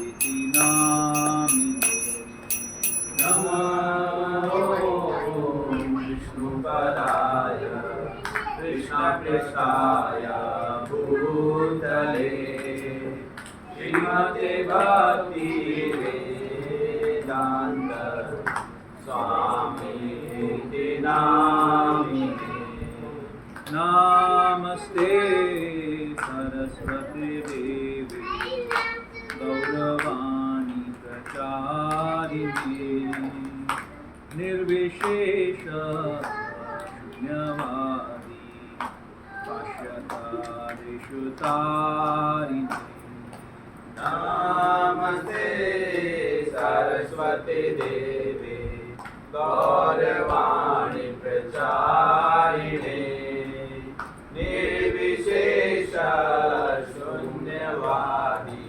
इति नामिने। नमो विष्णुपदाय कृष्णपृष्ठाय भूतले श्रीमते भक्ति वेदांत स्वामी नामिने। नमस्ते सरस्वती देवी गौरवाणी प्रचारिणे निर्विशेष शून्यवादी पाश्चात्यादिषु तारिणे। नमस्ते सरस्वती देवी गौरवाणी प्रचारिणे निर्विशेष शून्यवादी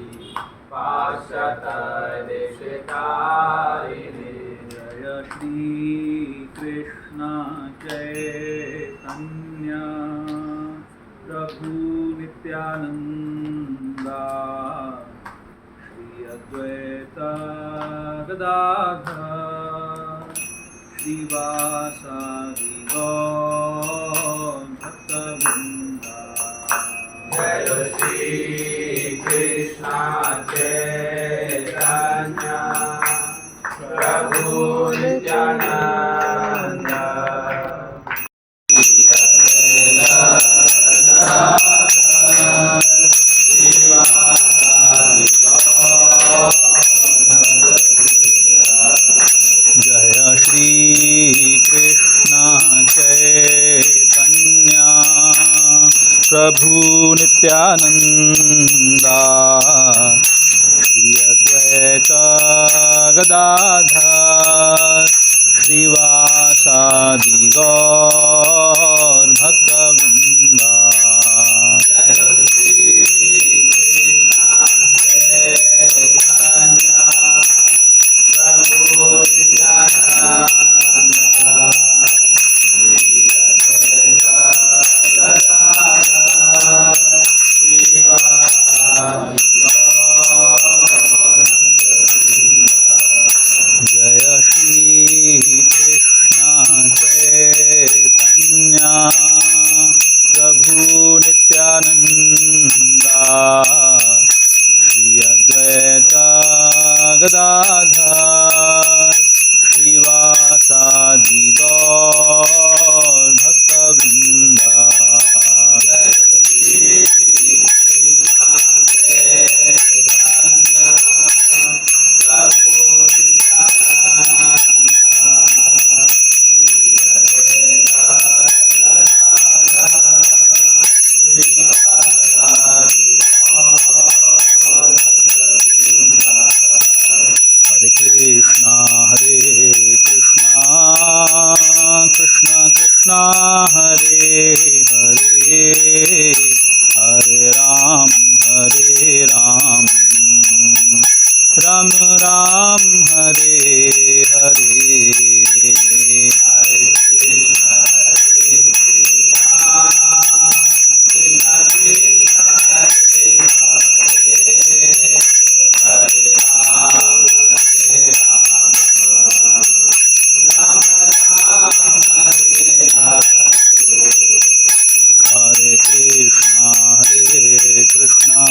पाश्चात्यादिशतारिणे। जय श्री कृष्ण चैतन्य प्रभु नित्यानंदा श्री अद्वैत गदाधर श्रीवासादि गौर भक्तवृंदा। जय श्री कृष्ण चैतन्य प्रभु नित्यानंद जय श्री कृष्ण चैतन्य प्रभु नित्यानंदा श्री अद्वैत गदाधर श्रीवासादि गौर भक्तवृंदा। जय श्री कृष्ण चैतन्य प्रभु नित्यानंदा श्री अद्वैत गदाधर श्रीवासादि गौर भक्तवृंदा। हरे कृष्णा कृष्ण कृष्णा हरे हरे हरे राम राम राम हरे हरे। हरे कृष्णा कृष्ण कृष्ण हरे हरे हरे राम राम हरे हरे। हरे कृष्णा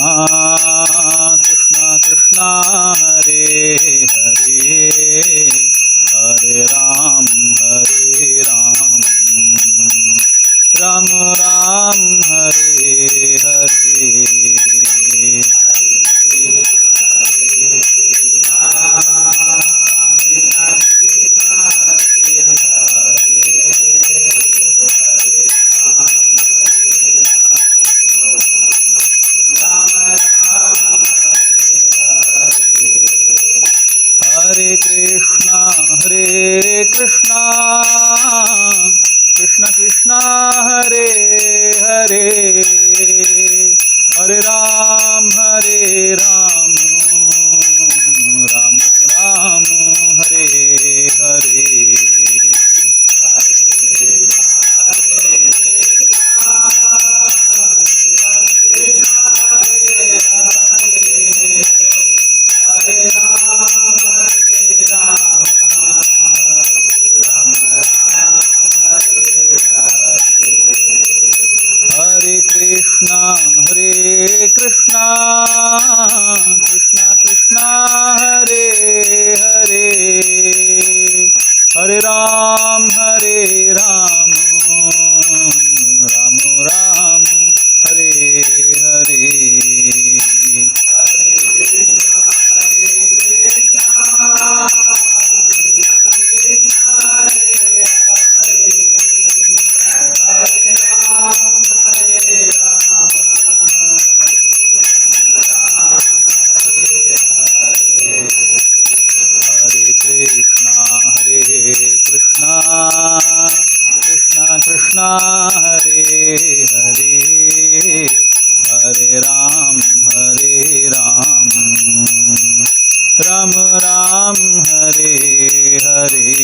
हरे राम, राम राम हरे हरे।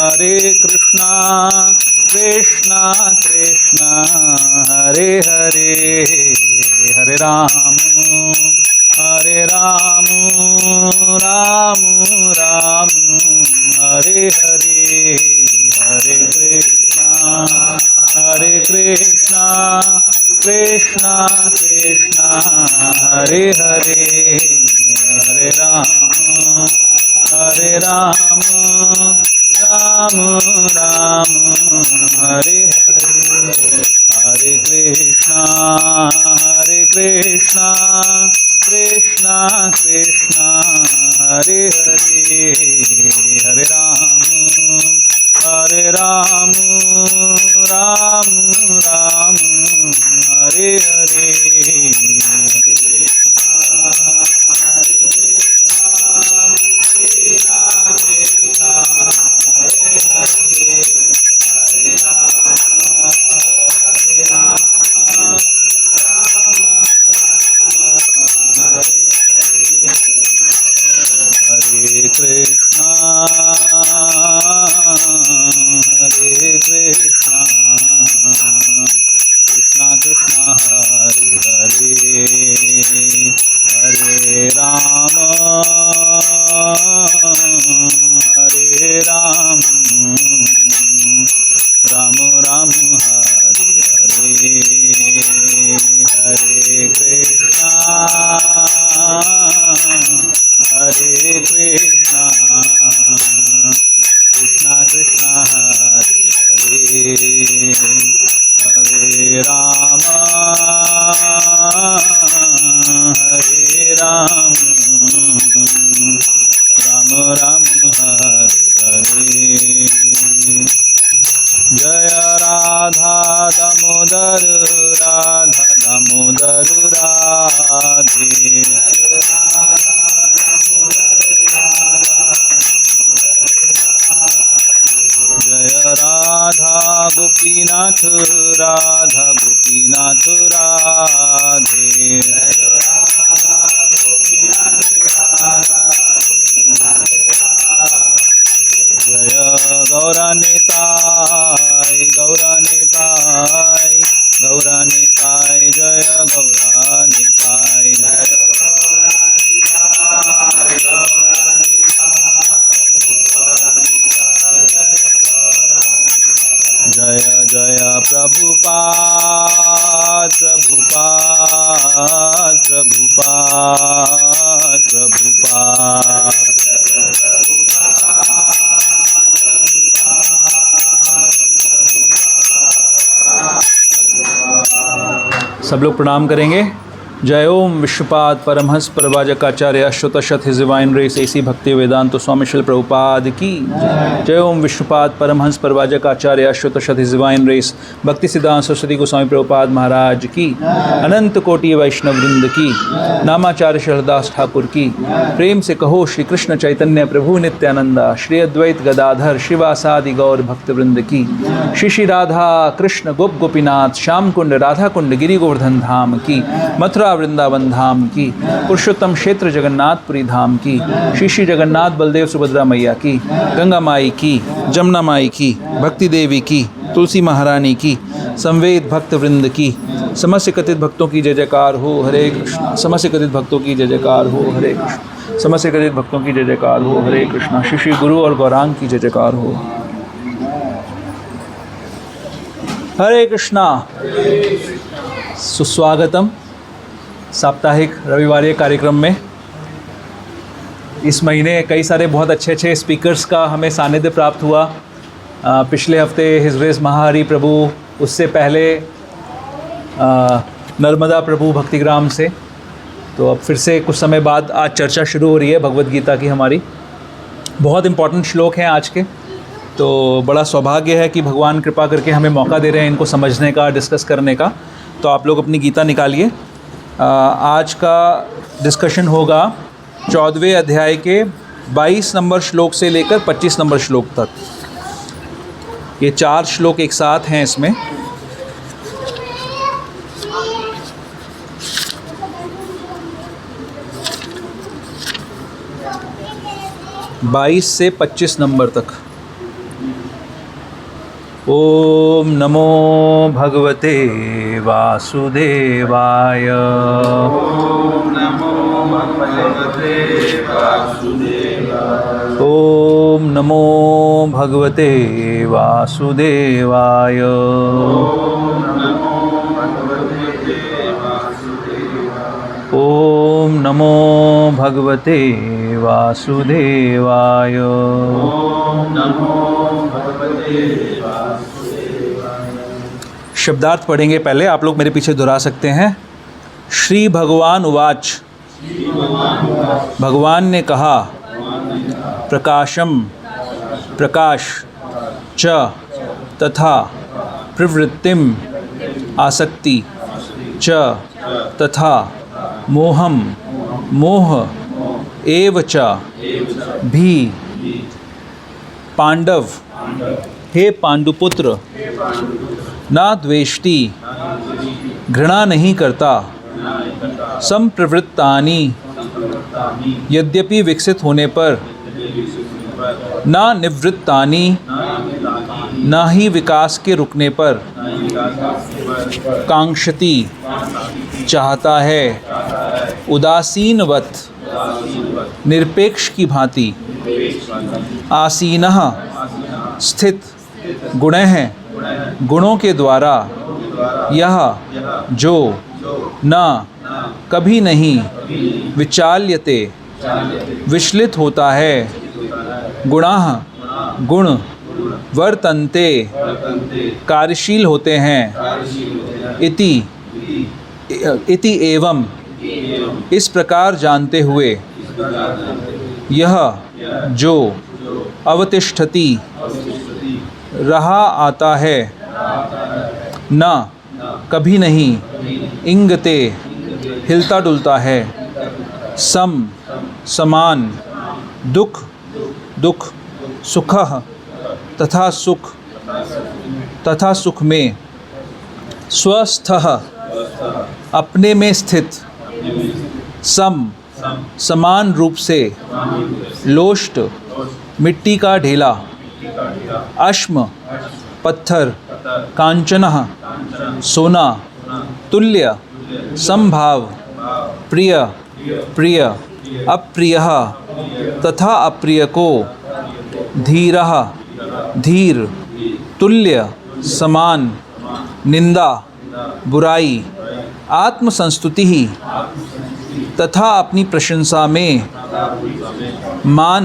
हरे कृष्णा कृष्णा कृष्णा हरे हरे, हरे राम राम राम हरे हरे। हरे कृष्णा कृष्णा कृष्णा हरे हरे, हरे राम राम राम हरे हरे, हरे कृष्णा कृष्णा कृष्णा हरे हरे, हरे राम राम राम हरे हरे, हरे कृष्णा कृष्णा कृष्णा हरे हरे, हरे राम राम राम हरे हरे। हरे कृष्णा कृष्णा कृष्णा हरे हरे, हरे राम राम राम हरे हरे, हरे कृष्णा कृष्णा कृष्णा हरे हरे, हरे राम राम हरे हरे। जय राधा दामोदर राधे, जय राधा गोपीनाथ राधे, जय गौरानिताय जय गौरानिताय। जय जय प्रभुपाद सब लोग प्रणाम करेंगे। जय ओम विश्वपाद परमहंस प्रवाजकाचार्य अश्वत शत हिज डिवाइन रेस एसी भक्ति वेदांत स्वामी श्रील प्रभुपाद की जय। ओम विश्वपाद परमहंस प्रवाजकाचार्य अश्वत शत हिज डिवाइन रेस भक्ति सिद्धांत सरस्वती गोस्वामी प्रभुपाद महाराज की, अनंत कोटि वैष्णव वृंद की, नामाचार्य शरदास ठाकुर की। प्रेम से कहो श्री कृष्ण चैतन्य प्रभु नित्यानंदा, श्री अद्वैत गदाधर शिवासादि गौर भक्त वृंद की। श्री श्री राधा कृष्ण गोप गोपीनाथ श्याम कुंड राधा कुंड गिरि गोवर्धन धाम की, मथुरा वृंदावन धाम की, पुरुषोत्तम क्षेत्र जगन्नाथपुरी धाम की। श्री श्री जगन्नाथ बलदेव सुभद्रा मैया की, गंगा माई की, जमुना माई की, भक्ति देवी की, तुलसी महारानी की, संवेद भक्त वृंद की, समस्त कथित भक्तों की जय जयकार हो हरे कृष्ण। समस्त कथित भक्तों की जय जयकार हो हरे कृष्ण। समस्त कथित भक्तों की जय जयकार हो हरे कृष्ण। श्री श्री गुरु और गौरांग की जय जयकार हो। हरे कृष्णा। सुस्वागतम साप्ताहिक रविवारीय कार्यक्रम में। इस महीने कई सारे बहुत अच्छे स्पीकर्स का हमें सानिध्य प्राप्त हुआ। पिछले हफ्ते हिज ग्रेस महाहरि प्रभु, उससे पहले नर्मदा प्रभु भक्तिग्राम से। तो अब फिर से कुछ समय बाद आज चर्चा शुरू हो रही है भगवद गीता की हमारी। बहुत इम्पॉर्टेंट श्लोक हैं आज के। तो बड़ा सौभाग्य है कि भगवान कृपा करके हमें मौका दे रहे हैं इनको समझने का, डिस्कस करने का। तो आप लोग अपनी गीता निकालिए। आज का डिस्कशन होगा 14वें अध्याय के 22 नंबर श्लोक से लेकर 25 नंबर श्लोक तक। ये 4 श्लोक एक साथ हैं इसमें। बाईस से 25 नंबर तक। ओम नमो भगवते वासुदेवाय। ओम नमो भगवते वासुदेवाय। ओम नमो भगवते वासुदेवाय। ओम नमो भगवते वासुदेवाय। ओम नमो भगवते वासुदेवाय। ओम नमो भगवते वासुदेवाय। शब्दार्थ पढ़ेंगे पहले, आप लोग मेरे पीछे दोहरा सकते हैं। श्री भगवान उवाच। भगवान ने कहा, प्रकाशम प्रकाश, च तथा, प्रवृत्तिम आसक्ति, च तथा, मोहम मोह, एव च भी। पांडव, हे पांडुपुत्र, ना द्वेष्टि, घृणा नहीं करता, संप्रवृत्तानि, यद्यपि विकसित होने पर, ना निवृत्तानि, ना ही विकास के रुकने पर, कांक्षति, चाहता है, उदासीनवत, निरपेक्ष की भांति, आसीनः, स्थित, गुणैः, गुणों के द्वारा, यह जो, न कभी नहीं, विचाल्यते, विचलित होता है, गुणाः गुण, वर्तन्ते, कार्यशील होते हैं, इति एवं, इस प्रकार जानते हुए, यह जो अवतिष्ठति, रहा आता है, न कभी नहीं, इंगते, हिलता डुलता है, सम समान, दुख दुख, सुखः तथा सुख, तथा सुख में, स्वस्थः, अपने में स्थित, सम समान रूप से, लोष्ट, मिट्टी का ढेला, अश्म, पत्थर, कांचनः, सोना, तुल्य, समभाव, प्रिय प्रिय, अप्रियः, तथा अप्रिय को, धीरः धीर, तुल्य, समान, निंदा, बुराई, आत्मसंस्तुति ही, तथा अपनी प्रशंसा में, मान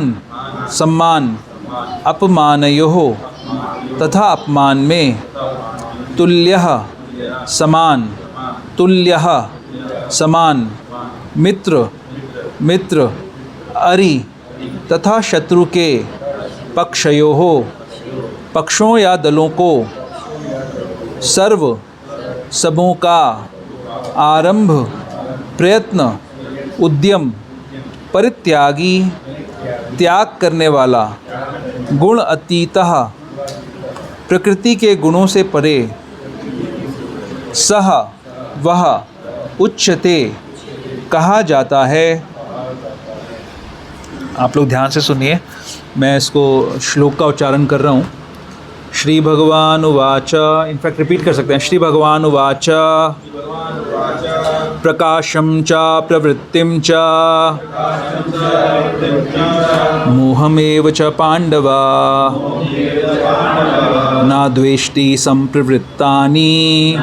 सम्मान, अपमानयोः, तथा अपमान में, तुल्यः समान, तुल्यः समान, मित्र मित्र, अरि तथा शत्रु के, पक्षयोः पक्षों या दलों को, सर्व सबों का, आरंभ, प्रयत्न, उद्यम, परित्यागी, त्याग करने वाला, गुण अतीतः, प्रकृति के गुणों से परे, सह वह, उच्यते, कहा जाता है। आप लोग ध्यान से सुनिए, मैं इसको श्लोक का उच्चारण कर रहा हूँ। श्री भगवान उवाच, इनफैक्ट रिपीट कर सकते हैं। श्री भगवान उवाच, प्रकाशं च प्रवृत्तिं च मोहमेव च पांडव, न द्वेष्टि संप्रवृत्तानि,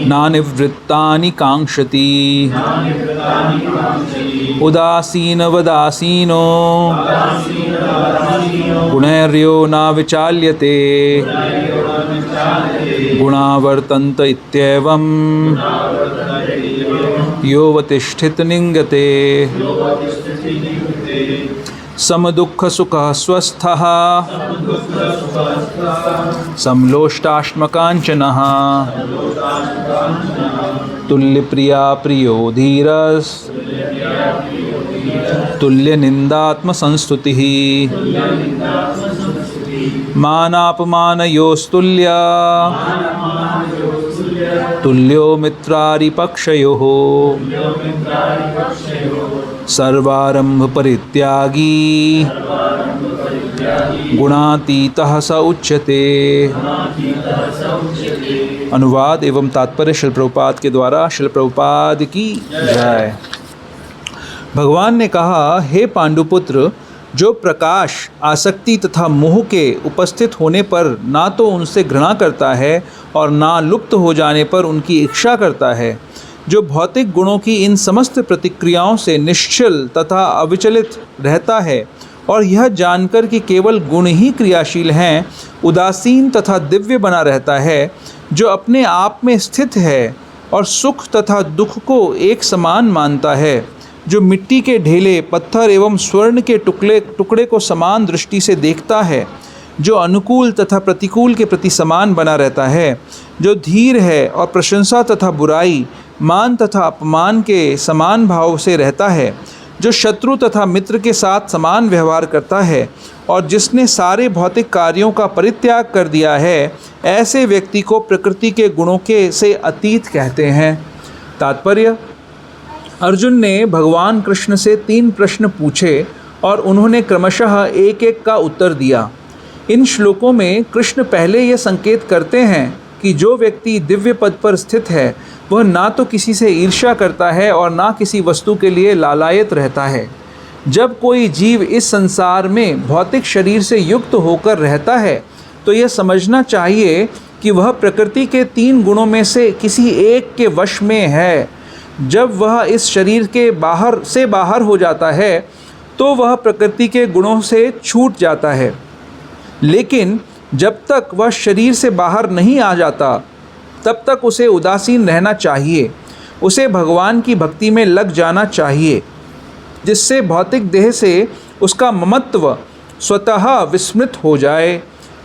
न निवृत्तानि कांक्षति, उदासीनवदासीनो, गुणैर्यो न विचाल्यते, गुणा वर्तन्त इत्येवं, योऽवतिष्ठित निंगते। समदुःख सुखः स्वस्थः समलोष्टाश्मकाञ्चनः तुल्यप्रिया प्रियो धीरस् तुल्यनिन्दात्मसंस्तुतिः मानापमानयोस्तुल्य तुल्यो मित्रारिपक्षयोः सर्वारंभ परित्यागी गुणातीतः स उच्यते। अनुवाद एवं तात्पर्य श्रील प्रभुपाद के द्वारा। श्रील प्रभुपाद की जय। भगवान ने कहा, हे पांडुपुत्र, जो प्रकाश, आसक्ति तथा मोह के उपस्थित होने पर ना तो उनसे घृणा करता है और ना लुप्त हो जाने पर उनकी इच्छा करता है, जो भौतिक गुणों की इन समस्त प्रतिक्रियाओं से निश्चल तथा अविचलित रहता है और यह जानकर कि केवल गुण ही क्रियाशील हैं, उदासीन तथा दिव्य बना रहता है, जो अपने आप में स्थित है और सुख तथा दुख को एक समान मानता है, जो मिट्टी के ढेले, पत्थर एवं स्वर्ण के टुकड़े को समान दृष्टि से देखता है, जो अनुकूल तथा प्रतिकूल के प्रति समान बना रहता है, जो धीर है और प्रशंसा तथा बुराई, मान तथा अपमान के समान भाव से रहता है, जो शत्रु तथा मित्र के साथ समान व्यवहार करता है और जिसने सारे भौतिक कार्यों का परित्याग कर दिया है, ऐसे व्यक्ति को प्रकृति के गुणों के से अतीत कहते हैं। तात्पर्य: अर्जुन ने भगवान कृष्ण से 3 प्रश्न पूछे और उन्होंने क्रमशः एक एक का उत्तर दिया। इन श्लोकों में कृष्ण पहले ये संकेत करते हैं कि जो व्यक्ति दिव्य पद पर स्थित है वह ना तो किसी से ईर्ष्या करता है और ना किसी वस्तु के लिए लालायित रहता है। जब कोई जीव इस संसार में भौतिक शरीर से युक्त होकर रहता है तो यह समझना चाहिए कि वह प्रकृति के 3 गुणों में से किसी एक के वश में है। जब वह इस शरीर के बाहर हो जाता है तो वह प्रकृति के गुणों से छूट जाता है, लेकिन जब तक वह शरीर से बाहर नहीं आ जाता तब तक उसे उदासीन रहना चाहिए। उसे भगवान की भक्ति में लग जाना चाहिए, जिससे भौतिक देह से उसका ममत्व स्वतः विस्मृत हो जाए।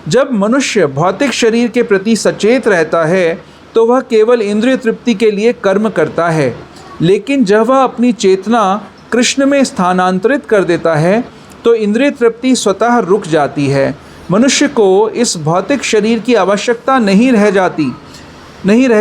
जब मनुष्य भौतिक शरीर के प्रति सचेत रहता है तो वह केवल इंद्रिय तृप्ति के लिए कर्म करता है, लेकिन जब वह अपनी चेतना कृष्ण में स्थानांतरित कर देता है तो इंद्रिय तृप्ति स्वतः रुक जाती है। मनुष्य को इस भौतिक शरीर की आवश्यकता नहीं रह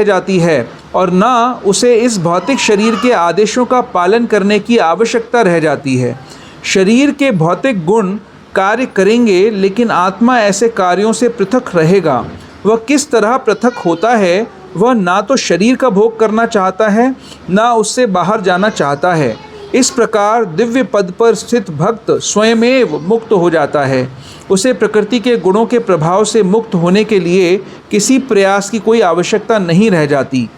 जाती है और ना उसे इस भौतिक शरीर के आदेशों का पालन करने की आवश्यकता रह जाती है। शरीर के भौतिक गुण कार्य करेंगे, लेकिन आत्मा ऐसे कार्यों से पृथक रहेगा। वह किस तरह पृथक होता है? वह ना तो शरीर का भोग करना चाहता है, ना उससे बाहर जाना चाहता है। इस प्रकार दिव्य पद पर स्थित भक्त स्वयमेव मुक्त हो जाता है। उसे प्रकृति के गुणों के प्रभाव से मुक्त होने के लिए किसी प्रयास की कोई आवश्यकता नहीं रह जाती।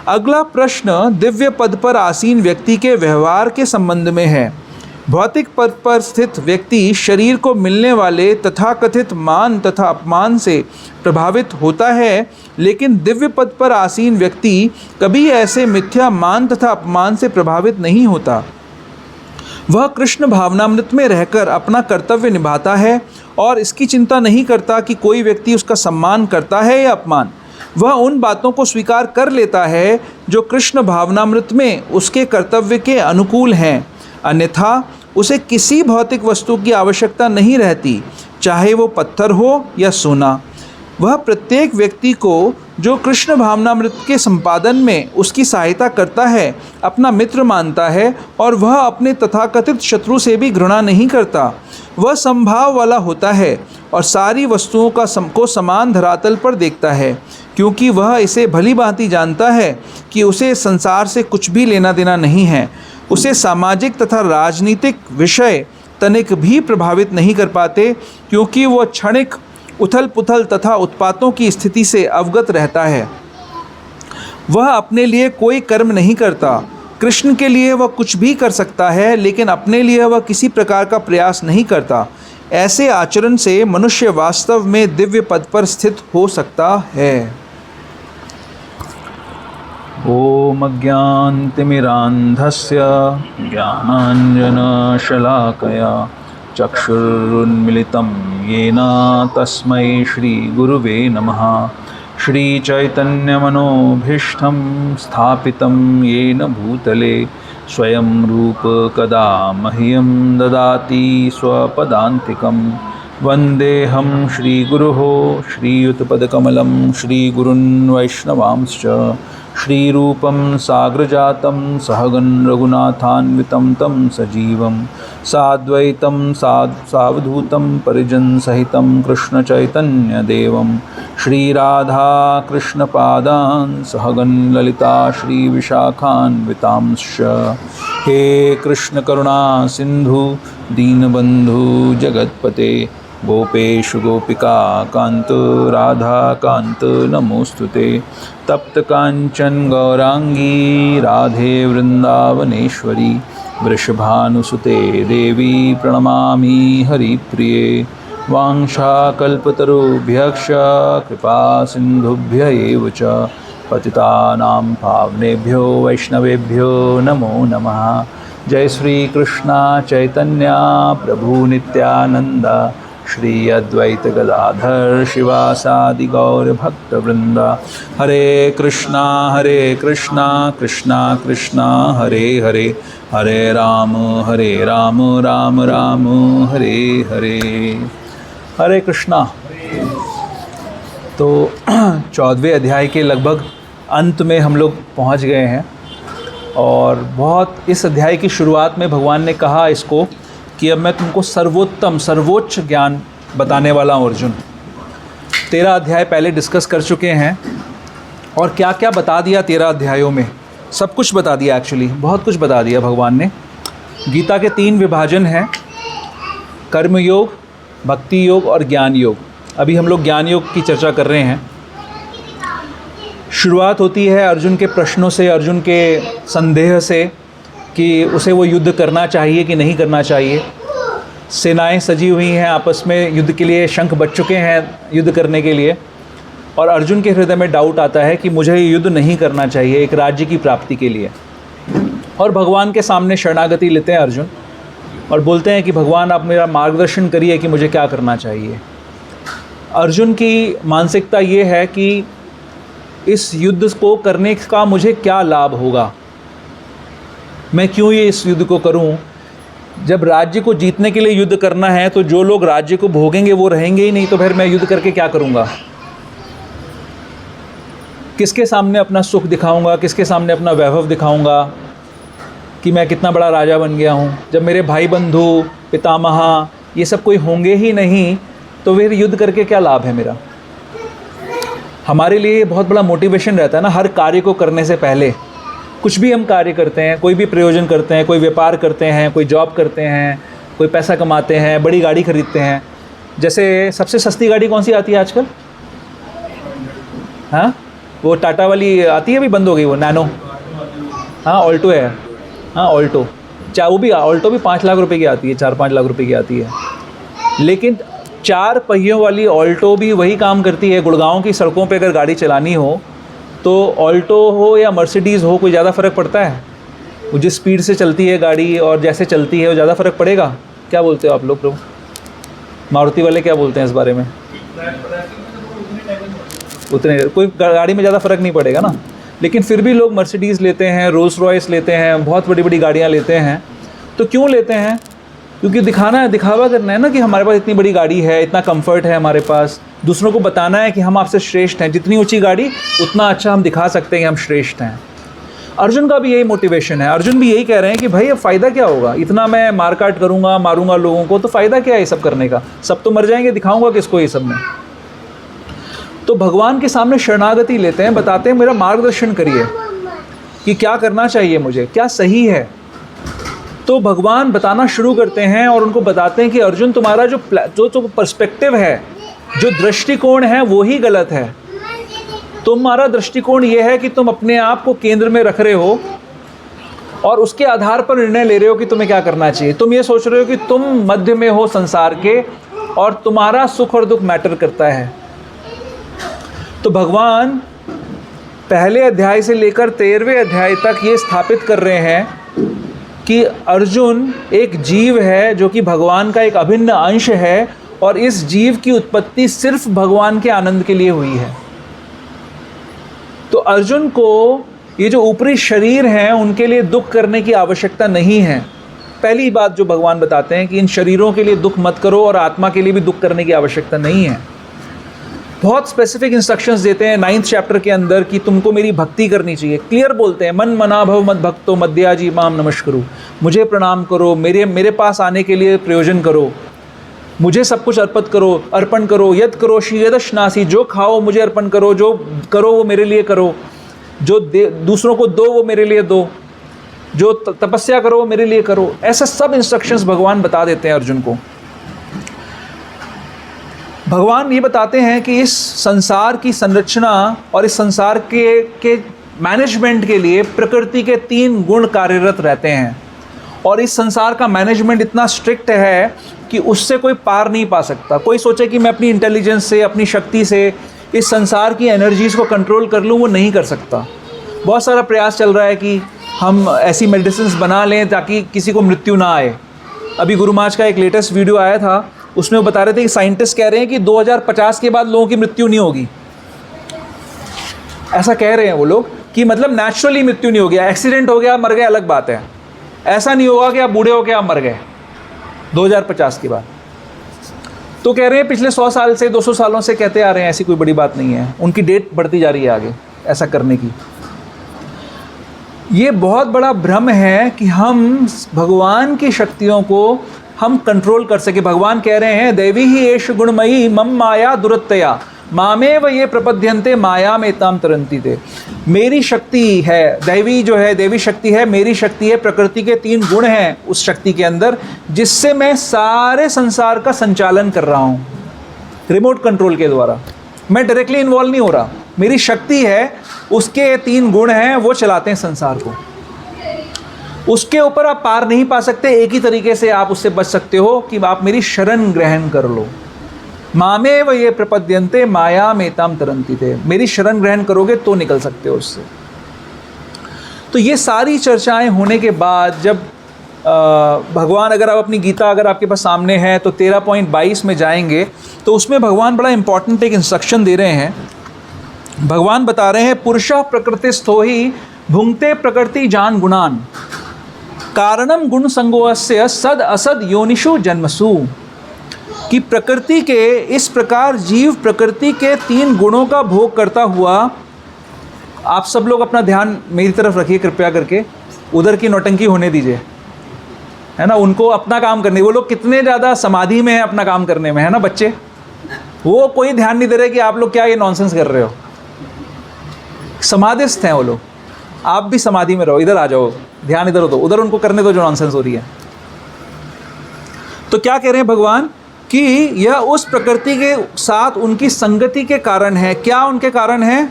अगला प्रश्न दिव्य पद पर आसीन व्यक्ति के व्यवहार के संबंध में है। भौतिक पद पर स्थित व्यक्ति शरीर को मिलने वाले तथाकथित मान तथा अपमान से प्रभावित होता है, लेकिन दिव्य पद पर आसीन व्यक्ति कभी ऐसे मिथ्या मान तथा अपमान से प्रभावित नहीं होता। वह कृष्ण भावनामृत में रहकर अपना कर्तव्य निभाता है और इसकी चिंता नहीं करता कि कोई व्यक्ति उसका सम्मान करता है या अपमान। वह उन बातों को स्वीकार कर लेता है जो कृष्ण भावनामृत में उसके कर्तव्य के अनुकूल हैं, अन्यथा उसे किसी भौतिक वस्तु की आवश्यकता नहीं रहती, चाहे वो पत्थर हो या सोना। वह प्रत्येक व्यक्ति को जो कृष्ण भावनामृत के संपादन में उसकी सहायता करता है अपना मित्र मानता है और वह अपने तथाकथित शत्रु से भी घृणा नहीं करता। वह समभाव वाला होता है और सारी वस्तुओं को समान धरातल पर देखता है, क्योंकि वह इसे भली भांति जानता है कि उसे संसार से कुछ भी लेना देना नहीं है। उसे सामाजिक तथा राजनीतिक विषय तनिक भी प्रभावित नहीं कर पाते, क्योंकि वह क्षणिक उथल पुथल तथा उत्पातों की स्थिति से अवगत रहता है। वह अपने लिए कोई कर्म नहीं करता। कृष्ण के लिए वह कुछ भी कर सकता है, लेकिन अपने लिए वह किसी प्रकार का प्रयास नहीं करता। ऐसे आचरण से मनुष्य वास्तव में दिव्य पद पर स्थित हो सकता है। ओम अज्ञानतिमिरान्धस्य ज्ञानाञ्जनशलाकया चक्षुरुन्मिलितं येन तस्मै श्रीगुरुवे नमः। श्रीचैतन्यमनोभीष्टं स्थापितं येन भूतले स्वयं रूप कदा मह्यं ददाति स्वपदान्तिकं। वन्देऽहं श्रीगुरोः श्रीयुतपदकमलं श्रीगुरुन् वैष्णवांश्च श्रीरूपं साग्रजातं सहगं रघुनाथान्वितं तं सजीवं साद्वैतं सावधूतं परिजनसहितं कृष्णचैतन्यदेवं श्रीराधाकृष्णपादान् सहगं ललिता श्रीविशाखान्वितांश्च। हे कृष्णकरुणा सिन्धु दीनबन्धु जगत्पते गोपेषु गोपिका कान्त राधाकान्त नमोस्तुते। तप्तकाञ्चन गौरांगी राधे वृन्दावनेश्वरी वृषभानुसुते देवी प्रणमामि हरिप्रिये। वाञ्छाकल्पतरुभ्यश्च कृपा सिन्धुभ्य एव च पतितानां पावनेभ्यो वैष्णवेभ्यो नमो नमः। जय श्री कृष्णा चैतन्य प्रभु नित्यानंद श्री अद्वैत गदाधर शिवासादि गौर भक्तवृंद। हरे कृष्णा कृष्णा कृष्णा हरे हरे, हरे राम राम राम हरे हरे। हरे कृष्णा। तो 14वें अध्याय के लगभग अंत में हम लोग पहुंच गए हैं और बहुत इस अध्याय की शुरुआत में भगवान ने कहा इसको कि अब मैं तुमको सर्वोच्च ज्ञान बताने वाला हूँ अर्जुन। 13 अध्याय पहले डिस्कस कर चुके हैं और क्या क्या बता दिया 13 अध्यायों में, सब कुछ बता दिया। एक्चुअली बहुत कुछ बता दिया भगवान ने। गीता के 3 विभाजन हैं, कर्म योग, भक्ति योग और ज्ञान योग। अभी हम लोग ज्ञान योग की चर्चा कर रहे हैं। शुरुआत होती है अर्जुन के प्रश्नों से, अर्जुन के संदेह से कि उसे वो युद्ध करना चाहिए कि नहीं करना चाहिए। सेनाएं सजी हुई हैं आपस में युद्ध के लिए, शंख बज चुके हैं युद्ध करने के लिए और अर्जुन के हृदय में डाउट आता है कि मुझे युद्ध नहीं करना चाहिए एक राज्य की प्राप्ति के लिए। और भगवान के सामने शरणागति लेते हैं अर्जुन और बोलते हैं कि भगवान आप मेरा मार्गदर्शन करिए कि मुझे क्या करना चाहिए। अर्जुन की मानसिकता ये है कि इस युद्ध को करने का मुझे क्या लाभ होगा, मैं क्यों ये इस युद्ध को करूं। जब राज्य को जीतने के लिए युद्ध करना है तो जो लोग राज्य को भोगेंगे वो रहेंगे ही नहीं, तो फिर मैं युद्ध करके क्या करूंगा। किसके सामने अपना सुख दिखाऊंगा, किसके सामने अपना वैभव दिखाऊंगा कि मैं कितना बड़ा राजा बन गया हूं, जब मेरे भाई बंधु पितामह ये सब कोई होंगे ही नहीं, तो फिर युद्ध करके क्या लाभ है मेरा। हमारे लिए बहुत बड़ा मोटिवेशन रहता है ना, हर कार्य को करने से पहले। कुछ भी हम कार्य करते हैं, कोई भी प्रयोजन करते हैं, कोई व्यापार करते हैं, कोई जॉब करते हैं, कोई पैसा कमाते हैं, बड़ी गाड़ी खरीदते हैं। जैसे सबसे सस्ती गाड़ी कौन सी आती है आजकल? हाँ, वो टाटा वाली आती है, अभी बंद हो गई वो, नैनो। हाँ, ऑल्टो है। हाँ, ऑल्टो, चाहे वो भी ऑल्टो भी 5 लाख रुपए की आती है, 4-5 लाख रुपए की आती है। लेकिन 4 पहियों वाली ऑल्टो भी वही काम करती है। गुड़गांव की सड़कों पे अगर गाड़ी चलानी हो तो ऑल्टो हो या मर्सिडीज़ हो, कोई ज़्यादा फ़र्क पड़ता है? वो जिस स्पीड से चलती है गाड़ी और जैसे चलती है वो ज़्यादा फ़र्क पड़ेगा? क्या बोलते हो आप लोग? मारुति वाले क्या बोलते हैं इस बारे में? उतने कोई गाड़ी में ज़्यादा फ़र्क नहीं पड़ेगा ना। लेकिन फिर भी लोग मर्सिडीज़ लेते हैं, रोल्स रॉयस लेते हैं, बहुत बड़ी बड़ी गाड़ियाँ लेते हैं। तो क्यों लेते हैं? क्योंकि दिखावा करना है ना कि हमारे पास इतनी बड़ी गाड़ी है, इतना कंफर्ट है हमारे पास। दूसरों को बताना है कि हम आपसे श्रेष्ठ हैं। जितनी ऊंची गाड़ी उतना अच्छा हम दिखा सकते हैं कि हम श्रेष्ठ हैं। अर्जुन का भी यही मोटिवेशन है। अर्जुन भी यही कह रहे हैं कि भाई अब फ़ायदा क्या होगा, इतना मैं मारकाट करूँगा, मारूंगा लोगों को, तो फ़ायदा क्या है ये सब करने का? सब तो मर जाएंगे, दिखाऊँगा किसको ये सब में। तो भगवान के सामने शरणागति लेते हैं, बताते हैं मेरा मार्गदर्शन करिए कि क्या करना चाहिए मुझे, क्या सही है। तो भगवान बताना शुरू करते हैं और उनको बताते हैं कि अर्जुन तुम्हारा जो पर्सपेक्टिव है, जो दृष्टिकोण है वो ही गलत है। तुम्हारा दृष्टिकोण ये है कि तुम अपने आप को केंद्र में रख रहे हो और उसके आधार पर निर्णय ले रहे हो कि तुम्हें क्या करना चाहिए। तुम ये सोच रहे हो कि तुम मध्य में हो संसार के और तुम्हारा सुख और दुख मैटर करता है। तो भगवान पहले अध्याय से लेकर 13वें अध्याय तक ये स्थापित कर रहे हैं कि अर्जुन एक जीव है जो कि भगवान का एक अभिन्न अंश है, और इस जीव की उत्पत्ति सिर्फ भगवान के आनंद के लिए हुई है। तो अर्जुन को ये जो ऊपरी शरीर हैं उनके लिए दुख करने की आवश्यकता नहीं है। पहली बात जो भगवान बताते हैं कि इन शरीरों के लिए दुख मत करो, और आत्मा के लिए भी दुख करने की आवश्यकता नहीं है। बहुत स्पेसिफिक इंस्ट्रक्शंस देते हैं 9th चैप्टर के अंदर कि तुमको मेरी भक्ति करनी चाहिए। क्लियर बोलते हैं, मन मना भव मद भक्तो मद्याजी माम नमस्करो, मुझे प्रणाम करो, मेरे पास आने के लिए प्रयोजन करो, मुझे सब कुछ अर्पण करो। यद करो यदश्नासी, जो खाओ मुझे अर्पण करो, जो करो वो मेरे लिए करो, जो दूसरों को दो वो मेरे लिए दो, जो तपस्या करो वो मेरे लिए करो। ऐसा सब इंस्ट्रक्शंस भगवान बता देते हैं अर्जुन को। भगवान ये बताते हैं कि इस संसार की संरचना और इस संसार के मैनेजमेंट के लिए प्रकृति के 3 गुण कार्यरत रहते हैं, और इस संसार का मैनेजमेंट इतना स्ट्रिक्ट है कि उससे कोई पार नहीं पा सकता। कोई सोचे कि मैं अपनी इंटेलिजेंस से, अपनी शक्ति से इस संसार की एनर्जीज़ को कंट्रोल कर लूँ, वो नहीं कर सकता। बहुत सारा प्रयास चल रहा है कि हम ऐसी मेडिसिन्स बना लें ताकि किसी को मृत्यु ना आए। अभी गुरु महाराज का एक लेटेस्ट वीडियो आया था, उसमें वो बता रहे थे कि साइंटिस्ट कह रहे हैं कि 2050 के बाद लोगों की मृत्यु नहीं होगी। ऐसा कह रहे हैं वो लोग कि मतलब नेचुरली मृत्यु नहीं हो गया, एक्सीडेंट हो गया मर गए अलग बात है, ऐसा नहीं होगा कि आप बूढ़े हो के आप मर गए 2050 के बाद। तो कह रहे हैं पिछले 100 साल से 200 सालों से कहते आ रहे हैं, ऐसी कोई बड़ी बात नहीं है। उनकी डेट बढ़ती जा रही है आगे ऐसा करने की। ये बहुत बड़ा भ्रम है कि हम भगवान की शक्तियों को हम कंट्रोल कर सके। भगवान कह रहे हैं दैवी ही एष गुणमयी मम माया दुरत्तया मामेव ये प्रपद्यन्ते माया में ताम तरंती थे। मेरी शक्ति है, दैवी जो है देवी शक्ति है, मेरी शक्ति है, प्रकृति के 3 गुण हैं उस शक्ति के अंदर, जिससे मैं सारे संसार का संचालन कर रहा हूँ रिमोट कंट्रोल के द्वारा। मैं डायरेक्टली इन्वॉल्व नहीं हो रहा, मेरी शक्ति है, उसके 3 गुण हैं, वो चलाते हैं संसार को। उसके ऊपर आप पार नहीं पा सकते। एक ही तरीके से आप उससे बच सकते हो कि आप मेरी शरण ग्रहण कर लो। मामेव ये प्रपद्यन्ते माया में ताम तरंती थे, मेरी शरण ग्रहण करोगे तो निकल सकते हो उससे। तो ये सारी चर्चाएं होने के बाद जब भगवान, अगर आप अपनी गीता अगर आपके पास सामने है तो 13.22 में जाएंगे तो उसमें भगवान बड़ा इंपॉर्टेंट एक इंस्ट्रक्शन दे रहे हैं। भगवान बता रहे हैं पुरुषः प्रकृतिस्थो ही भुंक्ते प्रकृति जान गुणान कारणम गुण संगोस्य सद असद योनिषु जन्मसु। कि प्रकृति के इस प्रकार जीव प्रकृति के 3 गुणों का भोग करता हुआ, आप सब लोग अपना ध्यान मेरी तरफ रखिए कृपया करके, उधर की नौटंकी होने दीजिए, है ना। उनको अपना काम करने, वो लोग कितने ज़्यादा समाधि में हैं अपना काम करने में, है ना बच्चे। वो कोई ध्यान नहीं दे रहे कि आप लोग क्या ये नॉनसेंस कर रहे हो। समाधिस्थ हैं वो लोग, आप भी समाधि में रहो, इधर आ जाओ, ध्यान इधर हो दो, उधर उनको करने दो जो नॉनसेंस हो रही है। तो क्या कह रहे हैं भगवान कि यह उस प्रकृति के साथ उनकी संगति के कारण है। क्या उनके कारण है?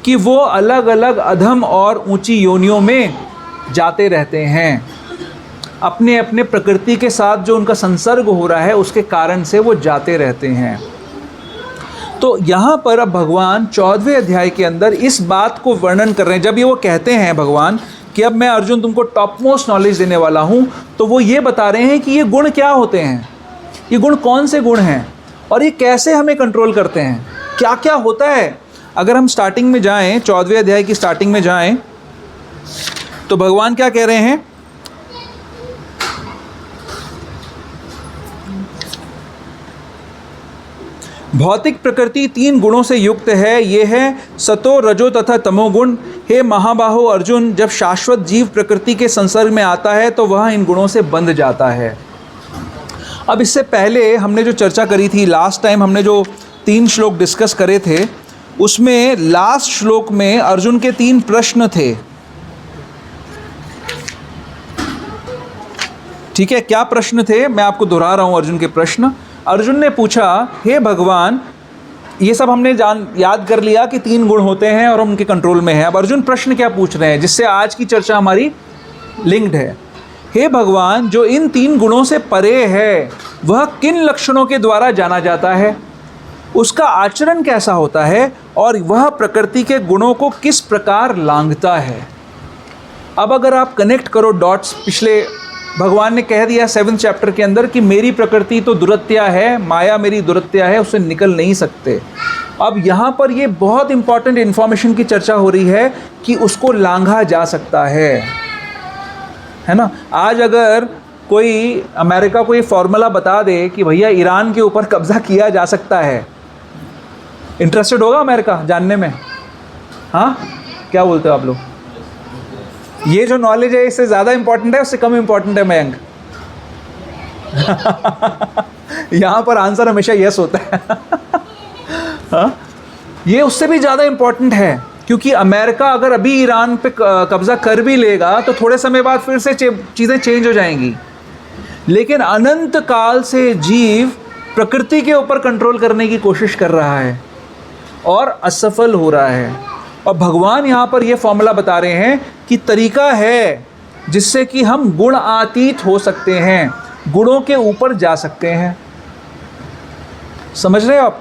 कि वो अलग अलग अधम और ऊंची योनियों में जाते रहते हैं, अपने अपने प्रकृति के साथ जो उनका संसर्ग हो रहा है उसके कारण से वो जाते रहते हैं। तो यहाँ पर अब भगवान 14वें अध्याय के अंदर इस बात को वर्णन कर रहे हैं। जब ये वो कहते हैं भगवान कि अब मैं अर्जुन तुमको टॉप मोस्ट नॉलेज देने वाला हूँ, तो वो ये बता रहे हैं कि ये गुण क्या होते हैं, ये गुण कौन से गुण हैं और ये कैसे हमें कंट्रोल करते हैं, क्या क्या होता है। अगर हम स्टार्टिंग में जाएं, 14वें अध्याय की स्टार्टिंग में जाएं, तो भगवान क्या कह रहे हैं? भौतिक प्रकृति 3 गुणों से युक्त है, ये है सतो रजो तथा तमोगुण। हे महाबाहो अर्जुन, जब शाश्वत जीव प्रकृति के संसर्ग में आता है तो वह इन गुणों से बंध जाता है। अब इससे पहले हमने जो चर्चा करी थी, लास्ट टाइम हमने जो 3 श्लोक डिस्कस करे थे, उसमें लास्ट श्लोक में अर्जुन के 3 प्रश्न थे। ठीक है, क्या प्रश्न थे मैं आपको दोहरा रहा हूं। अर्जुन के प्रश्न, अर्जुन ने पूछा, हे भगवान, ये सब हमने याद कर लिया कि 3 गुण होते हैं और हम उनके कंट्रोल में हैं। अब अर्जुन प्रश्न क्या पूछ रहे हैं जिससे आज की चर्चा हमारी लिंक्ड है। हे भगवान, जो इन 3 गुणों से परे है वह किन लक्षणों के द्वारा जाना जाता है, उसका आचरण कैसा होता है और वह प्रकृति के गुणों को किस प्रकार लांघता है। अब अगर आप कनेक्ट करो डॉट्स, पिछले भगवान ने कह दिया 7th चैप्टर के अंदर कि मेरी प्रकृति तो दुरत्या है, माया मेरी दुरत्या है, उससे निकल नहीं सकते। अब यहाँ पर ये बहुत इंपॉर्टेंट इन्फॉर्मेशन की चर्चा हो रही है कि उसको लांघा जा सकता है ना। आज अगर कोई अमेरिका को ये फॉर्मूला बता दे कि भैया ईरान के ऊपर कब्ज़ा किया जा सकता है, इंटरेस्टेड होगा अमेरिका जानने में? हाँ, क्या बोलते हो आप लोग? ये जो नॉलेज है इससे ज़्यादा इंपॉर्टेंट है, उससे कम इंपॉर्टेंट है मयंक? यहाँ पर आंसर हमेशा यस होता है। हाँ, ये उससे भी ज़्यादा इंपॉर्टेंट है, क्योंकि अमेरिका अगर अभी ईरान पे कब्ज़ा कर भी लेगा तो थोड़े समय बाद फिर से चीज़ें चेंज हो जाएंगी। लेकिन अनंत काल से जीव प्रकृति के ऊपर कंट्रोल करने की कोशिश कर रहा है और असफल हो रहा है। और भगवान यहाँ पर ये फॉर्मूला बता रहे हैं कि तरीका है जिससे कि हम गुणातीत हो सकते हैं, गुणों के ऊपर जा सकते हैं। समझ रहे हो आप?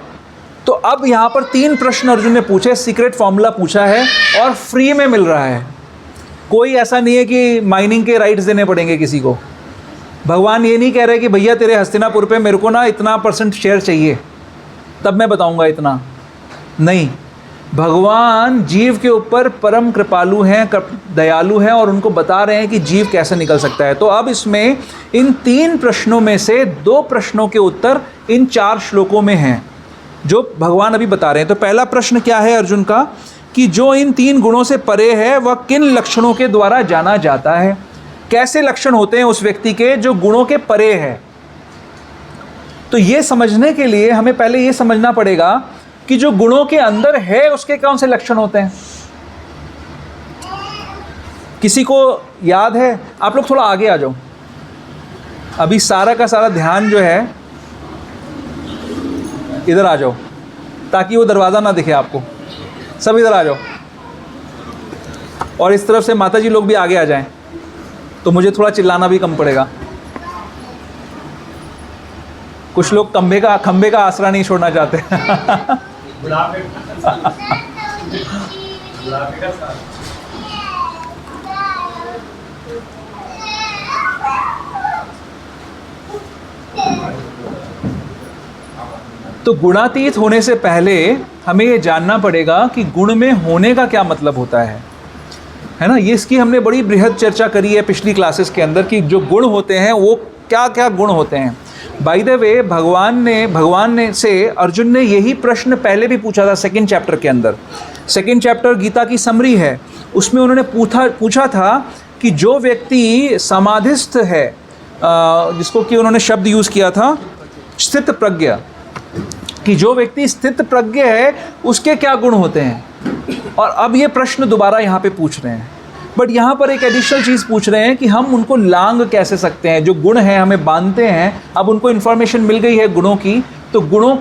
तो अब यहाँ पर 3 प्रश्न अर्जुन ने पूछे, सीक्रेट फॉर्मूला पूछा है और फ्री में मिल रहा है। कोई ऐसा नहीं है कि माइनिंग के राइट्स देने पड़ेंगे किसी को। भगवान ये नहीं कह रहे कि भैया तेरे हस्तिनापुर पे मेरे को ना इतना % शेयर चाहिए तब मैं बताऊंगा इतना। नहीं, भगवान जीव के ऊपर परम कृपालु हैं, दयालु हैं और उनको बता रहे हैं कि जीव कैसे निकल सकता है। तो अब इसमें इन 3 प्रश्नों में से 2 प्रश्नों के उत्तर इन 4 श्लोकों में हैं जो भगवान अभी बता रहे हैं। तो पहला प्रश्न क्या है अर्जुन का कि जो इन 3 गुणों से परे है वह किन लक्षणों के द्वारा जाना जाता है? कैसे लक्षण होते हैं उस व्यक्ति के जो गुणों के परे है? तो ये समझने के लिए हमें पहले ये समझना पड़ेगा कि जो गुणों के अंदर है उसके कौन से लक्षण होते हैं। किसी को याद है? आप लोग थोड़ा आगे आ जाओ, अभी सारा का सारा ध्यान जो है इधर आ जाओ ताकि वो दरवाज़ा ना दिखे आपको। सब इधर आ जाओ और इस तरफ से माता जी लोग भी आगे आ जाएं तो मुझे थोड़ा चिल्लाना भी कम पड़ेगा। कुछ लोग खंबे का आसरा नहीं छोड़ना चाहते। तो गुणातीत होने से पहले हमें ये जानना पड़ेगा कि गुण में होने का क्या मतलब होता है ना। ये इसकी हमने बड़ी बृहद चर्चा करी है पिछली क्लासेस के अंदर कि जो गुण होते हैं वो क्या क्या गुण होते हैं। बाय द वे भगवान ने से अर्जुन ने यही प्रश्न पहले भी पूछा था 2nd चैप्टर के अंदर। 2nd चैप्टर गीता की समरी है, उसमें उन्होंने पूछा था कि जो व्यक्ति समाधिस्थ है, जिसको कि उन्होंने शब्द यूज़ किया था स्थित प्रज्ञ, कि जो व्यक्ति स्थित प्रज्ञ है उसके क्या गुण होते हैं। और अब ये प्रश्न दोबारा यहाँ पे पूछ रहे हैं, बट यहाँ पर एक एडिशनल चीज़ पूछ रहे हैं कि हम उनको लांग कैसे सकते हैं। जो गुण हैं हमें बांधते हैं, अब उनको इन्फॉर्मेशन मिल गई है गुणों की, तो गुणों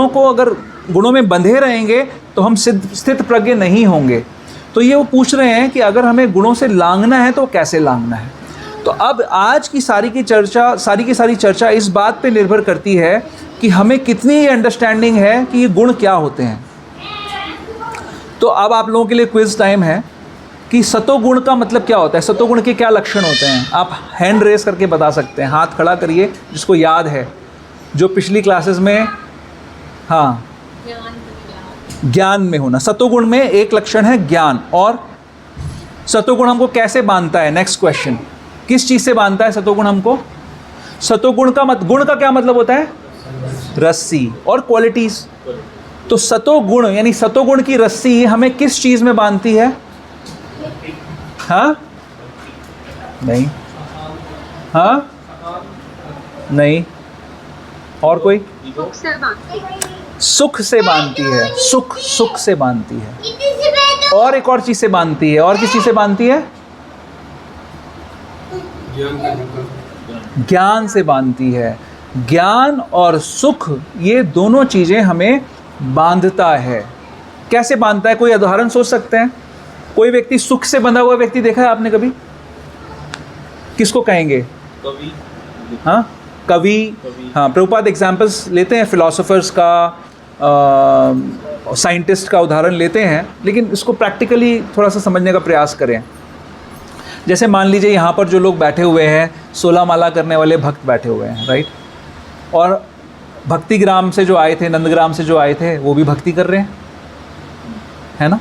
को अगर गुणों में बंधे रहेंगे तो हम स्थित प्रज्ञ नहीं होंगे। तो ये वो पूछ रहे हैं कि अगर हमें गुणों से लांघना है तो कैसे लांघना है। तो अब आज की सारी की सारी चर्चा इस बात पे निर्भर करती है कि हमें कितनी ये अंडरस्टैंडिंग है कि ये गुण क्या होते हैं। तो अब आप लोगों के लिए क्विज टाइम है कि सतोगुण का मतलब क्या होता है, सतोगुण के क्या लक्षण होते हैं। आप हैंड रेस करके बता सकते हैं, हाथ खड़ा करिए जिसको याद है, जो पिछली क्लासेस में, हाँ, ज्ञान में होना। सतोगुण में एक लक्षण है ज्ञान। और सतोगुण हमको कैसे बांधता है? नेक्स्ट क्वेश्चन, किस चीज़ से बांधता है सतोगुण हमको? सतोगुण का गुण का क्या मतलब होता है? रस्सी। और क्वालिटीज़। तो सतोगुण यानी सतोगुण की रस्सी हमें किस चीज़ में बांधती है? हाँ, नहीं, हाँ, नहीं, और कोई? सुख से बांधती है, सुख से बांधती है। और एक और चीज़ से बांधती है। और किस चीज़ से बांधती है? ज्ञान से बांधती है। ज्ञान और सुख, ये दोनों चीज़ें हमें बांधता है। कैसे बांधता है? कोई उदाहरण सोच सकते हैं? कोई व्यक्ति सुख से बंधा हुआ व्यक्ति देखा है आपने कभी? किसको कहेंगे? कवि। हाँ, कवि। हाँ, प्रभुपाद एग्जाम्पल्स लेते हैं, फिलोसोफर्स का, साइंटिस्ट का उदाहरण लेते हैं, लेकिन इसको प्रैक्टिकली थोड़ा सा समझने का प्रयास करें। जैसे मान लीजिए यहाँ पर जो लोग बैठे हुए हैं 16 माला करने वाले भक्त बैठे हुए हैं, राइट, और भक्तिग्राम से जो आए थे, नंदग्राम से जो आए थे, वो भी भक्ति कर रहे हैं, है ना।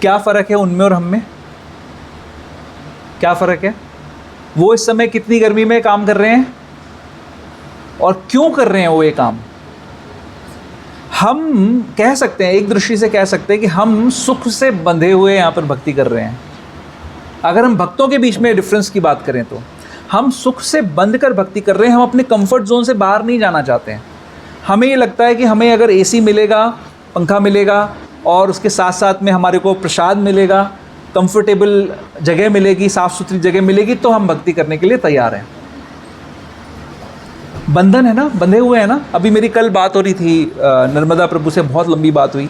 क्या फ़र्क है उनमें और हम में? क्या फ़र्क है? वो इस समय कितनी गर्मी में काम कर रहे हैं और क्यों कर रहे हैं वो ये काम? हम कह सकते हैं, एक दृष्टि से कह सकते हैं कि हम सुख से बंधे हुए यहाँ पर भक्ति कर रहे हैं। अगर हम भक्तों के बीच में डिफरेंस की बात करें तो हम सुख से बंध कर भक्ति कर रहे हैं। हम अपने कंफर्ट जोन से बाहर नहीं जाना चाहते हैं। हमें ये लगता है कि हमें अगर एसी मिलेगा, पंखा मिलेगा और उसके साथ साथ में हमारे को प्रसाद मिलेगा, कंफर्टेबल जगह मिलेगी, साफ़ सुथरी जगह मिलेगी, तो हम भक्ति करने के लिए तैयार हैं। बंधन है ना, बंधे हुए हैं ना। अभी मेरी कल बात हो रही थी नर्मदा प्रभु से, बहुत लंबी बात हुई।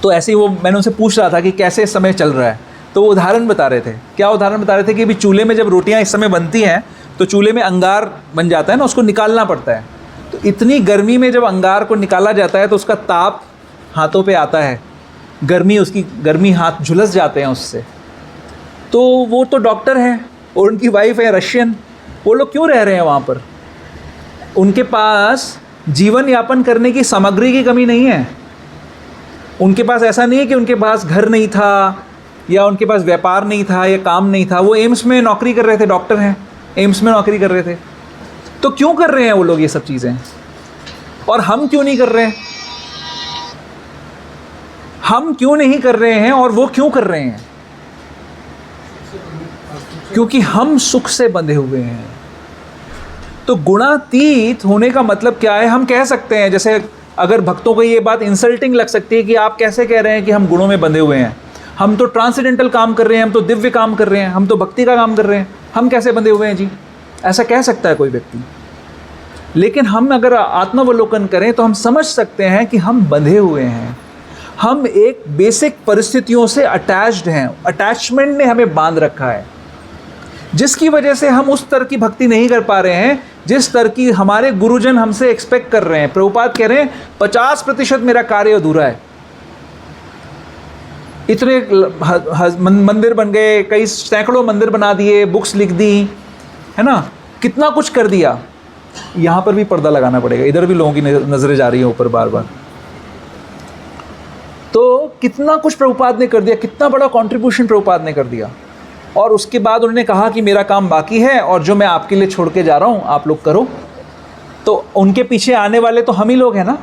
तो ऐसे ही वो मैंने उनसे पूछ रहा था कि कैसे इस समय चल रहा है, तो वो उदाहरण बता रहे थे। क्या उदाहरण बता रहे थे कि अभी चूल्हे में जब रोटियां इस समय बनती हैं तो चूल्हे में अंगार बन जाता है ना, उसको निकालना पड़ता है। तो इतनी गर्मी में जब अंगार को निकाला जाता है तो उसका ताप हाथों पे आता है, गर्मी हाथ झुलस जाते हैं उससे। तो वो तो डॉक्टर हैं और उनकी वाइफ है रशियन। वो लोग क्यों रह रहे हैं वहाँ पर? उनके पास जीवन यापन करने की सामग्री की कमी नहीं है। उनके पास ऐसा नहीं है कि उनके पास घर नहीं था या उनके पास व्यापार नहीं था या काम नहीं था। वो एम्स में नौकरी कर रहे थे, डॉक्टर हैं, एम्स में नौकरी कर रहे थे। तो क्यों कर रहे हैं वो लोग ये सब चीज़ें, और हम क्यों नहीं कर रहे हैं? हम क्यों नहीं कर रहे हैं और वो क्यों कर रहे हैं? क्योंकि हम सुख से बंधे हुए हैं। तो गुणातीत होने का मतलब क्या है? हम कह सकते हैं, जैसे अगर भक्तों को ये बात इंसल्टिंग लग सकती है कि आप कैसे कह रहे हैं कि हम गुणों में बंधे हुए हैं, हम तो ट्रांसेंडेंटल काम कर रहे हैं, हम तो दिव्य काम कर रहे हैं, हम तो भक्ति का काम कर रहे हैं, हम कैसे बंधे हुए हैं जी? ऐसा कह सकता है कोई व्यक्ति। लेकिन हम अगर आत्मावलोकन करें तो हम समझ सकते हैं कि हम बंधे हुए हैं। हम एक बेसिक परिस्थितियों से अटैच्ड हैं, अटैचमेंट ने हमें बांध रखा है, जिसकी वजह से हम उस स्तर की भक्ति नहीं कर पा रहे हैं जिस स्तर की हमारे गुरुजन हमसे एक्सपेक्ट कर रहे हैं। प्रभुपाद कह रहे हैं 50% मेरा कार्य अधूरा है। इतने मंदिर बन गए, कई सैकड़ों मंदिर बना दिए, बुक्स लिख दी, है ना, कितना कुछ कर दिया। यहाँ पर भी पर्दा लगाना पड़ेगा, इधर भी लोगों की नज़रें जा रही हैं ऊपर बार बार। तो कितना कुछ प्रभुपाद ने कर दिया, कितना बड़ा कंट्रीब्यूशन प्रभुपाद ने कर दिया, और उसके बाद उन्होंने कहा कि मेरा काम बाकी है और जो मैं आपके लिए छोड़ के जा रहा हूँ आप लोग करो। तो उनके पीछे आने वाले तो हम ही लोग हैं ना,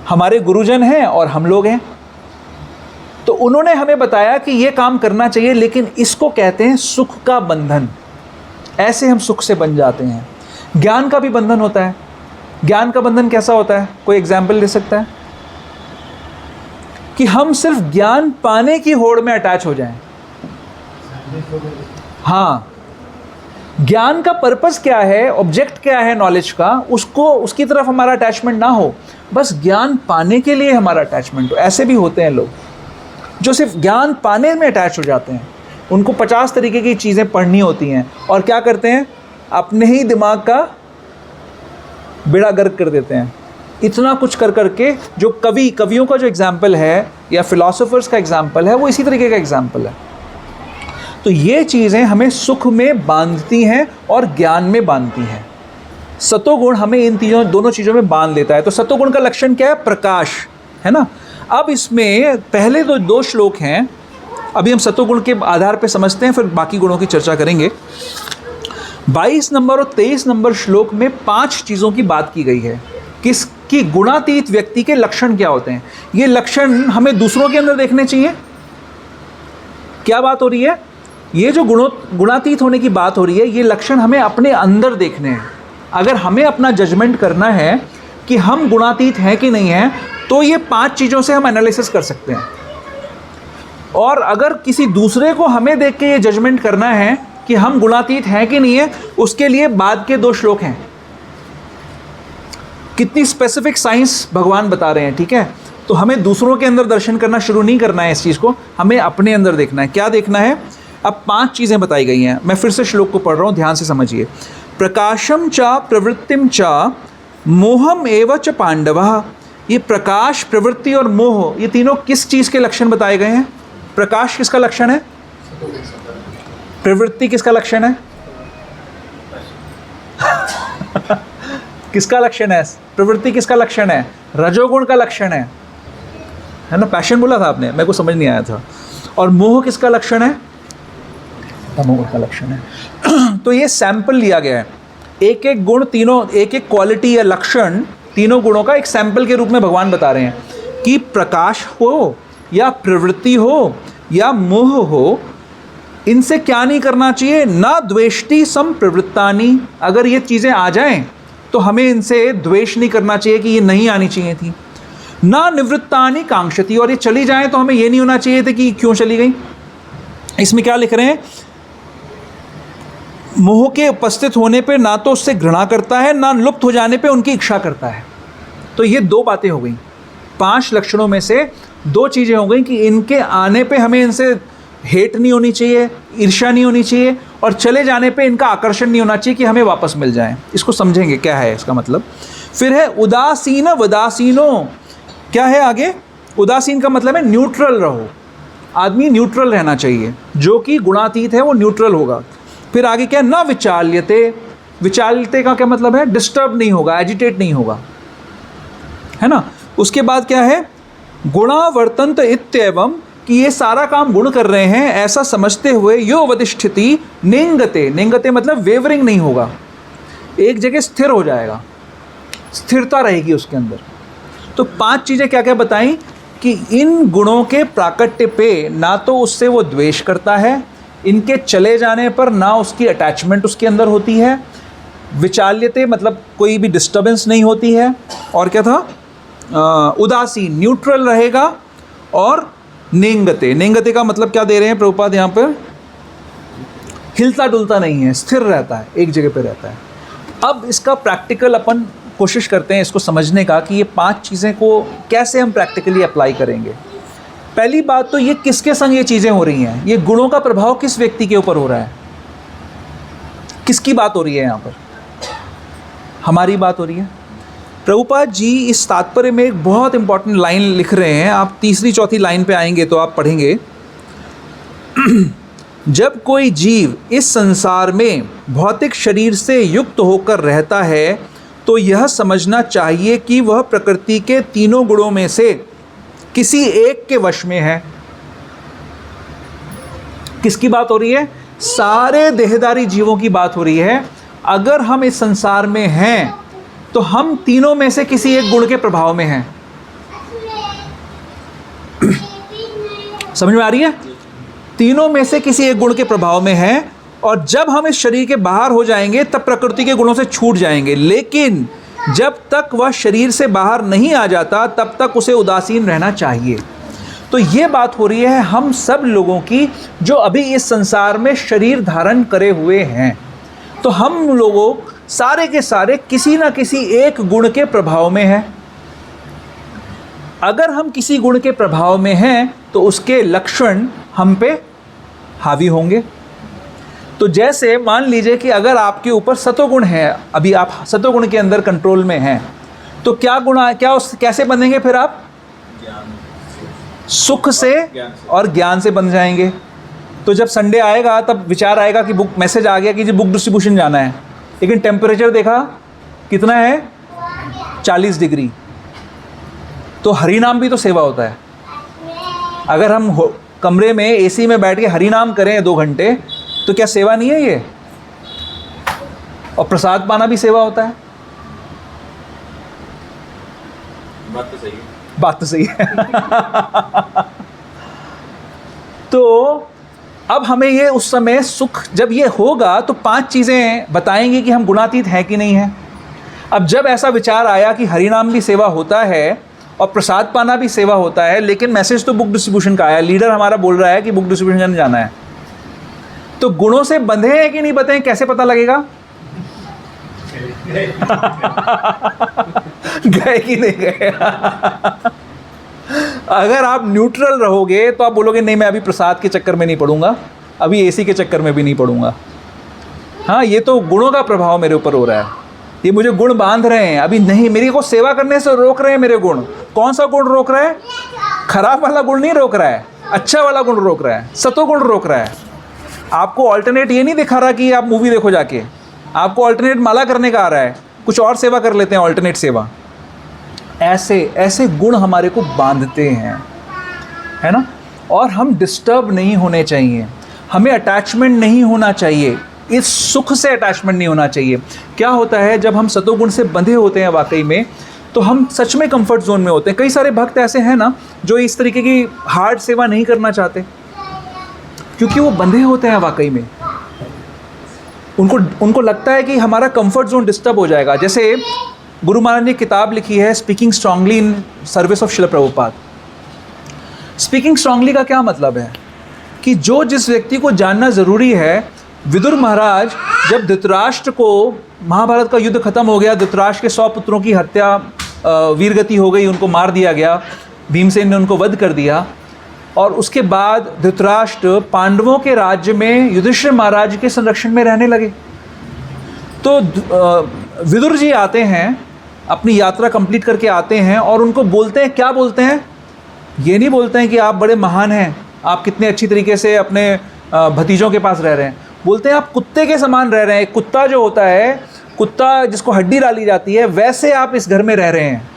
हमारे गुरुजन हैं और हम लोग हैं। तो उन्होंने हमें बताया कि ये काम करना चाहिए, लेकिन इसको कहते हैं सुख का बंधन। ऐसे हम सुख से बन जाते हैं। ज्ञान का भी बंधन होता है। ज्ञान का बंधन कैसा होता है? कोई एग्जाम्पल दे सकता है? कि हम सिर्फ ज्ञान पाने की होड़ में अटैच हो जाएं। हाँ, ज्ञान का पर्पस क्या है, ऑब्जेक्ट क्या है नॉलेज का, उसकी तरफ हमारा अटैचमेंट ना हो, बस ज्ञान पाने के लिए हमारा अटैचमेंट हो। ऐसे भी होते हैं लोग जो सिर्फ ज्ञान पाने में अटैच हो जाते हैं। उनको 50 तरीके की चीज़ें पढ़नी होती हैं और क्या करते हैं, अपने ही दिमाग का बेड़ा गर्क कर देते हैं। इतना कुछ कर करके जो कवियों का जो एग्जाम्पल है या फिलोसोफर्स का एग्जाम्पल है, वो इसी तरीके का एग्जाम्पल है। तो ये चीज़ें हमें सुख में बांधती हैं और ज्ञान में बांधती हैं। सतोगुण हमें इन दोनों चीज़ों में बांध लेता है। तो सतोगुण का लक्षण क्या है? प्रकाश, है ना। अब इसमें पहले तो 2 श्लोक हैं, अभी हम सतोगुण के आधार पे समझते हैं, फिर बाकी गुणों की चर्चा करेंगे। 22 नंबर और 23 नंबर श्लोक में 5 चीज़ों की बात की गई है। किसकी? गुणातीत व्यक्ति के लक्षण क्या होते हैं। ये लक्षण हमें दूसरों के अंदर देखने चाहिए। क्या बात हो रही है? ये जो गुणातीत होने की बात हो रही है, ये लक्षण हमें अपने अंदर देखने हैं। अगर हमें अपना जजमेंट करना है कि हम गुणातीत हैं कि नहीं हैं, तो ये 5 चीज़ों से हम एनालिसिस कर सकते हैं। और अगर किसी दूसरे को हमें देख के ये जजमेंट करना है कि हम गुणातीत हैं कि नहीं है, उसके लिए बाद के 2 श्लोक हैं। कितनी स्पेसिफिक साइंस भगवान बता रहे हैं, ठीक है। तो हमें दूसरों के अंदर दर्शन करना शुरू नहीं करना है, इस चीज़ को हमें अपने अंदर देखना है। क्या देखना है? अब 5 चीज़ें बताई गई हैं। मैं फिर से श्लोक को पढ़ रहा हूँ, ध्यान से समझिए। प्रकाशम च प्रवृत्तिम च मोहम एव च पांडवः। ये प्रकाश, प्रवृत्ति और मोह, ये तीनों किस चीज़ के लक्षण बताए गए हैं? प्रकाश किसका लक्षण है? प्रवृत्ति किसका लक्षण है? किसका लक्षण है? प्रवृत्ति किसका लक्षण है? रजोगुण का लक्षण है ना? पैशन बोला था आपने, मेरे को समझ नहीं आया था। और मोह किसका लक्षण है? तमोगुण का लक्षण है। तो ये सैंपल लिया गया है, एक एक गुण, तीनों एक एक क्वालिटी या लक्षण, तीनों गुणों का एक सैंपल के रूप में भगवान बता रहे हैं कि प्रकाश हो या प्रवृत्ति हो या मोह हो, इनसे क्या नहीं करना चाहिए? ना द्वेष्टि सम प्रवृत्तानि। अगर ये चीज़ें आ जाएं तो हमें इनसे द्वेष नहीं करना चाहिए कि ये नहीं आनी चाहिए थी। ना निवृत्तानि कांक्षति, और ये चली जाएं तो हमें ये नहीं होना चाहिए था कि क्यों चली गई। इसमें क्या लिख रहे हैं? मोह के उपस्थित होने पे ना तो उससे घृणा करता है, ना लुप्त हो जाने पे उनकी इच्छा करता है। तो ये दो बातें हो गई, 5 लक्षणों में से 2 चीज़ें हो गई कि इनके आने पे हमें इनसे हेट नहीं होनी चाहिए, ईर्ष्या नहीं होनी चाहिए, और चले जाने पे इनका आकर्षण नहीं होना चाहिए कि हमें वापस मिल जाएं। इसको समझेंगे क्या है इसका मतलब। फिर है उदासीन वदासीनो। क्या है आगे? उदासीन का मतलब है न्यूट्रल रहो, आदमी न्यूट्रल रहना चाहिए, जो कि गुणातीत है वो न्यूट्रल होगा। फिर आगे क्या है? न विचाल्यते। विचाल्यते का क्या मतलब है? डिस्टर्ब नहीं होगा, एजिटेट नहीं होगा, है ना। उसके बाद क्या है? गुणावर्तंत इत्येवं, कि ये सारा काम गुण कर रहे हैं ऐसा समझते हुए यो वधिष्ठिति नेंगते। नेंगते मतलब वेवरिंग नहीं होगा, एक जगह स्थिर हो जाएगा, स्थिरता रहेगी उसके अंदर। तो 5 चीज़ें क्या क्या बताई कि इन गुणों के प्राकट्य पे ना तो उससे वो द्वेष करता है, इनके चले जाने पर ना उसकी अटैचमेंट उसके अंदर होती है, विचाल्यते मतलब कोई भी डिस्टर्बेंस नहीं होती है, और क्या था? उदासीन, न्यूट्रल रहेगा, और नेंगते। नेंगते का मतलब क्या दे रहे हैं प्रभुपाद यहाँ पर? हिलता डुलता नहीं है, स्थिर रहता है, एक जगह पे रहता है। अब इसका प्रैक्टिकल अपन कोशिश करते हैं इसको समझने का कि ये 5 चीज़ें को कैसे हम प्रैक्टिकली अप्लाई करेंगे। पहली बात तो ये किसके संग ये चीज़ें हो रही हैं? ये गुणों का प्रभाव किस व्यक्ति के ऊपर हो रहा है? किसकी बात हो रही है यहाँ पर? हमारी बात हो रही है। प्रभुपाद जी इस तात्पर्य में एक बहुत इंपॉर्टेंट लाइन लिख रहे हैं, आप 3री 4थी लाइन पे आएंगे तो आप पढ़ेंगे। जब कोई जीव इस संसार में भौतिक शरीर से युक्त होकर रहता है तो यह समझना चाहिए कि वह प्रकृति के तीनों गुणों में से किसी एक के वश में है। किसकी बात हो रही है? सारे देहधारी जीवों की बात हो रही है। अगर हम इस संसार में हैं तो हम तीनों में से किसी एक गुण के प्रभाव में हैं। समझ में आ रही है? तीनों में से किसी एक गुण के प्रभाव में हैं, और जब हम इस शरीर के बाहर हो जाएंगे तब प्रकृति के गुणों से छूट जाएंगे। लेकिन जब तक वह शरीर से बाहर नहीं आ जाता तब तक उसे उदासीन रहना चाहिए। तो ये बात हो रही है हम सब लोगों की जो अभी इस संसार में शरीर धारण करे हुए हैं। तो हम लोगों सारे के सारे किसी ना किसी एक गुण के प्रभाव में हैं। अगर हम किसी गुण के प्रभाव में हैं तो उसके लक्षण हम पे हावी होंगे। तो जैसे मान लीजिए कि अगर आपके ऊपर सतोगुण है, अभी आप सतोगुण के अंदर कंट्रोल में हैं, तो क्या गुण क्या उस कैसे बनेंगे फिर आप? सुख से और ज्ञान से बन जाएंगे। तो जब संडे आएगा तब विचार आएगा कि बुक मैसेज आ गया कि जी बुक डिस्ट्रीब्यूशन जाना है, लेकिन टेम्परेचर देखा कितना है? 40 डिग्री। तो हरि नाम भी तो सेवा होता है। अगर हम कमरे में एसी में बैठ के हरि नाम करें 2 घंटे तो क्या सेवा नहीं है ये? और प्रसाद पाना भी सेवा होता है। बात तो सही है। बात तो सही है। तो अब हमें ये उस समय सुख जब ये होगा तो 5 चीज़ें बताएंगी कि हम गुणातीत हैं कि नहीं हैं। अब जब ऐसा विचार आया कि हरिनाम भी सेवा होता है और प्रसाद पाना भी सेवा होता है, लेकिन मैसेज तो बुक डिस्ट्रीब्यूशन का आया, लीडर हमारा बोल रहा है कि बुक डिस्ट्रीब्यूशन जाना है, तो गुणों से बंधे हैं कि नहीं बंधे हैं कैसे पता लगेगा? गए कि नहीं गए? अगर आप न्यूट्रल रहोगे तो आप बोलोगे नहीं मैं अभी प्रसाद के चक्कर में नहीं पड़ूंगा, अभी एसी के चक्कर में भी नहीं पड़ूंगा। हाँ, ये तो गुणों का प्रभाव मेरे ऊपर हो रहा है, ये मुझे गुण बांध रहे हैं, अभी नहीं मेरे को सेवा करने से रोक रहे हैं मेरे गुण। कौन सा गुण रोक रहा है? खराब वाला गुण नहीं रोक रहा है, अच्छा वाला गुण रोक रहा है, सतोगुण रोक रहा है। आपको ऑल्टरनेट ये नहीं दिखा रहा कि आप मूवी देखो जाके, आपको ऑल्टरनेट माला करने का आ रहा है, कुछ और सेवा कर लेते हैं, ऑल्टरनेट सेवा। ऐसे ऐसे गुण हमारे को बांधते हैं, है ना। और हम डिस्टर्ब नहीं होने चाहिए, हमें अटैचमेंट नहीं होना चाहिए, इस सुख से अटैचमेंट नहीं होना चाहिए। क्या होता है जब हम सतोगुण से बंधे होते हैं वाकई में, तो हम सच में कंफर्ट जोन में होते हैं। कई सारे भक्त ऐसे हैं ना जो इस तरीके की हार्ड सेवा नहीं करना चाहते, क्योंकि वो बंधे होते हैं वाकई में। उनको लगता है कि हमारा कंफर्ट जोन डिस्टर्ब हो जाएगा। जैसे गुरु महाराज ने किताब लिखी है speaking strongly in service of Shila Prabhupada. Speaking strongly का क्या मतलब है कि जो जिस व्यक्ति को जानना ज़रूरी है, विदुर महाराज जब धृतराष्ट्र को, महाभारत का युद्ध खत्म हो गया, धृतराष्ट्र के 100 पुत्रों की हत्या, वीरगति हो गई, उनको मार दिया गया, भीमसेन ने उनको वध कर दिया, और उसके बाद धृतराष्ट्र पांडवों के राज्य में युधिष्ठिर महाराज के संरक्षण में रहने लगे। तो विदुर जी आते हैं, अपनी यात्रा कंप्लीट करके आते हैं, और उनको बोलते हैं, क्या बोलते हैं, ये नहीं बोलते हैं कि आप बड़े महान हैं, आप कितने अच्छी तरीके से अपने भतीजों के पास रह रहे हैं, बोलते हैं आप कुत्ते के समान रह रहे हैं। कुत्ता जो होता है, कुत्ता जिसको हड्डी डाली जाती है, वैसे आप इस घर में रह रहे हैं।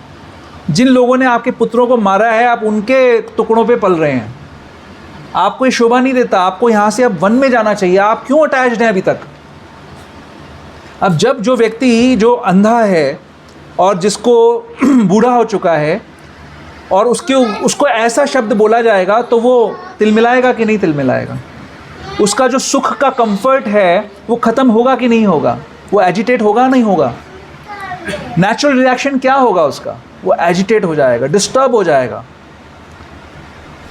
जिन लोगों ने आपके पुत्रों को मारा है, आप उनके टुकड़ों पे पल रहे हैं, आपको ये शोभा नहीं देता, आपको यहाँ से अब वन में जाना चाहिए, आप क्यों अटैच्ड हैं अभी तक। अब जब जो व्यक्ति जो अंधा है और जिसको बूढ़ा हो चुका है, और उसको ऐसा शब्द बोला जाएगा, तो वो तिलमिलाएगा कि नहीं तिलमिलाएगा। उसका जो सुख का कंफर्ट है वो ख़त्म होगा कि नहीं होगा, वो एजिटेट होगा नहीं होगा। नेचुरल रिएक्शन क्या होगा उसका, वो एजिटेट हो जाएगा, डिस्टर्ब हो जाएगा।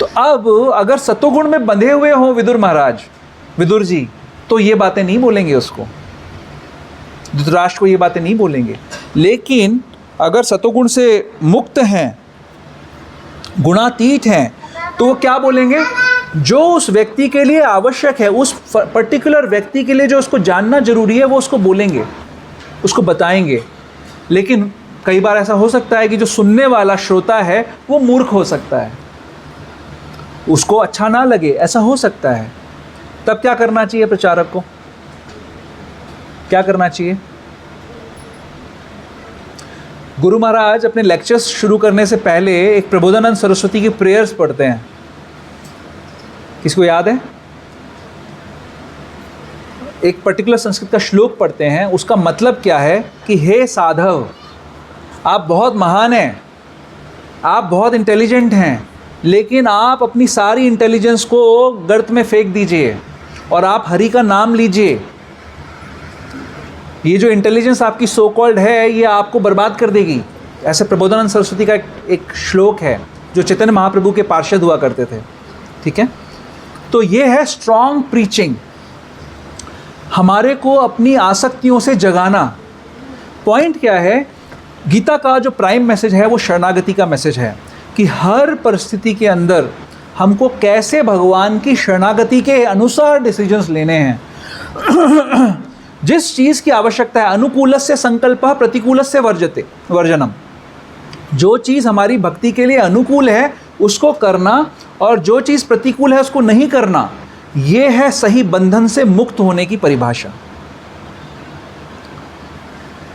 तो अब अगर सतोगुण में बंधे हुए हों विदुर महाराज, विदुर जी, तो ये बातें नहीं बोलेंगे उसको, धृतराष्ट्र को ये बातें नहीं बोलेंगे। लेकिन अगर सतोगुण से मुक्त हैं, गुणातीत हैं, तो वो क्या बोलेंगे, जो उस व्यक्ति के लिए आवश्यक है, उस पर्टिकुलर व्यक्ति के लिए जो उसको जानना जरूरी है, वो उसको बोलेंगे, उसको बताएंगे। लेकिन कई बार ऐसा हो सकता है कि जो सुनने वाला श्रोता है वो मूर्ख हो सकता है, उसको अच्छा ना लगे, ऐसा हो सकता है। तब क्या करना चाहिए प्रचारक को, क्या करना चाहिए। गुरु महाराज अपने लेक्चर्स शुरू करने से पहले एक प्रबोधानंद सरस्वती की प्रेयर्स पढ़ते हैं। किसको याद है? एक पर्टिकुलर संस्कृत का श्लोक पढ़ते हैं, उसका मतलब क्या है कि हे साधव, आप बहुत महान हैं, आप बहुत इंटेलिजेंट हैं, लेकिन आप अपनी सारी इंटेलिजेंस को गर्त में फेंक दीजिए और आप हरि का नाम लीजिए। ये जो इंटेलिजेंस आपकी सो कॉल्ड है, ये आपको बर्बाद कर देगी। ऐसे प्रबोधानंद सरस्वती का एक श्लोक है जो चैतन्य महाप्रभु के पार्षद हुआ करते थे, ठीक है। तो ये है स्ट्रॉन्ग प्रीचिंग, हमारे को अपनी आसक्तियों से जगाना। पॉइंट क्या है, गीता का जो प्राइम मैसेज है वो शरणागति का मैसेज है कि हर परिस्थिति के अंदर हमको कैसे भगवान की शरणागति के अनुसार डिसीजंस लेने हैं। जिस चीज़ की आवश्यकता है, अनुकूलस्य संकल्पः प्रतिकूलस्य वर्जनम, जो चीज़ हमारी भक्ति के लिए अनुकूल है उसको करना, और जो चीज़ प्रतिकूल है उसको नहीं करना, ये है सही बंधन से मुक्त होने की परिभाषा।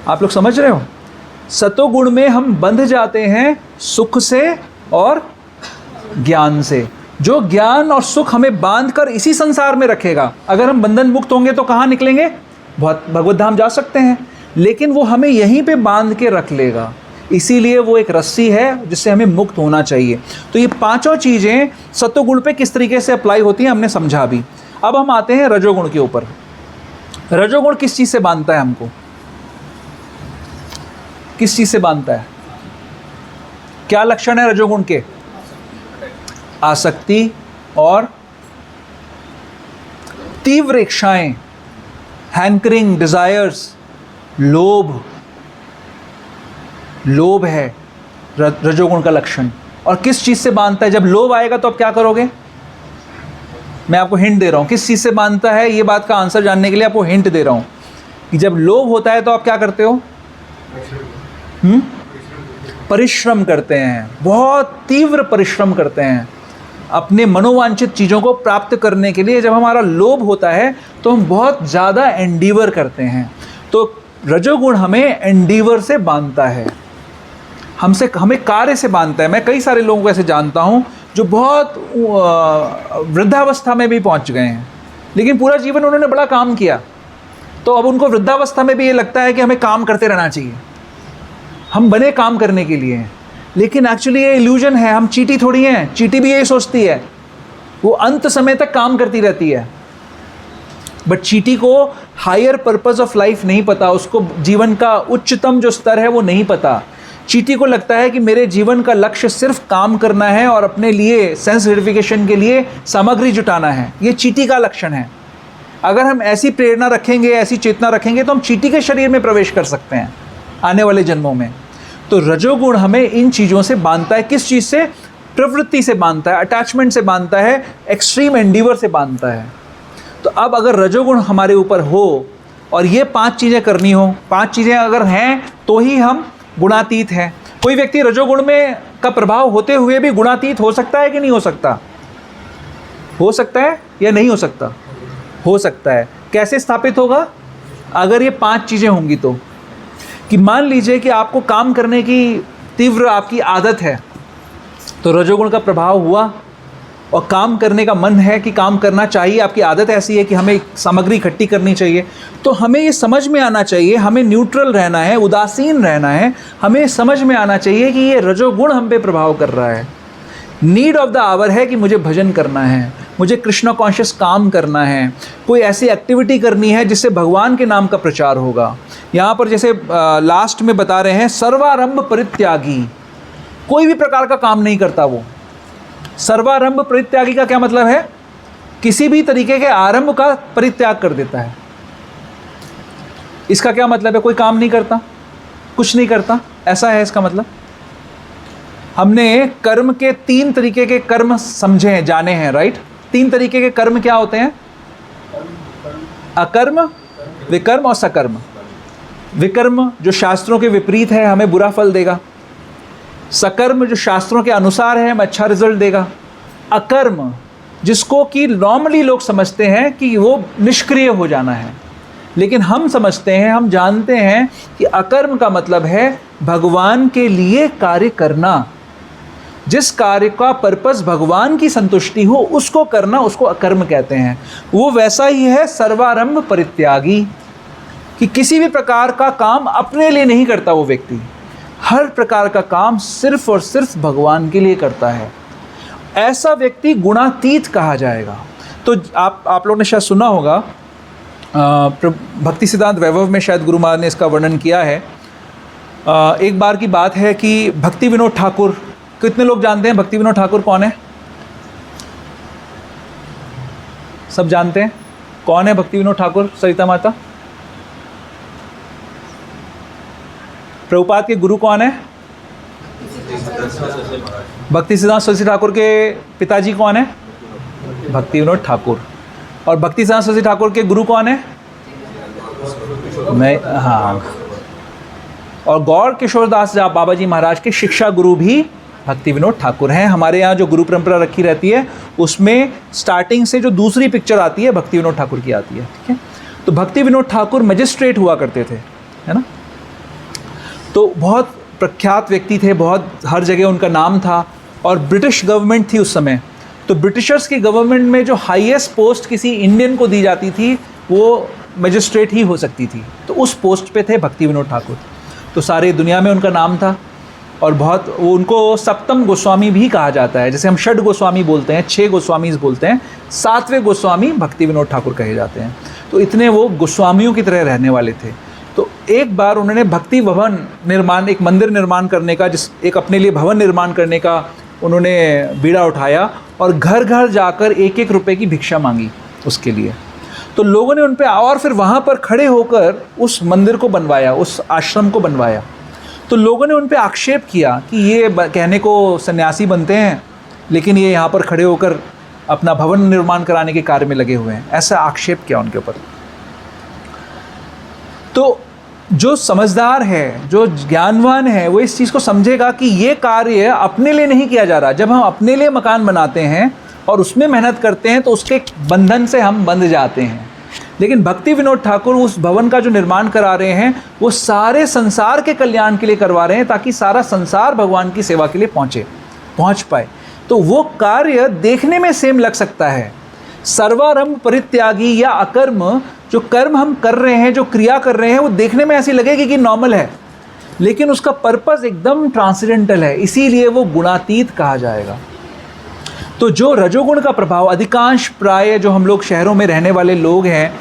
आप लोग समझ रहे हो? सतोगुण में हम बंध जाते हैं सुख से और ज्ञान से। जो ज्ञान और सुख हमें बांधकर इसी संसार में रखेगा, अगर हम बंधन मुक्त होंगे तो कहाँ निकलेंगे? भगवत धाम जा सकते हैं, लेकिन वो हमें यहीं पे बांध के रख लेगा। इसीलिए वो एक रस्सी है जिससे हमें मुक्त होना चाहिए। तो ये पांचों चीज़ें सत्वगुण पे किस तरीके से अप्लाई होती हैं हमने समझा भी। अब हम आते हैं रजोगुण के ऊपर। रजोगुण किस चीज़ से बांधता है हमको? किस चीज़ से बांधता है? क्या लक्षण है रजोगुण के? आसक्ति और तीव्र इच्छाएं, हैंकरिंग, डिजायर्स, लोभ। लोभ है रजोगुण का लक्षण। और किस चीज़ से बांधता है? जब लोभ आएगा तो आप क्या करोगे? मैं आपको हिंट दे रहा हूँ किस चीज़ से बांधता है। ये बात का आंसर जानने के लिए आपको हिंट दे रहा हूँ कि जब लोभ होता है तो आप क्या करते हो? परिश्रम करते हैं, बहुत तीव्र परिश्रम करते हैं। अपने मनोवांछित चीज़ों को प्राप्त करने के लिए जब हमारा लोभ होता है तो हम बहुत ज़्यादा एंडीवर करते हैं। तो रजोगुण हमें एंडीवर से बांधता है, हमें कार्य से बांधता है। मैं कई सारे लोगों को ऐसे जानता हूँ जो बहुत वृद्धावस्था में भी पहुँच गए हैं, लेकिन पूरा जीवन उन्होंने बड़ा काम किया, तो अब उनको वृद्धावस्था में भी ये लगता है कि हमें काम करते रहना चाहिए, हम बने काम करने के लिए। लेकिन एक्चुअली ये इल्यूजन है, हम चींटी थोड़ी हैं। चींटी भी यही सोचती है, वो अंत समय तक काम करती रहती है, बट चींटी को हायर पर्पस ऑफ लाइफ नहीं पता, उसको जीवन का उच्चतम जो स्तर है वो नहीं पता। चींटी को लगता है कि मेरे जीवन का लक्ष्य सिर्फ काम करना है और अपने लिए सेंस ग्रेटिफिकेशन के लिए सामग्री जुटाना है। ये चींटी का लक्षण है। अगर हम ऐसी प्रेरणा रखेंगे, ऐसी चेतना रखेंगे, तो हम चींटी के शरीर में प्रवेश कर सकते हैं आने वाले जन्मों में। तो रजोगुण हमें इन चीज़ों से बांधता है। किस चीज़ से? प्रवृत्ति से बांधता है, अटैचमेंट से बांधता है, एक्सट्रीम एंडीवर से बांधता है। तो अब अगर रजोगुण हमारे ऊपर हो और ये 5 चीज़ें करनी हो, 5 चीज़ें अगर हैं तो ही हम गुणातीत हैं। कोई व्यक्ति रजोगुण में का प्रभाव होते हुए भी गुणातीत हो सकता है कि नहीं हो सकता? हो सकता है या नहीं हो सकता? हो सकता है। कैसे स्थापित होगा? अगर ये 5 चीज़ें होंगी तो, कि मान लीजिए कि आपको काम करने की तीव्र आपकी आदत है, तो रजोगुण का प्रभाव हुआ और काम करने का मन है कि काम करना चाहिए, आपकी आदत ऐसी है कि हमें सामग्री इकट्ठी करनी चाहिए, तो हमें ये समझ में आना चाहिए, हमें न्यूट्रल रहना है, उदासीन रहना है। हमें समझ में आना चाहिए कि ये रजोगुण हम पे प्रभाव कर रहा है। नीड ऑफ द आवर है कि मुझे भजन करना है, मुझे कृष्ण कॉन्शियस काम करना है, कोई ऐसी एक्टिविटी करनी है जिससे भगवान के नाम का प्रचार होगा। यहाँ पर जैसे लास्ट में बता रहे हैं, सर्वारंभ परित्यागी, कोई भी प्रकार का काम नहीं करता वो। सर्वारंभ परित्यागी का क्या मतलब है? किसी भी तरीके के आरंभ का परित्याग कर देता है। इसका क्या मतलब है? कोई काम नहीं करता, कुछ नहीं करता, ऐसा है इसका मतलब। हमने कर्म के 3 तरीके के कर्म समझे हैं, जाने हैं, राइट? 3 तरीके के कर्म क्या होते हैं? अकर्म, विकर्म और सकर्म। विकर्म जो शास्त्रों के विपरीत है, हमें बुरा फल देगा। सकर्म जो शास्त्रों के अनुसार है, हमें अच्छा रिजल्ट देगा। अकर्म जिसको कि नॉर्मली लोग समझते हैं कि वो निष्क्रिय हो जाना है, लेकिन हम समझते हैं, हम जानते हैं कि अकर्म का मतलब है भगवान के लिए कार्य करना। जिस कार्य का पर्पस भगवान की संतुष्टि हो उसको करना, उसको अकर्म कहते हैं। वो वैसा ही है सर्वारंभ परित्यागी, कि किसी भी प्रकार का काम अपने लिए नहीं करता वो व्यक्ति, हर प्रकार का काम सिर्फ और सिर्फ भगवान के लिए करता है। ऐसा व्यक्ति गुणातीत कहा जाएगा। तो आप लोगों ने शायद सुना होगा, भक्ति सिद्धांत वैभव में शायद गुरु महाराज ने इसका वर्णन किया है। एक बार की बात है कि भक्ति विनोद ठाकुर, कितने लोग जानते हैं भक्ति विनोद ठाकुर कौन है? सब जानते हैं कौन है भक्ति विनोद ठाकुर? सरिता माता, प्रभुपाद के गुरु कौन है? भक्ति सिद्धांत सरस्वती ठाकुर के पिताजी कौन है? भक्ति विनोद ठाकुर। और भक्ति सिद्धांत सरस्वती ठाकुर के गुरु कौन है? मैं, हाँ। और गौर किशोर दास बाबा जी महाराज के शिक्षा गुरु भी भक्ति विनोद ठाकुर हैं। हमारे यहाँ जो गुरु परंपरा रखी रहती है उसमें स्टार्टिंग से जो दूसरी पिक्चर आती है भक्ति विनोद ठाकुर की आती है, ठीक है। तो भक्ति विनोद ठाकुर मजिस्ट्रेट हुआ करते थे, है ना। तो बहुत प्रख्यात व्यक्ति थे, बहुत हर जगह उनका नाम था। और ब्रिटिश गवर्नमेंट थी उस समय, तो ब्रिटिशर्स की गवर्नमेंट में जो हाईएस्ट पोस्ट किसी इंडियन को दी जाती थी वो मजिस्ट्रेट ही हो सकती थी। तो उस पोस्ट पे थे भक्ति विनोद ठाकुर। तो सारी दुनिया में उनका नाम था और बहुत, वो उनको सप्तम गोस्वामी भी कहा जाता है। जैसे हम षड गोस्वामी बोलते हैं, 6 गोस्वामीज बोलते हैं, 7वें गोस्वामी भक्ति विनोद ठाकुर कहे जाते हैं। तो इतने वो गोस्वामियों की तरह रहने वाले थे। तो एक बार उन्होंने भक्ति भवन निर्माण, एक मंदिर निर्माण करने का, एक अपने लिए भवन निर्माण करने का उन्होंने बीड़ा उठाया और घर घर जाकर 1-1 रुपए की भिक्षा मांगी उसके लिए। तो लोगों ने उन पे, और फिर वहाँ पर खड़े होकर उस मंदिर को बनवाया, उस आश्रम को बनवाया। तो लोगों ने उन पे आक्षेप किया कि ये कहने को सन्यासी बनते हैं, लेकिन ये यहाँ पर खड़े होकर अपना भवन निर्माण कराने के कार्य में लगे हुए हैं। ऐसा आक्षेप किया उनके ऊपर। तो जो समझदार है, जो ज्ञानवान है, वो इस चीज़ को समझेगा कि ये कार्य अपने लिए नहीं किया जा रहा। जब हम अपने लिए मकान बनाते हैं और उसमें मेहनत करते हैं तो उसके बंधन से हम बंध जाते हैं। लेकिन भक्ति विनोद ठाकुर उस भवन का जो निर्माण करा रहे हैं वो सारे संसार के कल्याण के लिए करवा रहे हैं, ताकि सारा संसार भगवान की सेवा के लिए पहुँच पाए। तो वो कार्य देखने में सेम लग सकता है। सर्वारंभ परित्यागी या अकर्म, जो कर्म हम कर रहे हैं, जो क्रिया कर रहे हैं, वो देखने में ऐसी लगेगी कि नॉर्मल है, लेकिन उसका पर्पस एकदम ट्रांसेंडेंटल है, इसीलिए वो गुणातीत कहा जाएगा। तो जो रजोगुण का प्रभाव, अधिकांश प्राय जो हम लोग शहरों में रहने वाले लोग हैं,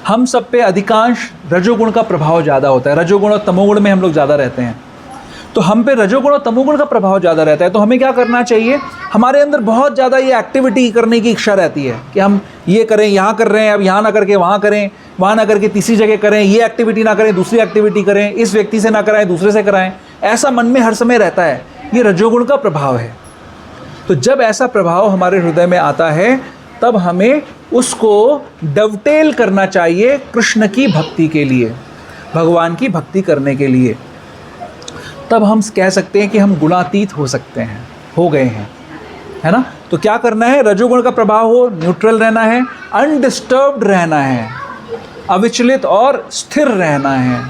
हम सब पे अधिकांश रजोगुण का प्रभाव ज़्यादा होता है। रजोगुण और तमोगुण में हम लोग ज़्यादा रहते हैं, तो हम पे रजोगुण और तमोगुण का प्रभाव ज़्यादा रहता है। तो हमें क्या करना चाहिए, हमारे अंदर बहुत ज़्यादा ये एक्टिविटी करने की इच्छा रहती है कि हम ये करें, यहाँ कर रहे हैं, अब यहाँ ना करके वहाँ करें, वहाँ ना करके तीसरी जगह करें, ये एक्टिविटी ना करें दूसरी एक्टिविटी करें, इस व्यक्ति से ना कराएं दूसरे से कराएं, ऐसा मन में हर समय रहता है। ये रजोगुण का प्रभाव है। तो जब ऐसा प्रभाव हमारे हृदय में आता है तब हमें उसको डवटेल करना चाहिए कृष्ण की भक्ति के लिए, भगवान की भक्ति करने के लिए। तब हम कह सकते हैं कि हम गुणातीत हो सकते हैं, हो गए हैं, है ना। तो क्या करना है, रजोगुण का प्रभाव हो, न्यूट्रल रहना है, अनडिस्टर्ब्ड रहना है, अविचलित और स्थिर रहना है।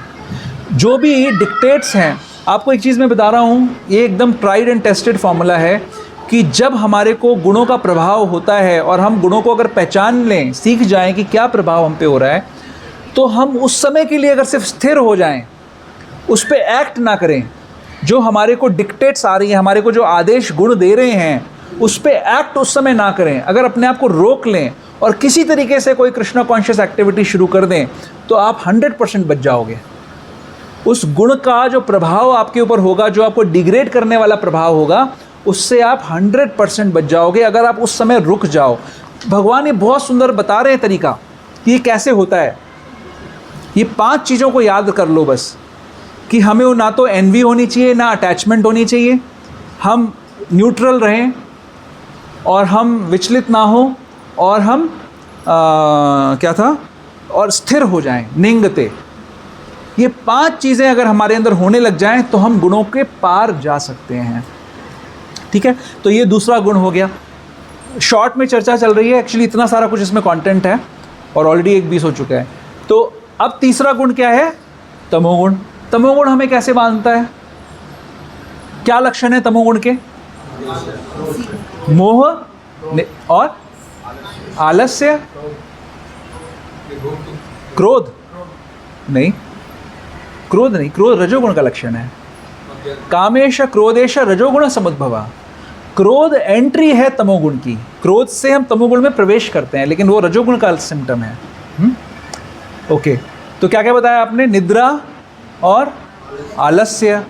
जो भी डिक्टेट्स हैं, आपको एक चीज़ मैं बता रहा हूँ, ये एकदम ट्राइड एंड टेस्टेड फॉर्मूला है कि जब हमारे को गुणों का प्रभाव होता है और हम गुणों को अगर पहचान लें, सीख जाएं कि क्या प्रभाव हम पे हो रहा है, तो हम उस समय के लिए अगर सिर्फ स्थिर हो जाएं, उस पर एक्ट ना करें। जो हमारे को डिक्टेट्स आ रही है, हमारे को जो आदेश गुण दे रहे हैं, उस पर एक्ट उस समय ना करें। अगर अपने आप को रोक लें और किसी तरीके से कोई कृष्णा कॉन्शियस एक्टिविटी शुरू कर दें, तो आप 100% बच जाओगे। उस गुण का जो प्रभाव आपके ऊपर होगा, जो आपको डिग्रेड करने वाला प्रभाव होगा, उससे आप 100% बच जाओगे अगर आप उस समय रुक जाओ। भगवान ये बहुत सुंदर बता रहे हैं तरीका कि ये कैसे होता है। ये 5 चीज़ों को याद कर लो बस, कि हमें वो ना तो एनवी होनी चाहिए, ना अटैचमेंट होनी चाहिए, हम न्यूट्रल रहें और हम विचलित ना हो, और हम क्या था, और स्थिर हो जाएं, निंगते। ये 5 चीज़ें अगर हमारे अंदर होने लग जाएं तो हम गुणों के पार जा सकते हैं। ठीक है, तो ये दूसरा गुण हो गया। शॉर्ट में चर्चा चल रही है, एक्चुअली इतना सारा कुछ इसमें कंटेंट है और ऑलरेडी 1:20 हो चुका है। तो अब तीसरा गुण क्या है, तमोगुण। तमोगुण हमें कैसे बांधता है, क्या लक्षण है तमोगुण के, मोह और आलस्य, क्रोध नहीं, क्रोध नहीं, क्रोध रजोगुण का लक्षण है। कामेश क्रोधेश रजोगुण समुद्भवा, क्रोध एंट्री है तमोगुण की, क्रोध से हम तमोगुण में प्रवेश करते हैं, लेकिन वो रजोगुण का सिम्टम है। ओके, तो क्या क्या बताया आपने, निद्रा और आलस्य,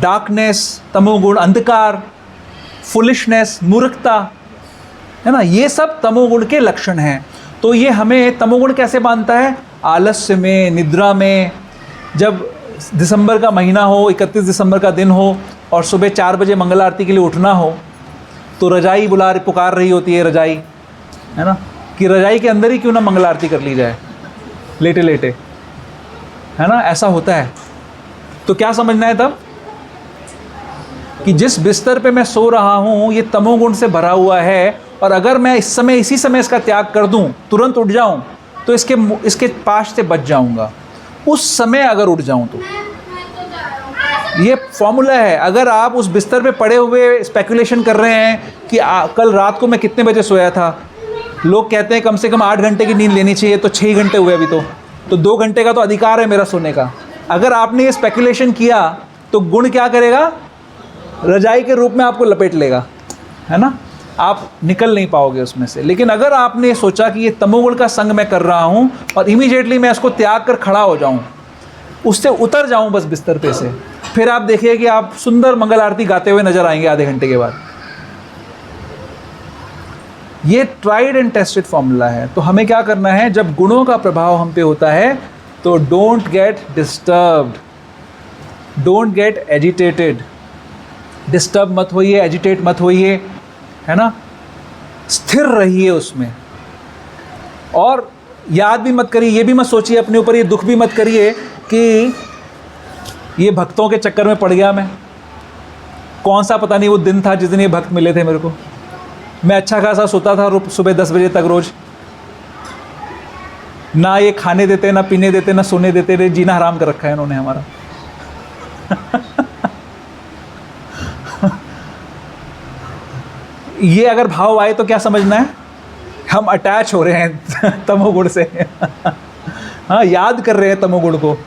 डार्कनेस तमोगुण, अंधकार, फुलिशनेस, मूर्खता, है ना, ये सब तमोगुण के लक्षण हैं। तो ये हमें तमोगुण कैसे बांधता है, आलस्य में, निद्रा में। जब दिसंबर का महीना हो, 31 दिसंबर का दिन हो और सुबह 4 बजे मंगल आरती के लिए उठना हो, तो रजाई पुकार रही होती है, रजाई, है ना, कि रजाई के अंदर ही क्यों ना मंगल आरती कर ली जाए लेटे लेटे, है ना, ऐसा होता है। तो क्या समझना है तब, कि जिस बिस्तर पे मैं सो रहा हूँ ये तमोगुण से भरा हुआ है, और अगर मैं इस समय इसी समय इसका त्याग कर दूँ, तुरंत उठ जाऊँ, तो इसके पास से बच जाऊँगा। उस समय अगर उठ जाऊँ तो ये फॉर्मूला है। अगर आप उस बिस्तर पे पड़े हुए स्पेकुलेशन कर रहे हैं कि कल रात को मैं कितने बजे सोया था, लोग कहते हैं कम से कम 8 घंटे की नींद लेनी चाहिए, तो 6 घंटे हुए अभी, तो 2 घंटे का तो अधिकार है मेरा सोने का। अगर आपने ये स्पेकुलेशन किया तो गुण क्या करेगा, रजाई के रूप में आपको लपेट लेगा, है ना, आप निकल नहीं पाओगे उसमें से। लेकिन अगर आपने सोचा कि ये तमोगुण का संग मैं कर रहा हूँ और इमीडिएटली मैं इसको त्याग कर खड़ा हो जाऊँ, उससे उतर जाऊँ बस बिस्तर पे से, फिर आप देखिए कि आप सुंदर मंगल आरती गाते हुए नजर आएंगे आधे घंटे के बाद। ये ट्राइड एंड टेस्टेड फॉर्मूला है। तो हमें क्या करना है, जब गुणों का प्रभाव हम पे होता है तो don't get disturbed, don't get agitated, disturb मत होइए, एजिटेट मत होइए, है ना, स्थिर रहिए उसमें। और याद भी मत करिए, ये भी मत सोचिए अपने ऊपर, ये दुख भी मत करिए कि ये भक्तों के चक्कर में पड़ गया मैं। कौन सा पता नहीं वो दिन था जिस दिन ये भक्त मिले थे मेरे को। मैं अच्छा खासा सोता था सुबह 10 बजे तक रोज़। ना ये खाने देते, ना पीने देते, ना सोने देते, रे जीना हराम कर रखा है इन्होंने हमारा। ये अगर भाव आए तो क्या समझना है, हम अटैच हो रहे हैं तमोगुण से। हाँ, याद कर रहे हैं तमोगुण को।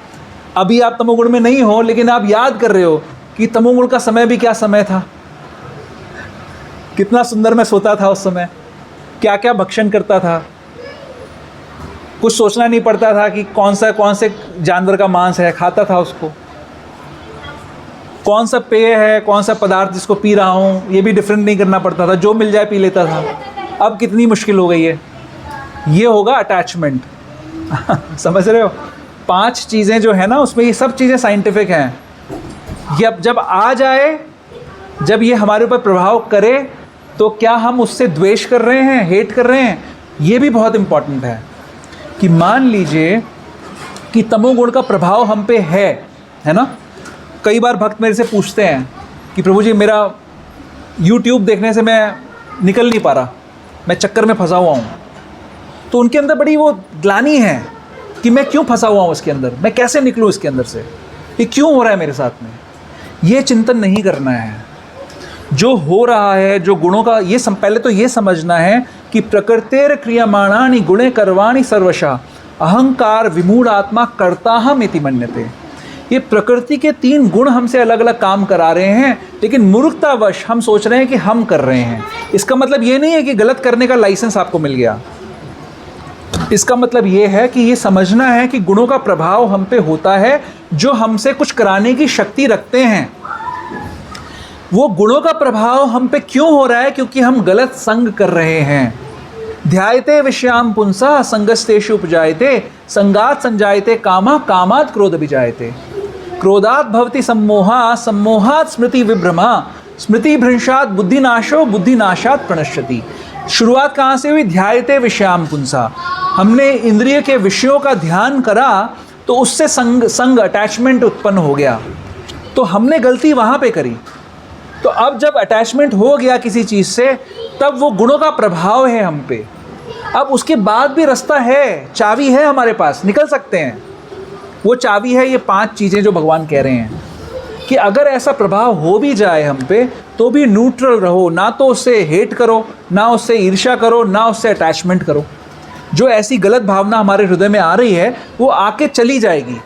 अभी आप तमोगुण में नहीं हो, लेकिन आप याद कर रहे हो कि तमोगुण का समय भी क्या समय था, कितना सुंदर मैं सोता था उस समय, क्या क्या भक्षण करता था, कुछ सोचना नहीं पड़ता था कि कौन से जानवर का मांस है, खाता था उसको। कौन सा पेय है, कौन सा पदार्थ जिसको पी रहा हूँ, ये भी डिफरेंट नहीं करना पड़ता था, जो मिल जाए पी लेता था। अब कितनी मुश्किल हो गई है। ये होगा अटैचमेंट। समझ रहे हो? 5 चीज़ें जो है ना उसमें, ये सब चीज़ें साइंटिफिक हैं। ये अब जब आ जाए, जब ये हमारे ऊपर प्रभाव करे, तो क्या हम उससे द्वेष कर रहे हैं, हेट कर रहे हैं? ये भी बहुत इम्पॉर्टेंट है कि मान लीजिए कि तमोगुण का प्रभाव हम पे है ना। कई बार भक्त मेरे से पूछते हैं कि प्रभु जी, मेरा YouTube देखने से मैं निकल नहीं पा रहा, मैं चक्कर में फंसा हुआ हूँ। तो उनके अंदर बड़ी वो ग्लानि है कि मैं क्यों फंसा हुआ हूँ इसके अंदर, मैं कैसे निकलूँ इसके अंदर से, ये क्यों हो रहा है मेरे साथ में। ये चिंतन नहीं करना है। जो हो रहा है, जो गुणों का, ये पहले तो ये समझना है कि प्रकृतेर क्रियमाणानि गुणे कर्वाणि सर्वशः अहंकार विमूढ़ आत्मा कर्ताहम इति मन्यते। ये प्रकृति के 3 गुण हमसे अलग अलग काम करा रहे हैं, लेकिन मूर्खतावश हम सोच रहे हैं कि हम कर रहे हैं। इसका मतलब ये नहीं है कि गलत करने का लाइसेंस आपको मिल गया। इसका मतलब ये है कि ये समझना है कि गुणों का प्रभाव हम पे होता है, जो हमसे कुछ कराने की शक्ति रखते हैं। वो गुणों का प्रभाव हम पे क्यों हो रहा है? क्योंकि हम गलत संग कर रहे हैं। ध्यायते विषयाम पुंसा संगस्तेषु उपजायते संगात संजायते कामा कामात् क्रोध विजायते क्रोधात् भवति सम्मोहा सम्मोहात् स्मृति विभ्रमा स्मृति भ्रंशात् बुद्धिनाशो बुद्धिनाशात् प्रणश्यति। शुरुआत कहाँ से हुई? ध्यायते विषयाम पुंसा। हमने इंद्रिय के विषयों का ध्यान करा तो उससे संग अटैचमेंट उत्पन्न हो गया। तो हमने गलती वहाँ पे करी। तो अब जब अटैचमेंट हो गया किसी चीज़ से, तब वो गुणों का प्रभाव है हम पे। अब उसके बाद भी रास्ता है, चाबी है हमारे पास, निकल सकते हैं। वो चाबी है ये 5 चीज़ें जो भगवान कह रहे हैं कि अगर ऐसा प्रभाव हो भी जाए हम पे, तो भी न्यूट्रल रहो, ना तो उससे हेट करो, ना उससे ईर्ष्या करो, ना उससे अटैचमेंट करो। जो ऐसी गलत भावना हमारे हृदय में आ रही है, वो आके चली जाएगी।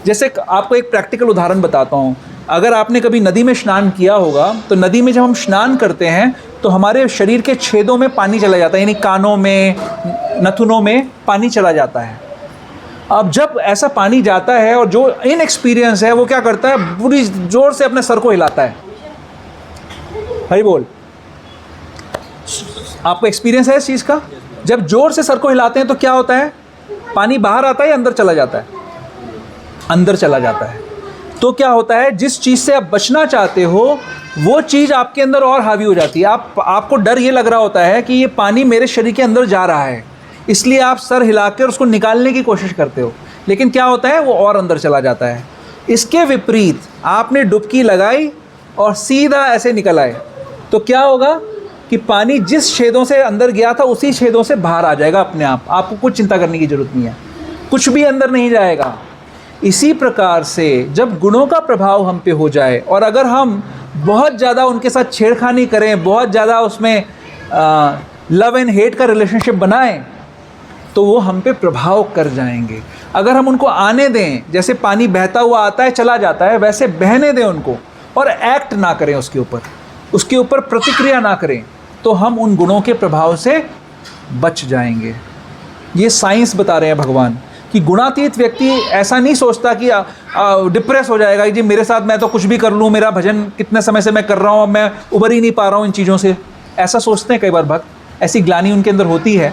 जैसे आपको एक प्रैक्टिकल उदाहरण बताता हूँ। अगर आपने कभी नदी में स्नान किया होगा, तो नदी में जब हम स्नान करते हैं तो हमारे शरीर के छेदों में पानी चला जाता है, यानी कानों में, नथुनों में पानी चला जाता है। अब जब ऐसा पानी जाता है और जो इनएक्सपीरियंस है वो क्या करता है, पूरी जोर से अपने सर को हिलाता है। हरि बोल। आपको एक्सपीरियंस है इस चीज़ का? जब जोर से सर को हिलाते हैं तो क्या होता है? पानी बाहर आता है या अंदर चला जाता है? अंदर चला जाता है। तो क्या होता है, जिस चीज़ से आप बचना चाहते हो वो चीज़ आपके अंदर और हावी हो जाती है। आपको डर ये लग रहा होता है कि ये पानी मेरे शरीर के अंदर जा रहा है, इसलिए आप सर हिलाकर उसको निकालने की कोशिश करते हो, लेकिन क्या होता है, वो और अंदर चला जाता है। इसके विपरीत आपने डुबकी लगाई और सीधा ऐसे निकल आए, तो क्या होगा कि पानी जिस छेदों से अंदर गया था उसी छेदों से बाहर आ जाएगा अपने आप। आपको कुछ चिंता करने की ज़रूरत नहीं है, कुछ भी अंदर नहीं जाएगा। इसी प्रकार से जब गुणों का प्रभाव हम पे हो जाए और अगर हम बहुत ज़्यादा उनके साथ छेड़खानी करें, बहुत ज़्यादा उसमें लव एंड हेट का रिलेशनशिप बनाएं, तो वो हम पे प्रभाव कर जाएंगे। अगर हम उनको आने दें, जैसे पानी बहता हुआ आता है चला जाता है, वैसे बहने दें उनको और एक्ट ना करें उसके ऊपर प्रतिक्रिया ना करें, तो हम उन गुणों के प्रभाव से बच जाएंगे। ये साइंस बता रहे हैं भगवान कि गुणातीत व्यक्ति ऐसा नहीं सोचता कि डिप्रेस हो जाएगा, जी मेरे साथ मैं तो कुछ भी कर लूँ, मेरा भजन कितने समय से मैं कर रहा हूँ, अब मैं उबर ही नहीं पा रहा हूँ इन चीज़ों से। ऐसा सोचते हैं कई बार भक्त, ऐसी ग्लानि उनके अंदर होती है।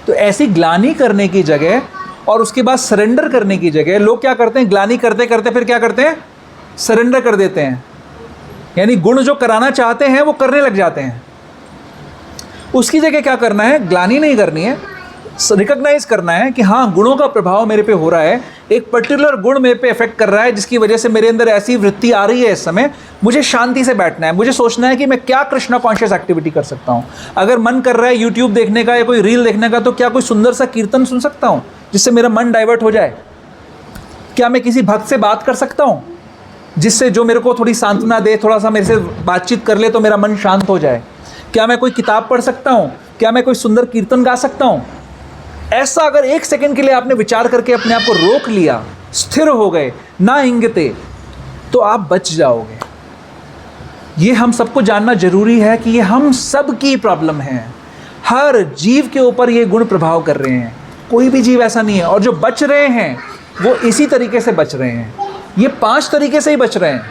तो ऐसी ग्लानि करने की जगह और उसके बाद सरेंडर करने की जगह लोग क्या करते हैं, ग्लानि करते करते फिर क्या करते हैं, सरेंडर कर देते हैं। यानी गुण जो कराना चाहते हैं वो करने लग जाते हैं। उसकी जगह क्या करना है, ग्लानि नहीं करनी है, रिकॉग्नाइज करना है कि हाँ, गुणों का प्रभाव मेरे पे हो रहा है, एक पर्टिकुलर गुण मेरे पे इफेक्ट कर रहा है जिसकी वजह से मेरे अंदर ऐसी वृत्ति आ रही है। इस समय मुझे शांति से बैठना है, मुझे सोचना है कि मैं क्या कृष्णा कॉन्शियस एक्टिविटी कर सकता हूँ। अगर मन कर रहा है यूट्यूब देखने का या कोई रील देखने का, तो क्या कोई सुंदर सा कीर्तन सुन सकता हूँ जिससे मेरा मन डाइवर्ट हो जाए? क्या मैं किसी भक्त से बात कर सकता हूँ जिससे जो मेरे को थोड़ी सांत्वना दे, थोड़ा सा मेरे से बातचीत कर ले तो मेरा मन शांत हो जाए? क्या मैं कोई किताब पढ़ सकता हूँ? क्या मैं कोई सुंदर कीर्तन गा सकता हूँ? ऐसा अगर एक सेकंड के लिए आपने विचार करके अपने आप को रोक लिया, स्थिर हो गए, ना इंगते, तो आप बच जाओगे। ये हम सबको जानना जरूरी है कि ये हम सब की प्रॉब्लम है। हर जीव के ऊपर ये गुण प्रभाव कर रहे हैं, कोई भी जीव ऐसा नहीं है। और जो बच रहे हैं वो इसी तरीके से बच रहे हैं, ये 5 तरीके से ही बच रहे हैं।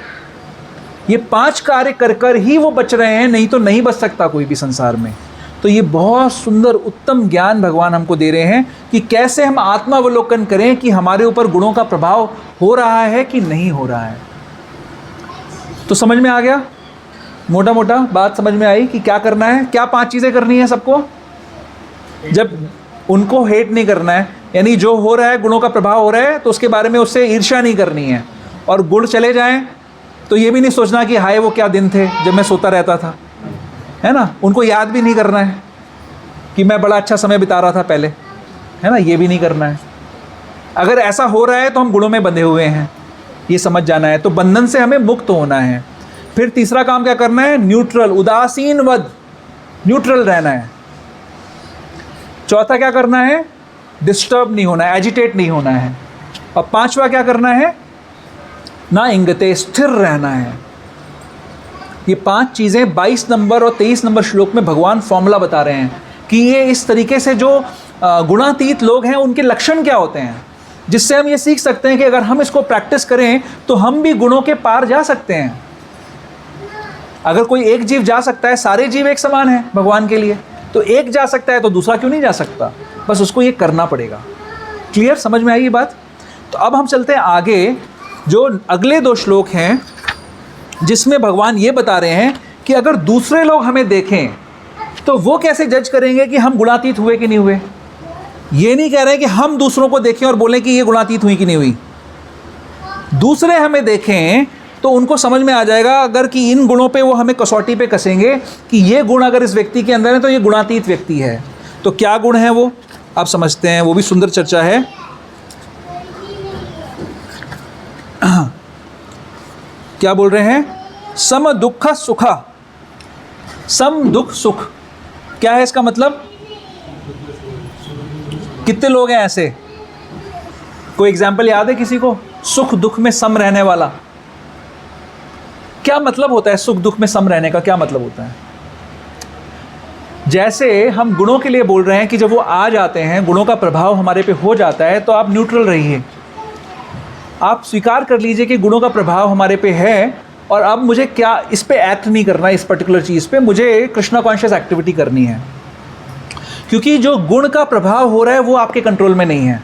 ये 5 कार्य कर कर ही वो बच रहे हैं, नहीं तो नहीं बच सकता कोई भी संसार में। तो ये बहुत सुंदर उत्तम ज्ञान भगवान हमको दे रहे हैं कि कैसे हम आत्मावलोकन करें कि हमारे ऊपर गुणों का प्रभाव हो रहा है कि नहीं हो रहा है। तो समझ में आ गया? मोटा मोटा बात समझ में आई कि क्या करना है, क्या 5 चीज़ें करनी है सबको। जब उनको हेट नहीं करना है, यानी जो हो रहा है, गुणों का प्रभाव हो रहा है, तो उसके बारे में उससे ईर्ष्या नहीं करनी है। और गुण चले जाएं तो ये भी नहीं सोचना कि हाय वो क्या दिन थे जब मैं सोता रहता था, है ना। उनको याद भी नहीं करना है कि मैं बड़ा अच्छा समय बिता रहा था पहले, है ना, ये भी नहीं करना है। अगर ऐसा हो रहा है तो हम गुणों में बंधे हुए हैं, ये समझ जाना है। तो बंधन से हमें मुक्त होना है। फिर तीसरा काम क्या करना है? न्यूट्रल, उदासीनवद, न्यूट्रल रहना है। चौथा क्या करना है? डिस्टर्ब नहीं होना है, एजिटेट नहीं होना है। और 5वां क्या करना है? ना इंगते, स्थिर रहना है। ये 5 चीज़ें 22 नंबर और 23 नंबर श्लोक में भगवान फॉर्मूला बता रहे हैं कि ये इस तरीके से जो गुणातीत लोग हैं उनके लक्षण क्या होते हैं, जिससे हम ये सीख सकते हैं कि अगर हम इसको प्रैक्टिस करें तो हम भी गुणों के पार जा सकते हैं। अगर कोई एक जीव जा सकता है, सारे जीव एक समान हैं भगवान के लिए, तो एक जा सकता है तो दूसरा क्यों नहीं जा सकता? बस उसको ये करना पड़ेगा। क्लियर? समझ में आई ये बात? तो अब हम चलते हैं आगे, जो अगले 2 श्लोक हैं जिसमें भगवान ये बता रहे हैं कि अगर दूसरे लोग हमें देखें तो वो कैसे जज करेंगे कि हम गुणातीत हुए कि नहीं हुए। ये नहीं कह रहे कि हम दूसरों को देखें और बोलें कि ये गुणातीत हुई कि नहीं हुई। दूसरे हमें देखें तो उनको समझ में आ जाएगा, अगर कि इन गुणों पे वो हमें कसौटी पे कसेंगे कि ये गुण अगर इस व्यक्ति के अंदर है तो ये गुणातीत व्यक्ति है। तो क्या गुण है वो आप समझते हैं, वो भी सुंदर चर्चा है। क्या बोल रहे हैं? सम दुख सुखा, सम दुख सुख, क्या है इसका मतलब? कितने लोग हैं ऐसे? कोई एग्जाम्पल याद है किसी को? सुख दुख में सम रहने वाला, क्या मतलब होता है? सुख दुख में सम रहने का क्या मतलब होता है? जैसे हम गुणों के लिए बोल रहे हैं कि जब वो आ जाते हैं, गुणों का प्रभाव हमारे पे हो जाता है, तो आप न्यूट्रल रहिए। आप स्वीकार कर लीजिए कि गुणों का प्रभाव हमारे पे है और अब मुझे क्या इस पे एक्ट नहीं करना, इस पर्टिकुलर चीज़ पे मुझे कृष्णा कॉन्शियस एक्टिविटी करनी है। क्योंकि जो गुण का प्रभाव हो रहा है वो आपके कंट्रोल में नहीं है,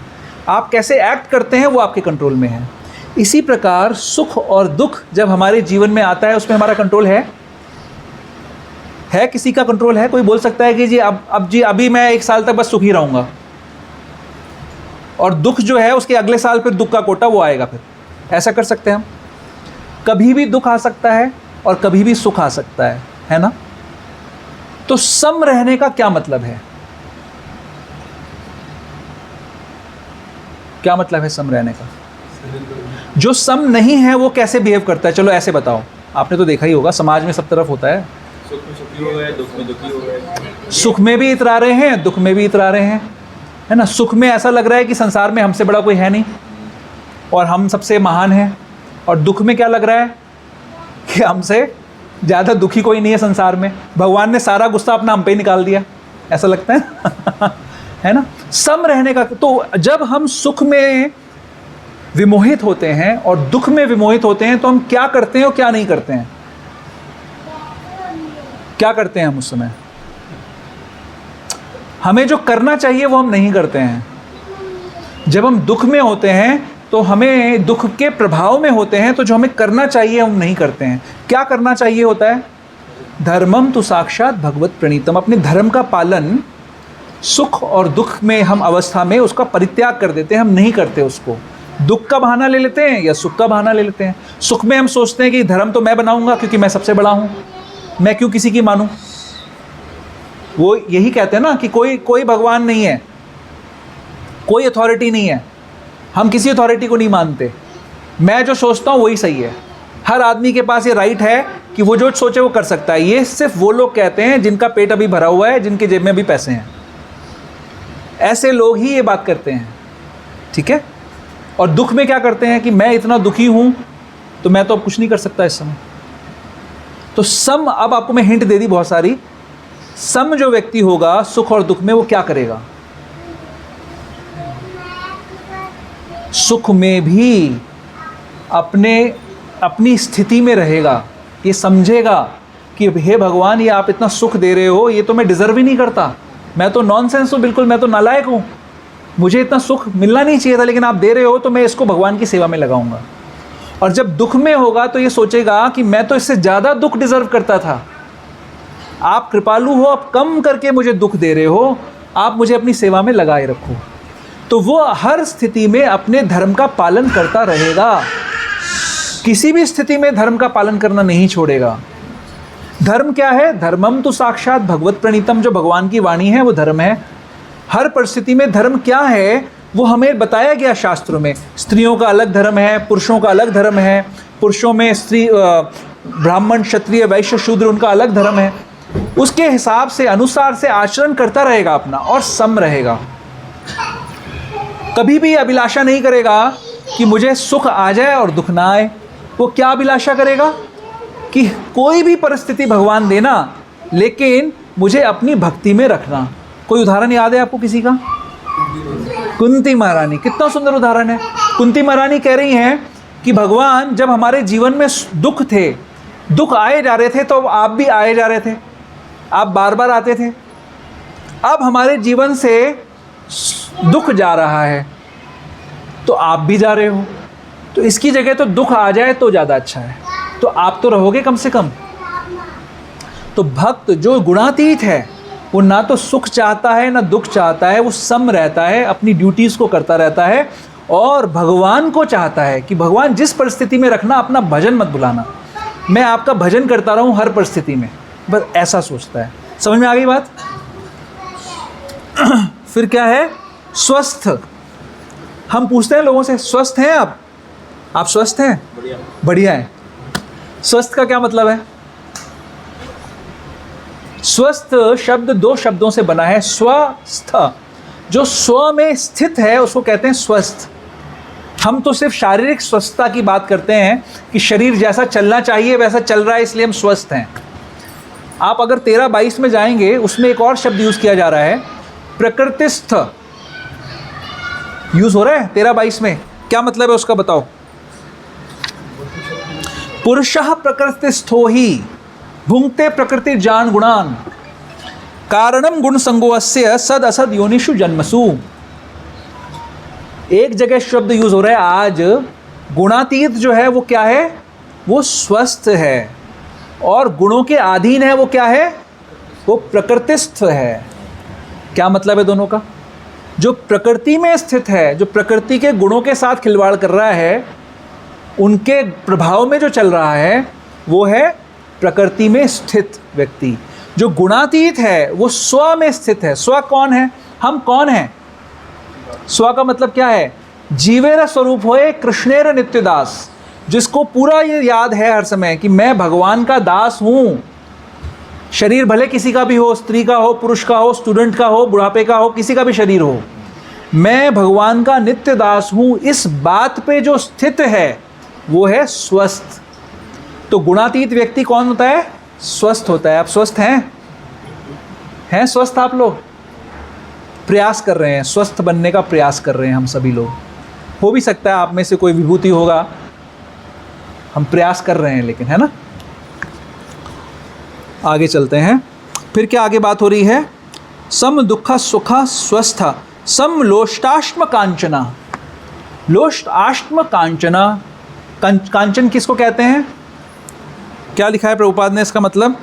आप कैसे एक्ट करते हैं वो आपके कंट्रोल में है। इसी प्रकार सुख और दुख जब हमारे जीवन में आता है उसमें हमारा कंट्रोल है किसी का कंट्रोल है? कोई बोल सकता है कि जी अब जी अभी मैं 1 साल तक बस सुखी रहूँगा, और दुख जो है उसके अगले साल फिर दुख का कोटा वो आएगा। फिर ऐसा कर सकते हैं हम? कभी भी दुख आ सकता है और कभी भी सुख आ सकता है ना। तो सम रहने का क्या मतलब है? क्या मतलब है सम रहने का? जो सम नहीं है वो कैसे बिहेव करता है? चलो ऐसे बताओ, आपने तो देखा ही होगा, समाज में सब तरफ होता है। सुख में सुखी हो गए, दुख में दुखी हो गए। सुख में भी इतरा रहे हैं, दुख में भी इतरा रहे हैं, है ना। सुख में ऐसा लग रहा है कि संसार में हमसे बड़ा कोई है नहीं और हम सबसे महान हैं, और दुख में क्या लग रहा है कि हमसे ज़्यादा दुखी कोई नहीं है संसार में, भगवान ने सारा गुस्सा अपना हम पे ही निकाल दिया, ऐसा लगता है है ना। सम रहने का, तो जब हम सुख में विमोहित होते हैं और दुख में विमोहित होते हैं तो हम क्या करते हैं और क्या नहीं करते हैं? क्या करते हैं हम उस समय? हमें जो करना चाहिए वो हम नहीं करते हैं। जब हम दुख में होते हैं तो हमें दुख के प्रभाव में होते हैं, तो जो हमें करना चाहिए हम नहीं करते हैं। क्या करना चाहिए होता है? धर्मम तो साक्षात भगवत प्रणीतम, अपने धर्म का पालन सुख और दुख में हम अवस्था में उसका परित्याग कर देते हैं, हम नहीं करते उसको। दुख का बहाना ले लेते हैं या सुख का बहाना ले लेते हैं। सुख में हम सोचते हैं कि धर्म तो मैं बनाऊंगा क्योंकि मैं सबसे बड़ा हूं, मैं क्यों किसी की मानूं। वो यही कहते हैं ना कि कोई भगवान नहीं है, कोई अथॉरिटी नहीं है, हम किसी अथॉरिटी को नहीं मानते, मैं जो सोचता हूँ वही सही है। हर आदमी के पास ये राइट है कि वो जो सोचे वो कर सकता है। ये सिर्फ वो लोग कहते हैं जिनका पेट अभी भरा हुआ है, जिनके जेब में भी पैसे हैं। ऐसे लोग ही ये बात करते हैं, ठीक है। और दुख में क्या करते हैं कि मैं इतना दुखी हूँ तो मैं तो अब कुछ नहीं कर सकता इस समय। तो सम, अब आपको मैं हिंट दे दी बहुत सारी। सम जो व्यक्ति होगा सुख और दुख में, वो क्या करेगा? सुख में भी अपनी स्थिति में रहेगा, ये समझेगा कि हे भगवान, ये आप इतना सुख दे रहे हो, ये तो मैं डिज़र्व ही नहीं करता, मैं तो नॉनसेंस हूँ बिल्कुल, मैं तो नालायक हूँ, मुझे इतना सुख मिलना नहीं चाहिए था, लेकिन आप दे रहे हो तो मैं इसको भगवान की सेवा में लगाऊंगा। और जब दुख में होगा तो ये सोचेगा कि मैं तो इससे ज़्यादा दुख डिज़र्व करता था, आप कृपालु हो, आप कम करके मुझे दुख दे रहे हो, आप मुझे अपनी सेवा में लगाए रखो। तो वो हर स्थिति में अपने धर्म का पालन करता रहेगा, किसी भी स्थिति में धर्म का पालन करना नहीं छोड़ेगा। धर्म क्या है? धर्मम तो साक्षात भगवत प्रणीतम, जो भगवान की वाणी है वो धर्म है। हर परिस्थिति में धर्म क्या है वो हमें बताया गया शास्त्रों में। स्त्रियों का अलग धर्म है, पुरुषों का अलग धर्म है, पुरुषों में स्त्री, ब्राह्मण, क्षत्रिय, वैश्य, शूद्र, उनका अलग धर्म है। उसके हिसाब से, अनुसार से आचरण करता रहेगा अपना, और सम रहेगा। कभी भी अभिलाषा नहीं करेगा कि मुझे सुख आ जाए और दुख ना आए। वो क्या अभिलाषा करेगा कि कोई भी परिस्थिति भगवान देना, लेकिन मुझे अपनी भक्ति में रखना। कोई उदाहरण याद है आपको किसी का? कुंती महारानी, कितना सुंदर उदाहरण है। कुंती महारानी कह रही हैं कि भगवान, जब हमारे जीवन में दुख थे, दुख आए जा रहे थे, तो आप भी आए जा रहे थे, आप बार बार आते थे। अब हमारे जीवन से दुख जा रहा है तो आप भी जा रहे हो, तो इसकी जगह तो दुख आ जाए तो ज़्यादा अच्छा है, तो आप तो रहोगे कम से कम। तो भक्त जो गुणातीत है, वो ना तो सुख चाहता है ना दुख चाहता है, वो सम रहता है, अपनी ड्यूटीज़ को करता रहता है, और भगवान को चाहता है कि भगवान जिस परिस्थिति में रखना, अपना भजन मत भुलाना, मैं आपका भजन करता रहूं हर परिस्थिति में, बस ऐसा सोचता है। समझ में आ गई बात? फिर क्या है? स्वस्थ। हम पूछते हैं लोगों से, स्वस्थ हैं आप स्वस्थ हैं? बढ़िया। बढ़िया है। स्वस्थ का क्या मतलब है? स्वस्थ शब्द दो शब्दों से बना है। स्वस्थ, जो स्व में स्थित है उसको कहते हैं स्वस्थ। हम तो सिर्फ शारीरिक स्वस्थता की बात करते हैं कि शरीर जैसा चलना चाहिए वैसा चल रहा है, इसलिए हम स्वस्थ हैं। आप अगर 13-22 में जाएंगे, उसमें एक और शब्द यूज़ किया जा रहा है, प्रकृतिस्थ यूज़ हो रहा है 13-22 में। क्या मतलब है उसका बताओ? पुरुषः प्रकृतिस्थो ही भुंक्ते प्रकृति जान गुणान कारणम गुण संगोस्य सद असद योनिषु जन्मसु। एक जगह शब्द यूज हो रहा है आज, गुणातीत जो है वो क्या है? वो स्वस्थ है, और गुणों के अधीन है वो क्या है? वो प्रकृतिस्थ है। क्या मतलब है दोनों का? जो प्रकृति में स्थित है, जो प्रकृति के गुणों के साथ खिलवाड़ कर रहा है, उनके प्रभाव में जो चल रहा है, वो है प्रकृति में स्थित व्यक्ति। जो गुणातीत है वो स्व में स्थित है। स्व कौन है? हम कौन हैं? स्व का मतलब क्या है? जीवेर स्वरूप होए कृष्णेर नित्य दास, जिसको पूरा ये याद है हर समय कि मैं भगवान का दास हूँ। शरीर भले किसी का भी हो, स्त्री का हो, पुरुष का हो, स्टूडेंट का हो, बुढ़ापे का हो, किसी का भी शरीर हो, मैं भगवान का नित्य दास हूँ, इस बात पे जो स्थित है वो है स्वस्थ। तो गुणातीत व्यक्ति कौन होता है? स्वस्थ होता है। आप स्वस्थ हैं? हैं स्वस्थ आप लोग? प्रयास कर रहे हैं, स्वस्थ बनने का प्रयास कर रहे हैं हम सभी लोग। हो भी सकता है आप में से कोई विभूति होगा, हम प्रयास कर रहे हैं, लेकिन है ना। आगे चलते हैं। फिर क्या आगे बात हो रही है? सम दुख सुख स्वस्थ सम लोष्टाश्म कांचना। लोष्टाश्म कांचना, कांचन किसको कहते हैं? क्या लिखा है प्रभुपाद ने इसका मतलब?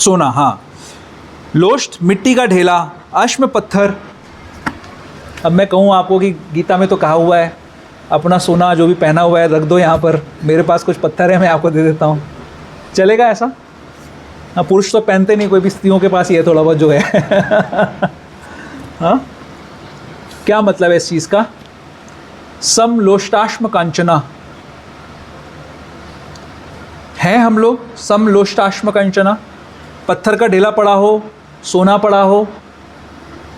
सोना, हाँ। लोष्ट मिट्टी का ढेला, अश्म पत्थर। अब मैं कहूँ आपको कि गीता में तो कहा हुआ है अपना सोना जो भी पहना हुआ है रख दो यहाँ पर, मेरे पास कुछ पत्थर है मैं आपको दे देता हूँ, चलेगा ऐसा? हाँ, पुरुष तो पहनते नहीं, कोई भी स्त्रियों के पास ही है थोड़ा बहुत जो है। हाँ, क्या मतलब है इस चीज़ का? समलोष्टाश्म कांचना है हम लोग, समलोष्टाश्म कांचना। पत्थर का ढेला पड़ा हो, सोना पड़ा हो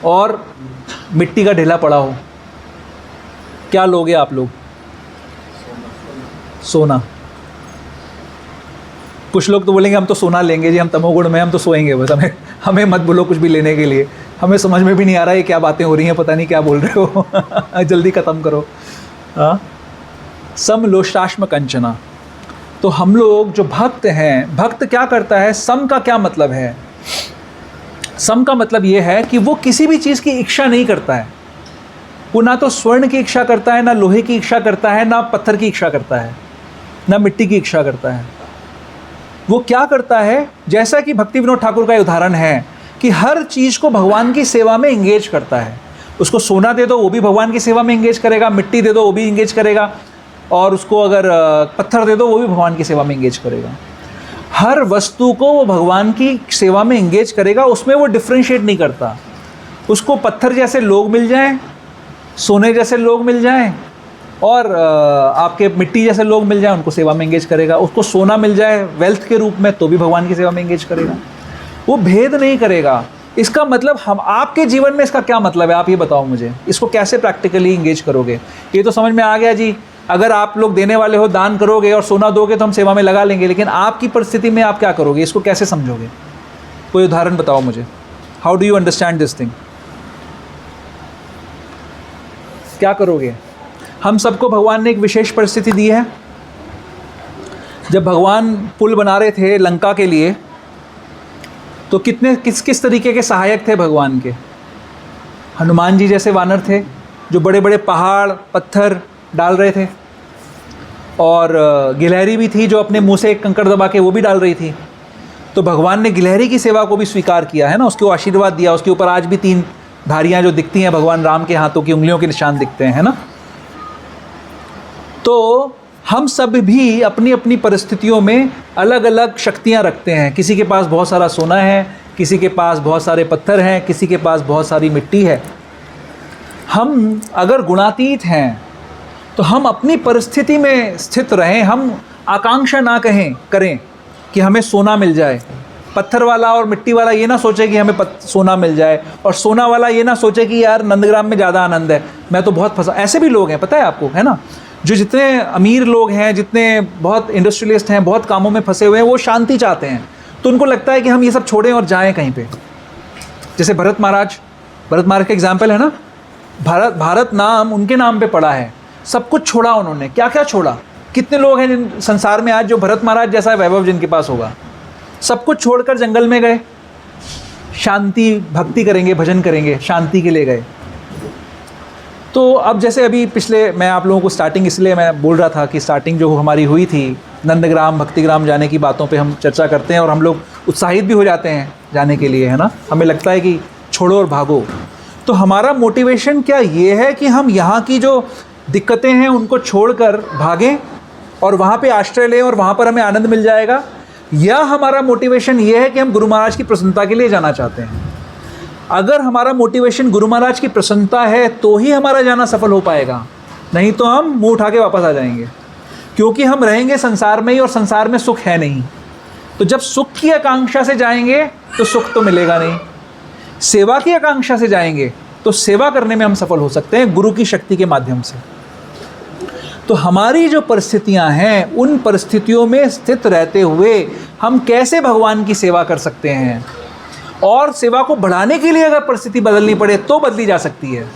और मिट्टी का ढेला पड़ा हो, क्या लोगे आप लोग? सोना। कुछ लोग तो बोलेंगे हम तो सोना लेंगे जी, हम तमोगुण में, हम तो सोएंगे बस, हमें मत बोलो कुछ भी लेने के लिए, हमें समझ में भी नहीं आ रहा है क्या बातें हो रही हैं, पता नहीं क्या बोल रहे हो। जल्दी ख़त्म करो। हाँ, समलोष्टाश्म कंचना। तो हम लोग जो भक्त हैं, भक्त क्या करता है? सम का क्या मतलब है? सम का मतलब ये है कि वो किसी भी चीज़ की इच्छा नहीं करता है। वो ना तो स्वर्ण की इच्छा करता है, ना लोहे की इच्छा करता है, ना पत्थर की इच्छा करता है, ना मिट्टी की इच्छा करता है। वो क्या करता है? जैसा कि भक्ति विनोद ठाकुर का उदाहरण है कि हर चीज़ को भगवान की सेवा में इंगेज करता है। उसको सोना दे दो वो भी भगवान की सेवा में इंगेज करेगा, मिट्टी दे दो वो भी इंगेज करेगा, और उसको अगर पत्थर दे दो वो भी भगवान की सेवा में इंगेज करेगा। हर वस्तु को वो भगवान की सेवा में इंगेज करेगा, उसमें वो डिफ्रेंशिएट नहीं करता। उसको पत्थर जैसे लोग मिल जाएं, सोने जैसे लोग मिल जाएं, और आपके मिट्टी जैसे लोग मिल जाएं, उनको सेवा में इंगेज करेगा। उसको सोना मिल जाए वेल्थ के रूप में तो भी भगवान की सेवा में इंगेज करेगा। वो भेद नहीं करेगा। इसका मतलब हम आपके जीवन में इसका क्या मतलब है? आप ये बताओ मुझे, इसको कैसे प्रैक्टिकली इंगेज करोगे? ये तो समझ में आ गया जी, अगर आप लोग देने वाले हो, दान करोगे और सोना दोगे तो हम सेवा में लगा लेंगे, लेकिन आपकी परिस्थिति में आप क्या करोगे? इसको कैसे समझोगे? कोई उदाहरण बताओ मुझे। How do you understand this thing? क्या करोगे? हम सबको भगवान ने एक विशेष परिस्थिति दी है। जब भगवान पुल बना रहे थे लंका के लिए, तो कितने किस तरीके के सहायक थे भगवान के? हनुमान जी जैसे वानर थे जो बड़े बड़े पहाड़ पत्थर डाल रहे थे, और गिलहरी भी थी जो अपने मुंह से एक कंकड़ दबा के वो भी डाल रही थी। तो भगवान ने गिलहरी की सेवा को भी स्वीकार किया है ना, उसको आशीर्वाद दिया। उसके ऊपर आज भी 3 धारियाँ जो दिखती हैं भगवान राम के हाथों की उंगलियों के निशान दिखते हैं, है ना। तो हम सब भी अपनी अपनी परिस्थितियों में अलग अलग शक्तियाँ रखते हैं। किसी के पास बहुत सारा सोना है, किसी के पास बहुत सारे पत्थर हैं, किसी के पास बहुत सारी मिट्टी है। हम अगर गुणातीत हैं तो हम अपनी परिस्थिति में स्थित रहें। हम आकांक्षा ना करें कि हमें सोना मिल जाए। पत्थर वाला और मिट्टी वाला ये ना सोचे कि हमें सोना मिल जाए, और सोना वाला ये ना सोचे कि यार नंदग्राम में ज़्यादा आनंद है, मैं तो बहुत फंसा। ऐसे भी लोग हैं, पता है आपको, है ना, जो जितने अमीर लोग हैं, जितने बहुत इंडस्ट्रियलिस्ट हैं, बहुत कामों में फंसे हुए हैं, वो शांति चाहते हैं। तो उनको लगता है कि हम ये सब छोड़ें और जाएं कहीं पे। जैसे भरत महाराज का एग्जाम्पल है ना। भारत नाम उनके नाम पे पड़ा है। सब कुछ छोड़ा उन्होंने। क्या क्या छोड़ा? कितने लोग हैं जिन संसार में आज जो भरत महाराज जैसा वैभव जिनके पास होगा? सब कुछ छोड़कर जंगल में गए, शांति भक्ति करेंगे, भजन करेंगे, शांति के लिए गए। तो अब जैसे अभी पिछले, मैं आप लोगों को स्टार्टिंग इसलिए मैं बोल रहा था कि स्टार्टिंग जो हमारी हुई थी नंदग्राम भक्तिग्राम जाने की बातों पे हम चर्चा करते हैं, और हम लोग उत्साहित भी हो जाते हैं जाने के लिए, है ना। हमें लगता है कि छोड़ो और भागो। तो हमारा मोटिवेशन क्या ये है कि हम यहाँ की जो दिक्कतें हैं उनको छोड़कर भागें और वहाँ पे आश्रय लें और वहाँ पर हमें आनंद मिल जाएगा, या हमारा मोटिवेशन ये है कि हम गुरु महाराज की प्रसन्नता के लिए जाना चाहते हैं? अगर हमारा मोटिवेशन गुरु महाराज की प्रसन्नता है तो ही हमारा जाना सफल हो पाएगा, नहीं तो हम मुंह उठा के वापस आ जाएंगे, क्योंकि हम रहेंगे संसार में ही और संसार में सुख है नहीं। तो जब सुख की आकांक्षा से जाएंगे तो सुख तो मिलेगा नहीं, सेवा की आकांक्षा से जाएंगे तो सेवा करने में हम सफल हो सकते हैं गुरु की शक्ति के माध्यम से। तो हमारी जो परिस्थितियां हैं उन परिस्थितियों में स्थित रहते हुए हम कैसे भगवान की सेवा कर सकते हैं, और सेवा को बढ़ाने के लिए अगर परिस्थिति बदलनी पड़े तो बदली जा सकती है,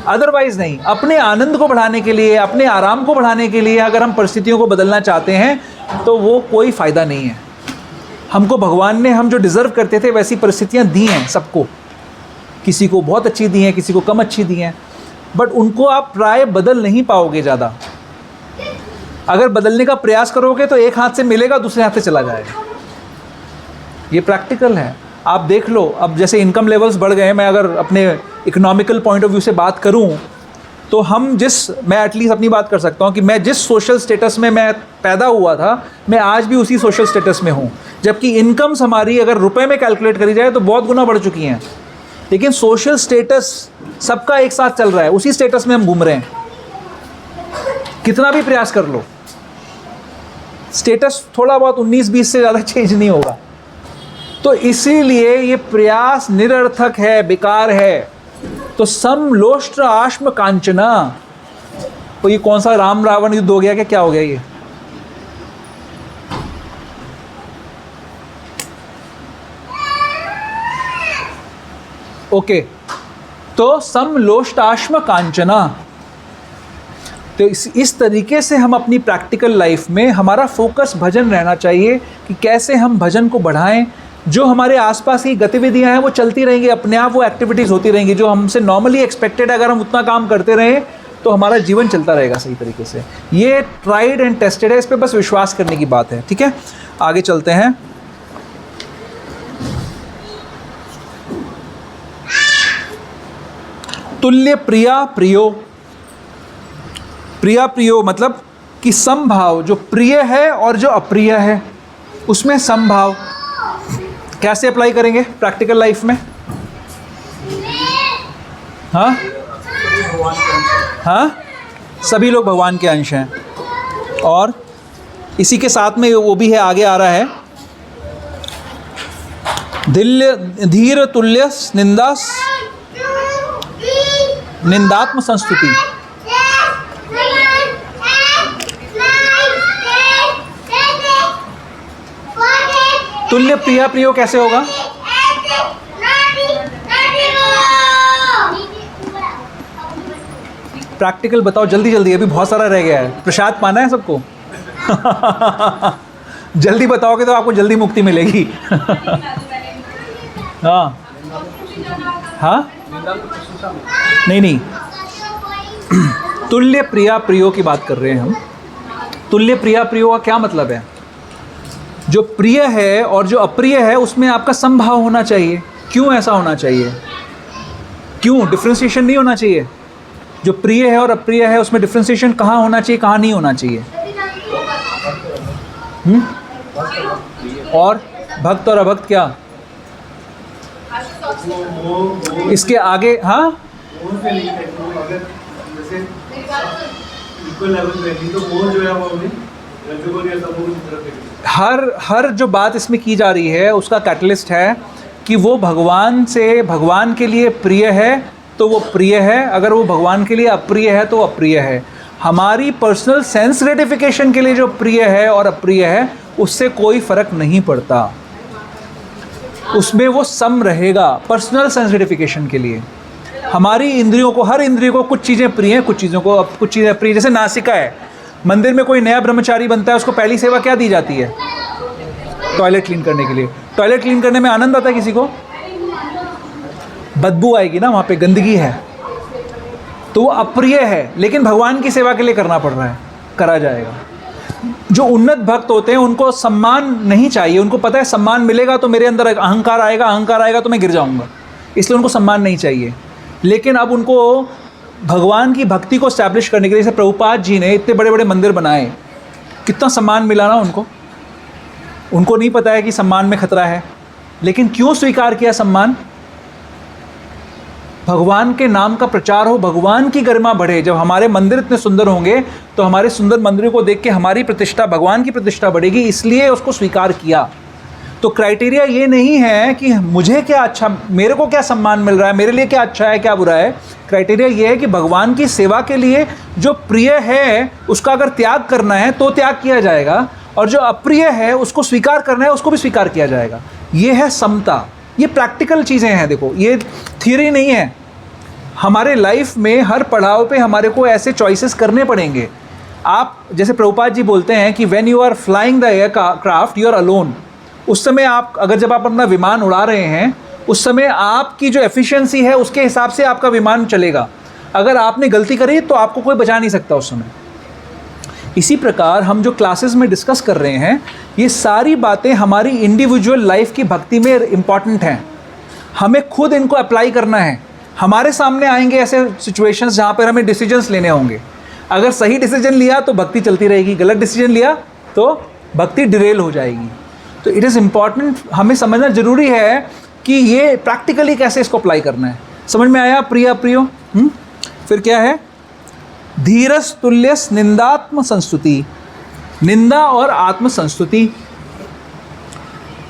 अदरवाइज नहीं। अपने आनंद को बढ़ाने के लिए, अपने आराम को बढ़ाने के लिए अगर हम परिस्थितियों को बदलना चाहते हैं तो वो कोई फ़ायदा नहीं है। हमको भगवान ने, हम जो डिज़र्व करते थे वैसी परिस्थितियाँ दी हैं सबको, किसी को बहुत अच्छी दी हैं, किसी को कम अच्छी दी हैं, बट उनको आप प्राय बदल नहीं पाओगे ज़्यादा। अगर बदलने का प्रयास करोगे तो एक हाथ से मिलेगा, दूसरे हाथ से चला जाएगा। ये प्रैक्टिकल है। आप देख लो, अब जैसे इनकम लेवल्स बढ़ गए हैं, मैं अगर अपने इकोनॉमिकल पॉइंट ऑफ व्यू से बात करूं तो मैं एटलीस्ट अपनी बात कर सकता हूं कि मैं जिस सोशल स्टेटस में मैं पैदा हुआ था, मैं आज भी उसी सोशल स्टेटस में हूं। जबकि इनकम्स हमारी अगर रुपए में कैलकुलेट करी जाए तो बहुत गुना बढ़ चुकी हैं, लेकिन सोशल स्टेटस सबका एक साथ चल रहा है, उसी स्टेटस में हम घूम रहे हैं। कितना भी प्रयास कर लो, स्टेटस थोड़ा बहुत 19-20 से ज़्यादा चेंज नहीं होगा। तो इसीलिए ये प्रयास निरर्थक है, बेकार है। तो समलोष्ट्र आश्म कांचना, तो ये कौन सा राम रावण युद्ध हो गया क्या हो गया ये? ओके, तो समलोष्टाश्म कांचना। तो इस तरीके से हम अपनी प्रैक्टिकल लाइफ में हमारा फोकस भजन रहना चाहिए कि कैसे हम भजन को बढ़ाएं। जो हमारे आसपास की गतिविधियां हैं वो चलती रहेंगी अपने आप, वो एक्टिविटीज़ होती रहेंगी जो हमसे नॉर्मली एक्सपेक्टेड। अगर हम उतना काम करते रहें तो हमारा जीवन चलता रहेगा सही तरीके से। ये ट्राइड एंड टेस्टेड है, इस पर बस विश्वास करने की बात है। ठीक है, आगे चलते हैं। तुल्य प्रिया प्रियो, प्रिया प्रियो मतलब कि समभाव, जो प्रिय है और जो अप्रिय है उसमें समभाव। कैसे अप्लाई करेंगे प्रैक्टिकल लाइफ में? हाँ हाँ, सभी लोग भगवान के अंश हैं। और इसी के साथ में वो भी है, आगे आ रहा है, धीर तुल्य निंदात्म संस्तुति। तुल्य प्रिया प्रियो कैसे होगा? प्रैक्टिकल बताओ जल्दी जल्दी, अभी बहुत सारा रह गया है। प्रसाद पाना है सबको। जल्दी बताओगे तो आपको जल्दी मुक्ति मिलेगी। हाँ हाँ, नहीं, तुल्य प्रिया प्रियो की बात कर रहे हैं हम। तुल्य प्रिया प्रियो का क्या मतलब है? जो प्रिय है और जो अप्रिय है उसमें आपका समभाव होना चाहिए। क्यों ऐसा होना चाहिए? क्यों डिफ्रेंशिएशन नहीं होना चाहिए? जो प्रिय है और अप्रिय है उसमें डिफ्रेंशिएशन कहाँ होना चाहिए, कहाँ नहीं होना चाहिए? और भक्त और अभक्त क्या इसके आगे? हाँ, हर जो बात इसमें की जा रही है उसका कैटलिस्ट है कि वो भगवान से, भगवान के लिए प्रिय है तो वो प्रिय है, अगर वो भगवान के लिए अप्रिय है तो अप्रिय है। हमारी पर्सनल सेंस ग्रेटिफिकेशन के लिए जो प्रिय है और अप्रिय है उससे कोई फर्क नहीं पड़ता, उसमें वो सम रहेगा। पर्सनल सेंस ग्रेटिफिकेशन के लिए हमारी इंद्रियों को, हर इंद्रियों को कुछ चीज़ें प्रिय हैं, कुछ चीज़ें अप्रिय। जैसे नासिका है, मंदिर में कोई नया ब्रह्मचारी बनता है, उसको पहली सेवा क्या दी जाती है? टॉयलेट क्लीन करने के लिए। टॉयलेट क्लीन करने में आनंद आता है किसी को? बदबू आएगी ना, वहाँ पे गंदगी है, तो वो अप्रिय है, लेकिन भगवान की सेवा के लिए करना पड़ रहा है, करा जाएगा। जो उन्नत भक्त होते हैं उनको सम्मान नहीं चाहिए, उनको पता है सम्मान मिलेगा तो मेरे अंदर अहंकार आएगा, अहंकार आएगा तो मैं गिर जाऊँगा, इसलिए उनको सम्मान नहीं चाहिए। लेकिन अब उनको भगवान की भक्ति को स्टैब्लिश करने के लिए, जैसे प्रभुपाद जी ने इतने बड़े बड़े मंदिर बनाए, कितना सम्मान मिला ना उनको। उनको नहीं पता है कि सम्मान में खतरा है, लेकिन क्यों स्वीकार किया सम्मान? भगवान के नाम का प्रचार हो, भगवान की गरिमा बढ़े। जब हमारे मंदिर इतने सुंदर होंगे तो हमारे सुंदर मंदिरों को देख के हमारी प्रतिष्ठा, भगवान की प्रतिष्ठा बढ़ेगी, इसलिए उसको स्वीकार किया। तो क्राइटेरिया ये नहीं है कि मुझे क्या अच्छा, मेरे को क्या सम्मान मिल रहा है, मेरे लिए क्या अच्छा है क्या बुरा है। क्राइटेरिया ये है कि भगवान की सेवा के लिए जो प्रिय है उसका अगर त्याग करना है तो त्याग किया जाएगा, और जो अप्रिय है उसको स्वीकार करना है उसको भी स्वीकार किया जाएगा। ये है समता। ये प्रैक्टिकल चीज़ें हैं, देखो ये थियरी नहीं है। हमारे लाइफ में हर पड़ाव पे हमारे को ऐसे चॉइसेस करने पड़ेंगे। आप जैसे प्रभुपाद जी बोलते हैं कि when you are flying the aircraft you are alone. उस समय आप जब आप अपना विमान उड़ा रहे हैं उस समय आपकी जो एफिशिएंसी है उसके हिसाब से आपका विमान चलेगा। अगर आपने गलती करी तो आपको कोई बचा नहीं सकता उस समय। इसी प्रकार हम जो क्लासेस में डिस्कस कर रहे हैं, ये सारी बातें हमारी इंडिविजुअल लाइफ की भक्ति में इम्पॉर्टेंट हैं। हमें खुद इनको अप्लाई करना है। हमारे सामने आएंगे ऐसे सिचुएशंस जहाँ पर हमें डिसीजंस लेने होंगे। अगर सही डिसीजन लिया तो भक्ति चलती रहेगी, गलत डिसीजन लिया तो भक्ति डिरेल हो जाएगी। तो इट इज़ इम्पॉर्टेंट, हमें समझना ज़रूरी है कि ये प्रैक्टिकली कैसे इसको अप्लाई करना है। समझ में आया प्रिया प्रियो? फिर क्या है? धीरस तुल्यस निंदात्म संस्तुति, निंदा और आत्म संस्तुति।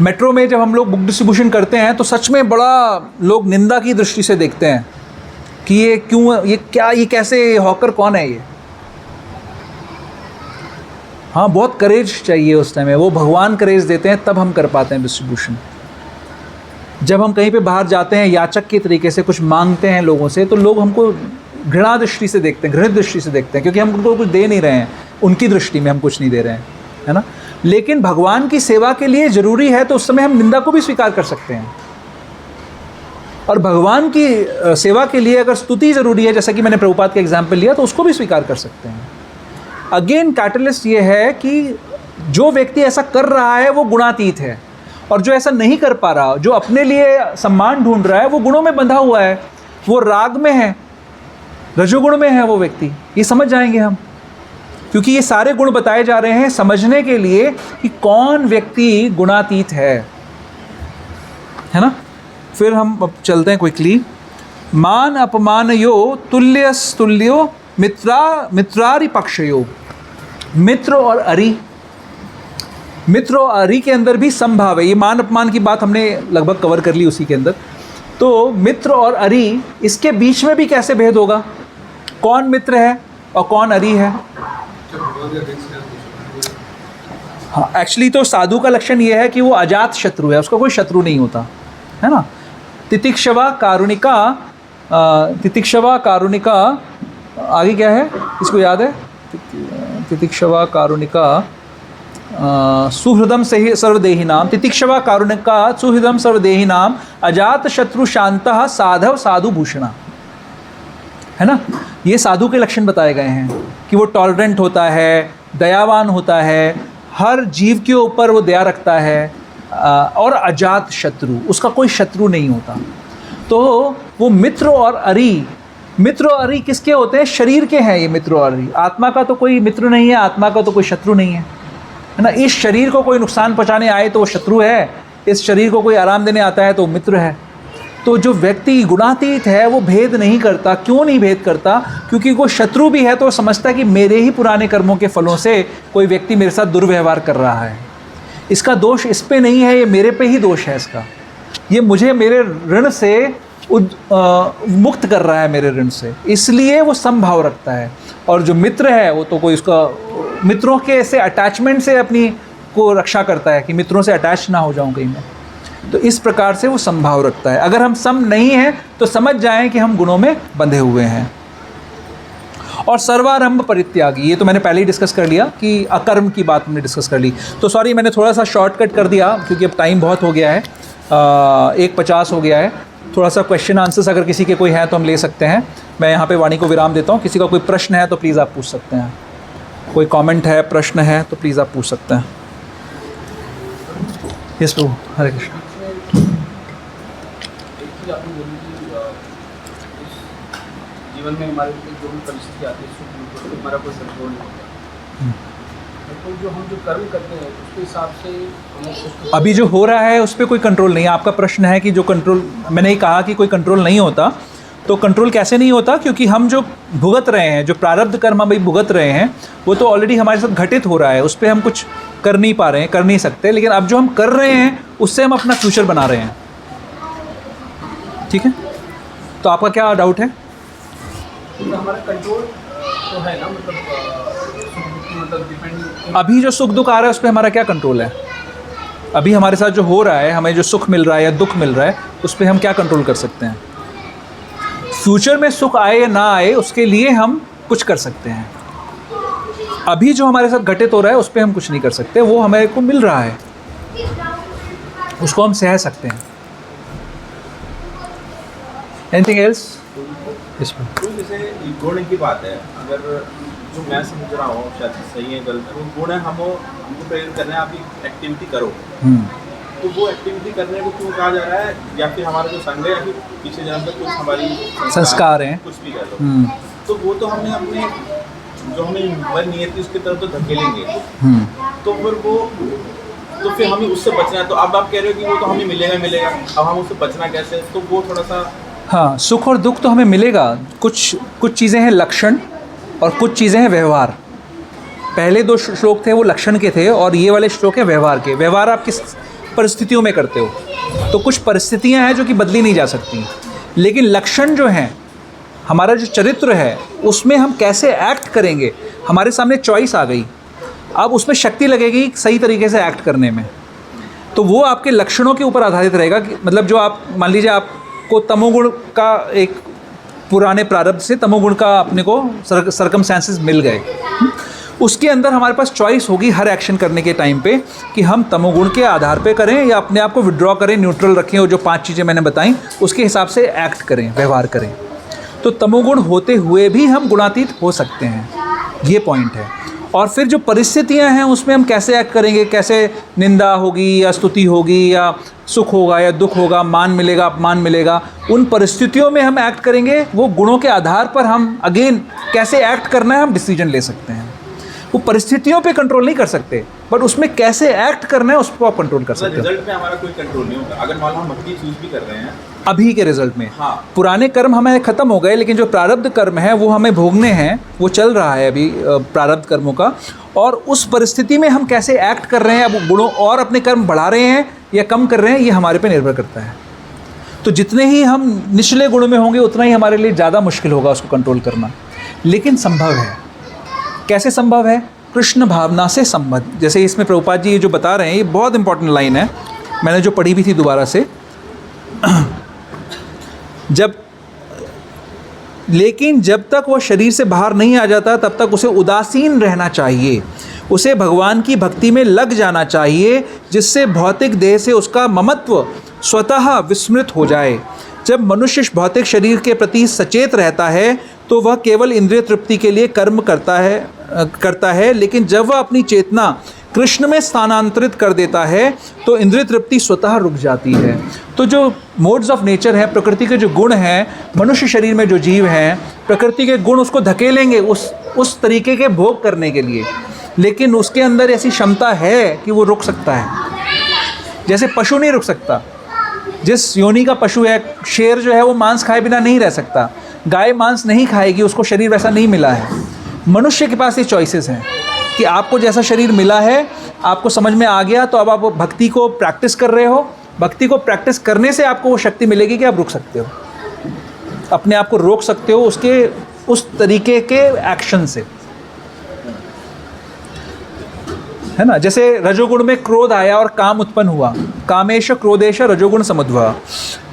मेट्रो में जब हम लोग बुक डिस्ट्रीब्यूशन करते हैं तो सच में बड़ा लोग निंदा की दृष्टि से देखते हैं कि ये क्यों, ये क्या, ये कैसे, हॉकर कौन है ये। हाँ, बहुत करेज चाहिए उस टाइम में, वो भगवान करेज देते हैं तब हम कर पाते हैं डिस्ट्रीब्यूशन। जब हम कहीं पे बाहर जाते हैं याचक के तरीके से कुछ मांगते हैं लोगों से, तो लोग हमको घृणा दृष्टि से देखते हैं, घृणित दृष्टि से देखते हैं, क्योंकि हम उनको कुछ दे नहीं रहे हैं, उनकी दृष्टि में हम कुछ नहीं दे रहे हैं, है ना। लेकिन भगवान की सेवा के लिए ज़रूरी है तो उस समय हम निंदा को भी स्वीकार कर सकते हैं। और भगवान की सेवा के लिए अगर स्तुति ज़रूरी है, जैसा कि मैंने प्रभुपाद का एग्जाम्पल लिया, तो उसको भी स्वीकार कर सकते हैं। अगेन कैटलिस्ट ये है कि जो व्यक्ति ऐसा कर रहा है वो गुणातीत है, और जो ऐसा नहीं कर पा रहा, जो अपने लिए सम्मान ढूंढ रहा है, वो गुणों में बंधा हुआ है, वो राग में है, रजोगुण में है वो व्यक्ति। ये समझ जाएंगे हम, क्योंकि ये सारे गुण बताए जा रहे हैं समझने के लिए कि कौन व्यक्ति गुणातीत है ना। फिर हम अब चलते हैं क्विकली। मान अपमान यो तुल्यस्तुल्यो मित्रारि पक्षयो। मित्र और अरि, मित्र और अरि के अंदर भी समभाव है। ये मान अपमान की बात हमने लगभग कवर कर ली उसी के अंदर। तो मित्र और अरि, इसके बीच में भी कैसे भेद होगा, कौन मित्र है और कौन अरि है। हाँ, एक्चुअली तो साधु का लक्षण ये है कि वो अजात शत्रु है, उसका कोई शत्रु नहीं होता, है ना। तितिक्षवा कारुणिका, तितिक्षवा कारुणिका, आगे क्या है इसको याद है? तितिक्षवा कारुणिका सुहृदम से सर्वदेही नाम, तितिक्षवा कारुणिका सुहृदम सर्वदेही नाम, अजात शत्रु शांतः साधव साधु भूषणा, है ना। ये साधु के लक्षण बताए गए हैं कि वो टॉलरेंट होता है, दयावान होता है, हर जीव के ऊपर वो दया रखता है, और अजात शत्रु, उसका कोई शत्रु नहीं होता। तो वो मित्र और अरि, मित्र और अरि किसके होते हैं? शरीर के हैं ये मित्र और अरि। आत्मा का तो कोई मित्र नहीं है, आत्मा का तो कोई शत्रु नहीं है ना। इस शरीर को कोई नुकसान पहुंचाने आए तो वो शत्रु है, इस शरीर को कोई आराम देने आता है तो वो मित्र है। तो जो व्यक्ति गुणातीत है वो भेद नहीं करता। क्यों नहीं भेद करता? क्योंकि कोई शत्रु भी है तो वो समझता है कि मेरे ही पुराने कर्मों के फलों से कोई व्यक्ति मेरे साथ दुर्व्यवहार कर रहा है, इसका दोष इस पे नहीं है, ये मेरे पे ही दोष है इसका, ये मुझे मेरे ऋण से मुक्त कर रहा है, मेरे ऋण से, इसलिए वो समभाव रखता है। और जो मित्र है वो तो कोई उसका मित्रों के ऐसे अटैचमेंट से अपनी को रक्षा करता है कि मित्रों से अटैच ना हो जाऊं कहीं मैं, तो इस प्रकार से वो समभाव रखता है। अगर हम सम नहीं हैं तो समझ जाएं कि हम गुणों में बंधे हुए हैं। और सर्वारंभ परित्यागी, ये तो मैंने पहले ही डिस्कस कर लिया कि अकर्म की बात हमने डिस्कस कर ली। तो सॉरी, मैंने थोड़ा सा शॉर्टकट कर दिया क्योंकि अब टाइम बहुत हो गया है, 1:50 हो गया है। थोड़ा सा क्वेश्चन आंसर्स अगर किसी के कोई हैं तो हम ले सकते हैं। मैं यहाँ पे वाणी को विराम देता हूँ। किसी का कोई प्रश्न है तो प्लीज़ आप पूछ सकते हैं, कोई कमेंट है, प्रश्न है तो प्लीज़ आप पूछ सकते हैं। यस प्रभु, हरे कृष्ण। जीवन में हमारे जो भी परिस्थिति आती है, सुख दुख, हमारा कोई कंट्रोल नहीं होता। तो जो हम जो कर्म करते हैं उसके हिसाब से अभी जो हो रहा है उस पर कोई कंट्रोल नहीं है। आपका प्रश्न है कि जो कंट्रोल, मैंने ही कहा कि कोई कंट्रोल नहीं होता। तो कंट्रोल कैसे नहीं होता? क्योंकि हम जो भुगत रहे हैं, जो प्रारब्ध कर्म हम भुगत रहे हैं, वो तो ऑलरेडी हमारे साथ घटित हो रहा है, उस पर हम कुछ कर नहीं पा रहे हैं, कर नहीं सकते। लेकिन अब जो हम कर रहे हैं उससे हम अपना फ्यूचर बना रहे हैं। ठीक है, तो आपका क्या डाउट है? हमारा कंट्रोल तो है ना, मतलब डिपेंड। अभी जो सुख दुख आ रहा है उस पर हमारा क्या कंट्रोल है? अभी हमारे साथ जो हो रहा है, हमें जो सुख मिल रहा है या दुख मिल रहा है, उस पर हम क्या कंट्रोल कर सकते हैं? फ्यूचर में सुख आए या ना आए उसके लिए हम कुछ कर सकते हैं। अभी जो हमारे साथ घटित हो रहा है उस पर हम कुछ नहीं कर सकते। वो हमें को मिल रहा है, उसको हम सह सकते हैं। Anything else? तो जैसे गुण की बात है, अगर जो मैं समझ रहा हूँ शायद सही है गलत है, वो गुण है हमको प्रेरित कर रहे हैं आप ये एक्टिविटी करो। तो वो एक्टिविटी करने को क्यों कहा जा रहा है, या फिर हमारा जो संग है या फिर पीछे जन्म तक कुछ हमारी संस्कार हैं, कुछ भी कर लो, तो वो तो हमने अपने जो हमें मन नियत थी उसकी तरफ तो धकेलेंगे। तो फिर वो तो फिर हमें उससे बचना है। तो अब आप कह रहे हो कि वो तो हमें मिलेगा मिलेगा, अब हम उससे बचना कैसे, तो वो थोड़ा सा। हाँ, सुख और दुख तो हमें मिलेगा। कुछ चीज़ें हैं लक्षण और कुछ चीज़ें हैं व्यवहार। पहले 2 श्लोक थे वो लक्षण के थे और ये वाले श्लोक हैं व्यवहार के। व्यवहार आप किस परिस्थितियों में करते हो, तो कुछ परिस्थितियां हैं जो कि बदली नहीं जा सकती, लेकिन लक्षण जो हैं, हमारा जो चरित्र है उसमें हम कैसे एक्ट करेंगे, हमारे सामने चॉइस आ गई, अब उसमें शक्ति लगेगी सही तरीके से एक्ट करने में। तो वो आपके लक्षणों के ऊपर आधारित रहेगा कि मतलब जो आप मान लीजिए आपको तमोगुण का एक पुराने प्रारब्ध से तमोगुण का अपने को सर्कमस्टेंसेस मिल गए, उसके अंदर हमारे पास चॉइस होगी हर एक्शन करने के टाइम पे कि हम तमोगुण के आधार पे करें या अपने आप को विड्रॉ करें, न्यूट्रल रखें, और जो 5 चीज़ें मैंने बताई उसके हिसाब से एक्ट करें, व्यवहार करें। तो तमोगुण होते हुए भी हम गुणातीत हो सकते हैं, ये पॉइंट है। और फिर जो परिस्थितियां हैं उसमें हम कैसे एक्ट करेंगे, कैसे निंदा होगी या स्तुति होगी या सुख होगा या दुख होगा, मान मिलेगा अपमान मिलेगा, उन परिस्थितियों में हम एक्ट करेंगे। वो गुणों के आधार पर हम अगेन कैसे एक्ट करना है हम डिसीजन ले सकते हैं। वो परिस्थितियों पे कंट्रोल नहीं कर सकते, बट उसमें कैसे एक्ट करना है उस पर आप कंट्रोल कर सकते हो। रिजल्ट पे हमारा कोई कंट्रोल नहीं होगा। अगर मान लो हम भक्ति चूज भी कर रहे हैं अभी के रिजल्ट में, हाँ, पुराने कर्म हमें ख़त्म हो गए, लेकिन जो प्रारब्ध कर्म है वो हमें भोगने हैं, वो चल रहा है अभी प्रारब्ध कर्मों का। और उस परिस्थिति में हम कैसे एक्ट कर रहे हैं, अब गुणों और अपने कर्म बढ़ा रहे हैं या कम कर रहे हैं, ये हमारे पे निर्भर करता है। तो जितने ही हम निचले गुण में होंगे उतना ही हमारे लिए ज़्यादा मुश्किल होगा उसको कंट्रोल करना, लेकिन संभव है। कैसे संभव है? कृष्ण भावना से संबद्ध। जैसे इसमें प्रभुपाद जी ये जो बता रहे हैं, ये बहुत इंपॉर्टेंट लाइन है, मैंने जो पढ़ी भी थी दोबारा से। लेकिन जब तक वह शरीर से बाहर नहीं आ जाता तब तक उसे उदासीन रहना चाहिए, उसे भगवान की भक्ति में लग जाना चाहिए, जिससे भौतिक देह से उसका ममत्व स्वतः विस्मृत हो जाए। जब मनुष्य भौतिक शरीर के प्रति सचेत रहता है तो वह केवल इंद्रिय तृप्ति के लिए कर्म करता है, लेकिन जब वह अपनी चेतना कृष्ण में स्थानांतरित कर देता है तो इंद्रिय तृप्ति स्वतः रुक जाती है। तो जो मोड्स ऑफ नेचर है, प्रकृति के जो गुण हैं, मनुष्य शरीर में जो जीव हैं, प्रकृति के गुण उसको धकेलेंगे उस तरीके के भोग करने के लिए, लेकिन उसके अंदर ऐसी क्षमता है कि वो रुक सकता है। जैसे पशु नहीं रुक सकता, जिस योनि का पशु है, शेर जो है वो मांस खाए बिना नहीं रह सकता, गाय मांस नहीं खाएगी, उसको शरीर वैसा नहीं मिला है। मनुष्य के पास ये चॉइसेस हैं कि आपको जैसा शरीर मिला है, आपको समझ में आ गया, तो अब आप भक्ति को प्रैक्टिस कर रहे हो, भक्ति को प्रैक्टिस करने से आपको वो शक्ति मिलेगी कि आप रुक सकते हो, अपने आप को रोक सकते हो उसके उस तरीके के एक्शन से, है ना। जैसे रजोगुण में क्रोध आया और काम उत्पन्न हुआ, कामेश क्रोधेश रजोगुण समुद्भव,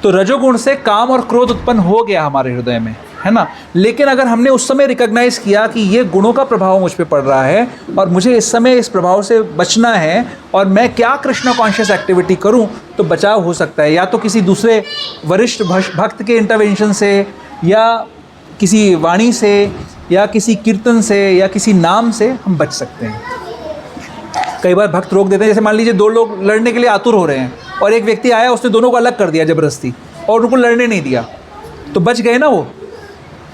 तो रजोगुण से काम और क्रोध उत्पन्न हो गया हमारे हृदय में, है ना। लेकिन अगर हमने उस समय रिकॉग्नाइज किया कि ये गुणों का प्रभाव मुझ पे पड़ रहा है और मुझे इस समय इस प्रभाव से बचना है और मैं क्या कृष्ण कॉन्शियस एक्टिविटी करूं, तो बचाव हो सकता है। या तो किसी दूसरे वरिष्ठ भक्त के इंटरवेंशन से, या किसी वाणी से, या किसी कीर्तन से, या किसी नाम से हम बच सकते हैं। कई बार भक्त रोक देते हैं, जैसे मान लीजिए 2 लोग लड़ने के लिए आतुर हो रहे हैं और एक व्यक्ति आया, उसने दोनों को अलग कर दिया ज़बरदस्ती और उनको लड़ने नहीं दिया, तो बच गए ना। वो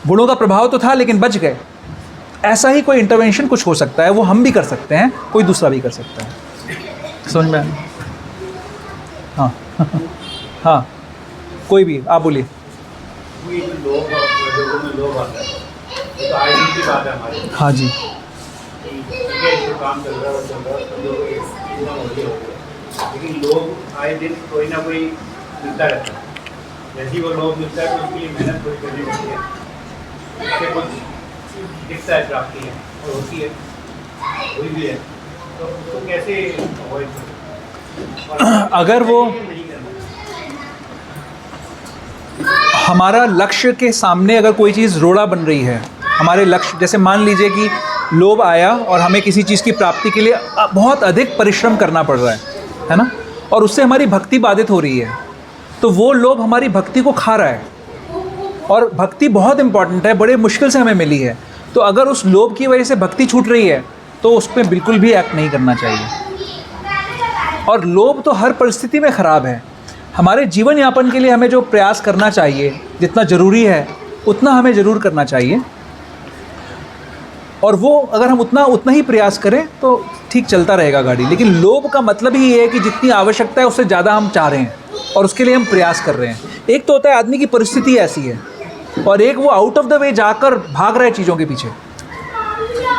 गुणों का प्रभाव तो था लेकिन बच गए। ऐसा ही कोई इंटरवेंशन कुछ हो सकता है, वो हम भी कर सकते हैं, कोई दूसरा भी कर सकता है। समझ में आया? हाँ हाँ, कोई भी आप बोलिए। हाँ जी, काम चल रहा है, लेकिन लोग आए दिन कोई ना कोई मिलता रहता है। जैसे ही वो लोग मिलता है तो उसके लिए मेहनत थोड़ी करनी पड़ती है, उससे कुछ दिखता है, प्राप्ति है और होती है, हुई भी है। तो उसको कैसे अवॉइड करें? अगर वो हमारा लक्ष्य के सामने अगर कोई चीज़ रोड़ा बन रही है, हमारे लक्ष्य, जैसे मान लीजिए कि लोभ आया और हमें किसी चीज़ की प्राप्ति के लिए बहुत अधिक परिश्रम करना पड़ रहा है ना, और उससे हमारी भक्ति बाधित हो रही है, तो वो लोभ हमारी भक्ति को खा रहा है। और भक्ति बहुत इंपॉर्टेंट है, बड़े मुश्किल से हमें मिली है, तो अगर उस लोभ की वजह से भक्ति छूट रही है तो उस पर बिल्कुल भी एक्ट नहीं करना चाहिए। और लोभ तो हर परिस्थिति में ख़राब है। हमारे जीवन यापन के लिए हमें जो प्रयास करना चाहिए, जितना ज़रूरी है उतना हमें ज़रूर करना चाहिए, और वो अगर हम उतना ही प्रयास करें तो ठीक चलता रहेगा गाड़ी। लेकिन लोभ का मतलब ही ये है कि जितनी आवश्यकता है उससे ज़्यादा हम चाह रहे हैं और उसके लिए हम प्रयास कर रहे हैं। एक तो होता है आदमी की परिस्थिति ऐसी है, और एक वो आउट ऑफ द वे जाकर भाग रहा है चीज़ों के पीछे।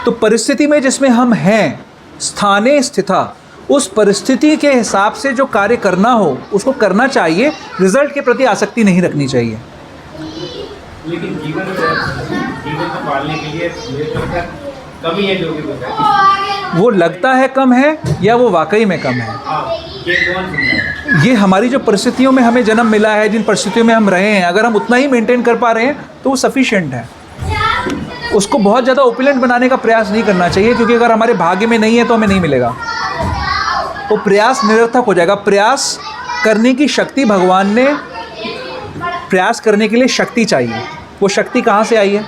तो परिस्थिति में जिसमें हम हैं, स्थाने स्थिता, उस परिस्थिति के हिसाब से जो कार्य करना हो उसको करना चाहिए, रिजल्ट के प्रति आसक्ति नहीं रखनी चाहिए। लेकिन जीवन को पालने के लिए मुझे तो लगता है कमी है जो कि बताया। वो लगता है कम है या वो वाकई में कम है, ये कौन समझाएगा? ये हमारी जो परिस्थितियों में हमें जन्म मिला है, जिन परिस्थितियों में हम रहे हैं, अगर हम उतना ही मेंटेन कर पा रहे हैं तो वो सफिशिएंट है। उसको बहुत ज़्यादा ओपुलेंट बनाने का प्रयास नहीं करना चाहिए, क्योंकि अगर हमारे भाग्य में नहीं है तो हमें नहीं मिलेगा। वो प्रयास निरर्थक हो जाएगा। प्रयास करने की शक्ति भगवान ने, प्रयास करने के लिए शक्ति चाहिए। वो शक्ति कहाँ से आई है?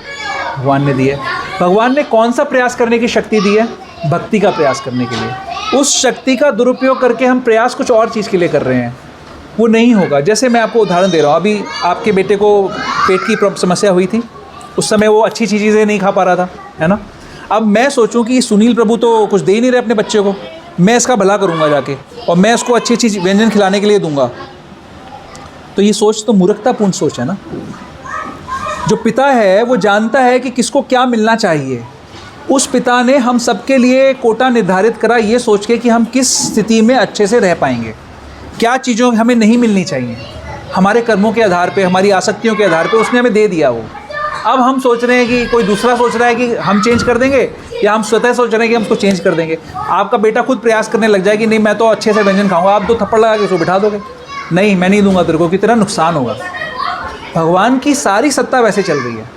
भगवान ने दी है। भगवान ने कौन सा प्रयास करने की शक्ति दी है? भक्ति का प्रयास करने के लिए। उस शक्ति का दुरुपयोग करके हम प्रयास कुछ और चीज़ के लिए कर रहे हैं, वो नहीं होगा। जैसे मैं आपको उदाहरण दे रहा हूँ, अभी आपके बेटे को पेट की समस्या हुई थी, उस समय वो अच्छी चीज़ें नहीं खा पा रहा था, है ना। अब मैं सोचूं कि सुनील प्रभु तो कुछ दे ही नहीं रहे अपने बच्चे को, मैं इसका भला करूंगा जाके और मैं उसको अच्छी अच्छी व्यंजन खिलाने के लिए दूंगा, तो ये सोच तो मूर्खतापूर्ण सोच है ना। जो पिता है वो जानता है कि किसको क्या मिलना चाहिए। उस पिता ने हम सबके लिए कोटा निर्धारित करा, ये सोच के कि हम किस स्थिति में अच्छे से रह पाएंगे, क्या चीज़ों हमें नहीं मिलनी चाहिए। हमारे कर्मों के आधार पे, हमारी आसक्तियों के आधार पे उसने हमें दे दिया वो। अब हम सोच रहे हैं कि कोई दूसरा सोच रहा है कि हम चेंज कर देंगे, या हम स्वतः सोच रहे हैं कि हम उसको चेंज कर देंगे। आपका बेटा खुद प्रयास करने लग जाए कि नहीं मैं तो अच्छे से व्यंजन खाऊंगा, आप 2 थप्पड़ लगा के उसको बिठा दोगे, नहीं मैं नहीं दूंगा तेरे को, कितना नुकसान होगा। भगवान की सारी सत्ता वैसे चल रही है।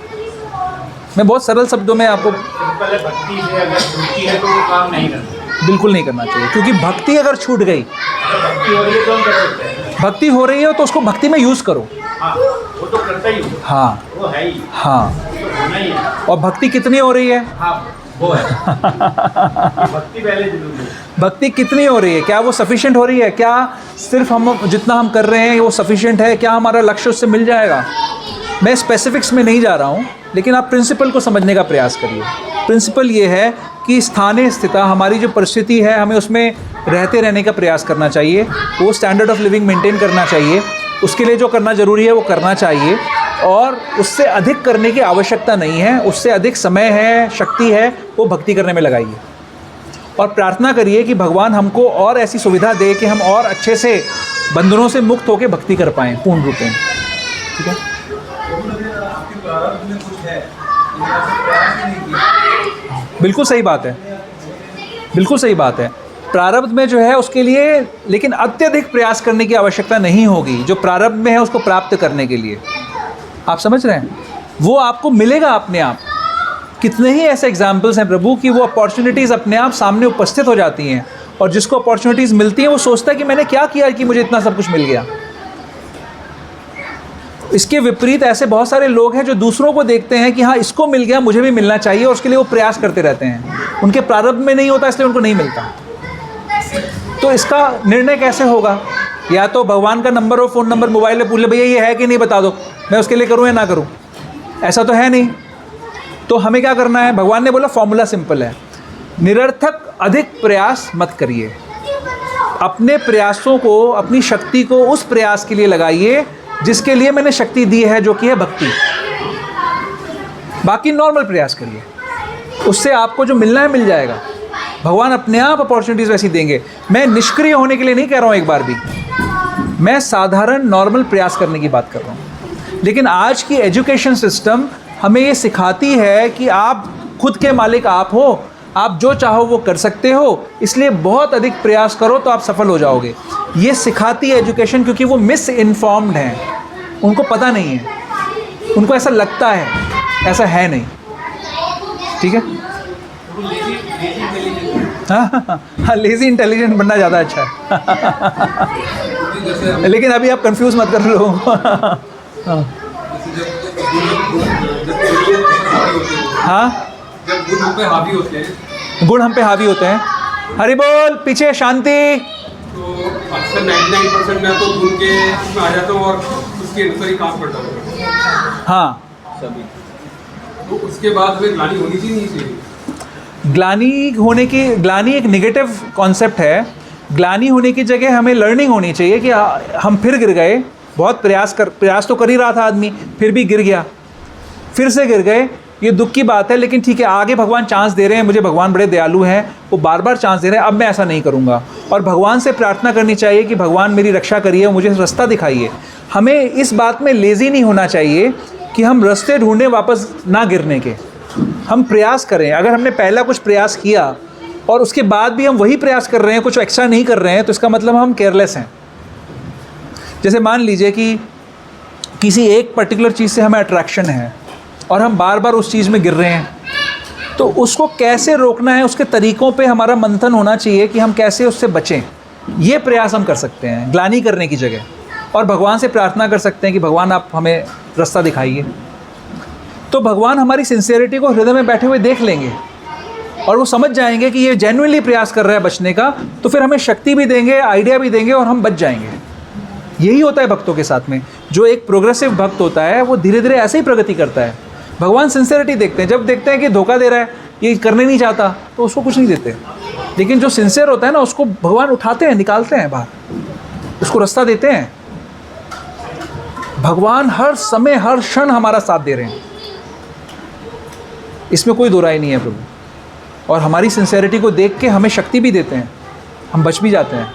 मैं बहुत सरल शब्दों में आपको, सिंपल है, भक्ति से अगर छूटती है तो वो काम नहीं करना, बिल्कुल नहीं करना चाहिए। क्योंकि भक्ति अगर छूट गई, भक्ति हो रही है तो हम कर सकते हैं। भक्ति हो रही है तो उसको भक्ति में यूज़ करो। हाँ, वो तो करता ही हूँ, हाँ वो है ही, हाँ। तो होना ही है। और भक्ति कितनी हो रही है? हाँ, वो है। भक्ति पहले जरूरी है। भक्ति कितनी हो रही है? क्या वो सफिशिएंट हो रही है? क्या सिर्फ हम जितना हम कर रहे हैं वो सफिशिएंट है? क्या हमारा लक्ष्य उससे मिल जाएगा? मैं स्पेसिफिक्स में नहीं जा रहा हूँ, लेकिन आप प्रिंसिपल को समझने का प्रयास करिए। प्रिंसिपल ये है कि स्थाने स्थिता, हमारी जो परिस्थिति है हमें उसमें रहते रहने का प्रयास करना चाहिए, वो स्टैंडर्ड ऑफ लिविंग मेंटेन करना चाहिए। उसके लिए जो करना ज़रूरी है वो करना चाहिए, और उससे अधिक करने की आवश्यकता नहीं है। उससे अधिक समय है, शक्ति है, वो भक्ति करने में लगाइए। और प्रार्थना करिए कि भगवान हमको और ऐसी सुविधा दे कि हम और अच्छे से बंधनों से मुक्त होकर भक्ति कर पाएँ पूर्ण रूप में। ठीक है, बिल्कुल सही बात है, बिल्कुल सही बात है। प्रारब्ध में जो है उसके लिए लेकिन अत्यधिक प्रयास करने की आवश्यकता नहीं होगी। जो प्रारब्ध में है उसको प्राप्त करने के लिए, आप समझ रहे हैं, वो आपको मिलेगा अपने आप। कितने ही ऐसे एग्जाम्पल्स हैं प्रभु कि वो अपॉर्चुनिटीज़ अपने आप सामने उपस्थित हो जाती हैं, और जिसको अपॉर्चुनिटीज़ मिलती हैं वो सोचता है कि मैंने क्या किया कि मुझे इतना सब कुछ मिल गया। इसके विपरीत ऐसे बहुत सारे लोग हैं जो दूसरों को देखते हैं कि हाँ इसको मिल गया, मुझे भी मिलना चाहिए, और उसके लिए वो प्रयास करते रहते हैं। उनके प्रारब्ध में नहीं होता इसलिए उनको नहीं मिलता। तो इसका निर्णय कैसे होगा? या तो भगवान का नंबर और फ़ोन नंबर मोबाइल में पूछ ले, भैया ये है कि नहीं बता दो, मैं उसके लिए करूँ या ना करूँ। ऐसा तो है नहीं। तो हमें क्या करना है? भगवान ने बोला फॉर्मूला सिंपल है, निरर्थक अधिक प्रयास मत करिए। अपने प्रयासों को, अपनी शक्ति को उस प्रयास के लिए लगाइए जिसके लिए मैंने शक्ति दी है, जो कि है भक्ति। बाकी नॉर्मल प्रयास करिए, उससे आपको जो मिलना है मिल जाएगा। भगवान अपने आप अपॉर्चुनिटीज़ वैसी देंगे। मैं निष्क्रिय होने के लिए नहीं कह रहा हूँ एक बार भी, मैं साधारण नॉर्मल प्रयास करने की बात कर रहा हूँ। लेकिन आज की एजुकेशन सिस्टम हमें ये सिखाती है कि आप खुद के मालिक आप हो, आप जो चाहो वो कर सकते हो, इसलिए बहुत अधिक प्रयास करो तो आप सफल हो जाओगे। ये सिखाती है एजुकेशन, क्योंकि वो मिस इन्फॉर्म्ड हैं, उनको पता नहीं है, उनको ऐसा लगता है, ऐसा है नहीं। ठीक है, हाँ, लेज़ी इंटेलिजेंट बनना ज़्यादा अच्छा है। लेकिन अभी आप कंफ्यूज मत कर लोगों को। हाँ, जब गुण हम पे हावी होते हैं गुण हम पे हावी होते हैं। हरि बोल, पीछे शांति। तो अक्सर 99% मैं तो गुण के उसमें आ जाता हूँ और उसके अनुसार ही काम करता हूँ। हाँ, सभी तो उसके बाद हमें ग्लानि होनी चाहिए नहीं चाहिए? ग्लानि एक नेगेटिव कॉन्सेप्ट है। ग्लानि होने की जगह हमें लर्निंग होनी चाहिए कि हम फिर गिर गए, बहुत प्रयास तो कर ही रहा था आदमी, फिर भी गिर गया, फिर से गिर गए, ये दुख की बात है। लेकिन ठीक है, आगे भगवान चांस दे रहे हैं, मुझे भगवान बड़े दयालु हैं, वो बार बार चांस दे रहे हैं, अब मैं ऐसा नहीं करूँगा। और भगवान से प्रार्थना करनी चाहिए कि भगवान मेरी रक्षा करिए, मुझे रास्ता दिखाइए। हमें इस बात में लेज़ी नहीं होना चाहिए कि हम रास्ते ढूंढें वापस ना गिरने के। हम प्रयास करें। अगर हमने पहला कुछ प्रयास किया और उसके बाद भी हम वही प्रयास कर रहे हैं, कुछ एक्स्ट्रा नहीं कर रहे हैं, तो इसका मतलब हम केयरलेस हैं। जैसे मान लीजिए कि किसी एक पर्टिकुलर चीज़ से हमें अट्रैक्शन है और हम बार बार उस चीज़ में गिर रहे हैं, तो उसको कैसे रोकना है, उसके तरीक़ों पे हमारा मंथन होना चाहिए कि हम कैसे उससे बचें। ये प्रयास हम कर सकते हैं ग्लानि करने की जगह, और भगवान से प्रार्थना कर सकते हैं कि भगवान आप हमें रास्ता दिखाइए। तो भगवान हमारी सिंसियरिटी को हृदय में बैठे हुए देख लेंगे और वो समझ जाएंगे कि ये जेन्युइनली प्रयास कर रहा है बचने का, तो फिर हमें शक्ति भी देंगे, आइडिया भी देंगे और हम बच जाएंगे। यही होता है भक्तों के साथ में। जो एक प्रोग्रेसिव भक्त होता है वो धीरे धीरे ऐसे ही प्रगति करता है। भगवान सिंसियरिटी देखते हैं। जब देखते हैं कि धोखा दे रहा है, ये करने नहीं चाहता, तो उसको कुछ नहीं देते। लेकिन जो सिंसियर होता है ना, उसको भगवान उठाते हैं, निकालते हैं बाहर, उसको रास्ता देते हैं। भगवान हर समय हर क्षण हमारा साथ दे रहे हैं, इसमें कोई दो राय नहीं है प्रभु। और हमारी सिंसियरिटी को देख के हमें शक्ति भी देते हैं, हम बच भी जाते हैं।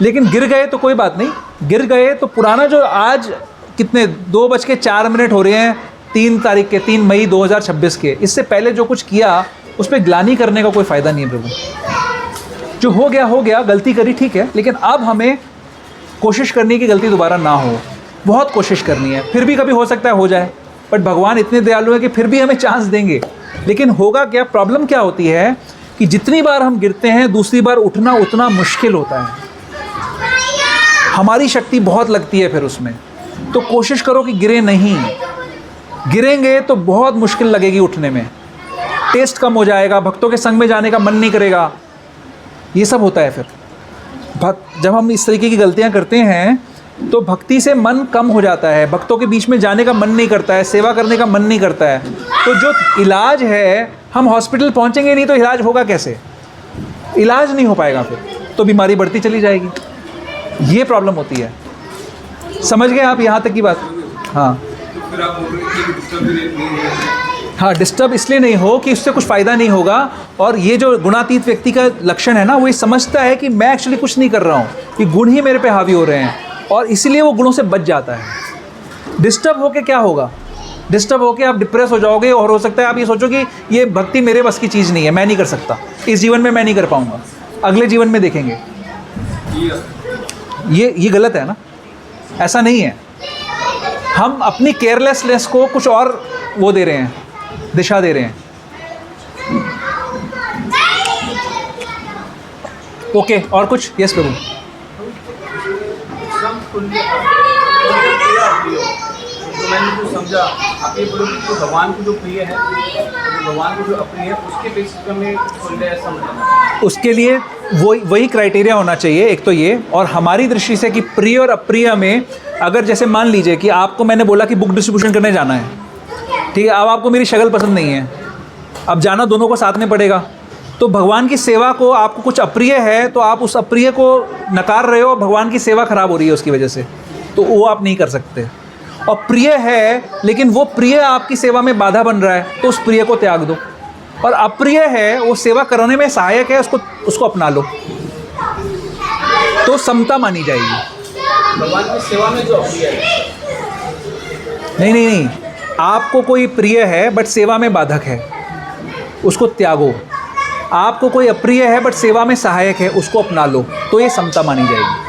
लेकिन गिर गए तो कोई बात नहीं, गिर गए तो पुराना जो आज कितने 2:04 हो रहे हैं 3 तारीख के 3 मई 2026 के, इससे पहले जो कुछ किया उस पर ग्लानि करने का कोई फ़ायदा नहीं है प्रभु। जो हो गया, गलती करी ठीक है, लेकिन अब हमें कोशिश करनी है कि गलती दोबारा ना हो। बहुत कोशिश करनी है, फिर भी कभी हो सकता है हो जाए, बट भगवान इतने दयालु हैं कि फिर भी हमें चांस देंगे। लेकिन होगा क्या, प्रॉब्लम क्या होती है कि जितनी बार हम गिरते हैं दूसरी बार उठना उतना मुश्किल होता है, हमारी शक्ति बहुत लगती है फिर उसमें। तो कोशिश करो कि गिरे नहीं। गिरेंगे तो बहुत मुश्किल लगेगी उठने में, टेस्ट कम हो जाएगा, भक्तों के संग में जाने का मन नहीं करेगा, ये सब होता है फिर। जब हम इस तरीके की गलतियां करते हैं तो भक्ति से मन कम हो जाता है, भक्तों के बीच में जाने का मन नहीं करता है, सेवा करने का मन नहीं करता है। तो जो इलाज है, हम हॉस्पिटल पहुंचेंगे नहीं तो इलाज होगा कैसे? इलाज नहीं हो पाएगा, फिर तो बीमारी बढ़ती चली जाएगी। ये प्रॉब्लम होती है। समझ गए आप यहाँ तक की बात? हाँ, तो फिर आप बोल रहे हैं कि डिस्टर्ब नहीं है। हाँ, डिस्टर्ब इसलिए नहीं हो कि उससे कुछ फ़ायदा नहीं होगा। और ये जो गुणातीत व्यक्ति का लक्षण है ना, वो ये समझता है कि मैं एक्चुअली कुछ नहीं कर रहा हूँ, ये गुण ही मेरे पे हावी हो रहे हैं, और इसलिए वो गुणों से बच जाता है। डिस्टर्ब होके क्या होगा? डिस्टर्ब होके आप डिप्रेस हो जाओगे, और हो सकता है आप ये सोचो कि ये भक्ति मेरे बस की चीज़ नहीं है, मैं नहीं कर सकता, इस जीवन में मैं नहीं कर पाऊँगा, अगले जीवन में देखेंगे। ये गलत है ना, ऐसा नहीं है। हम अपनी केयरलेसनेस को कुछ और वो दे रहे हैं, दिशा दे रहे हैं। ओके, और कुछ? यस प्रभु। तो मैंने जो समझा, आप ये बोलो कि भगवान को जो प्रिय है, तो भगवान को जो अप्रिय है, उसके बेसिस पे हमें तुल्य समझना। उसके लिए वही क्राइटेरिया होना चाहिए, एक तो ये, और हमारी दृष्टि से कि प्रिय और अप्रिय में, अगर जैसे मान लीजिए कि आपको मैंने बोला कि बुक डिस्ट्रीब्यूशन करने जाना है, ठीक है, अब आपको मेरी शक्ल पसंद नहीं है, अब जाना दोनों को साथ में पड़ेगा। तो भगवान की सेवा को आपको कुछ अप्रिय है, तो आप उस अप्रिय को नकार रहे हो, भगवान की सेवा खराब हो रही है उसकी वजह से, तो वो आप नहीं कर सकते। और प्रिय है, लेकिन वो प्रिय आपकी सेवा में बाधा बन रहा है, तो उस प्रिय को त्याग दो। और अप्रिय है, वो सेवा कराने में सहायक है, उसको अपना लो, तो समता मानी जाएगी। भगवान की सेवा में जो अप्रिय है, नहीं, आपको कोई प्रिय है बट सेवा में बाधक है, उसको त्यागो। आपको कोई अप्रिय है बट सेवा में सहायक है, उसको अपना लो, तो ये समता मानी जाएगी।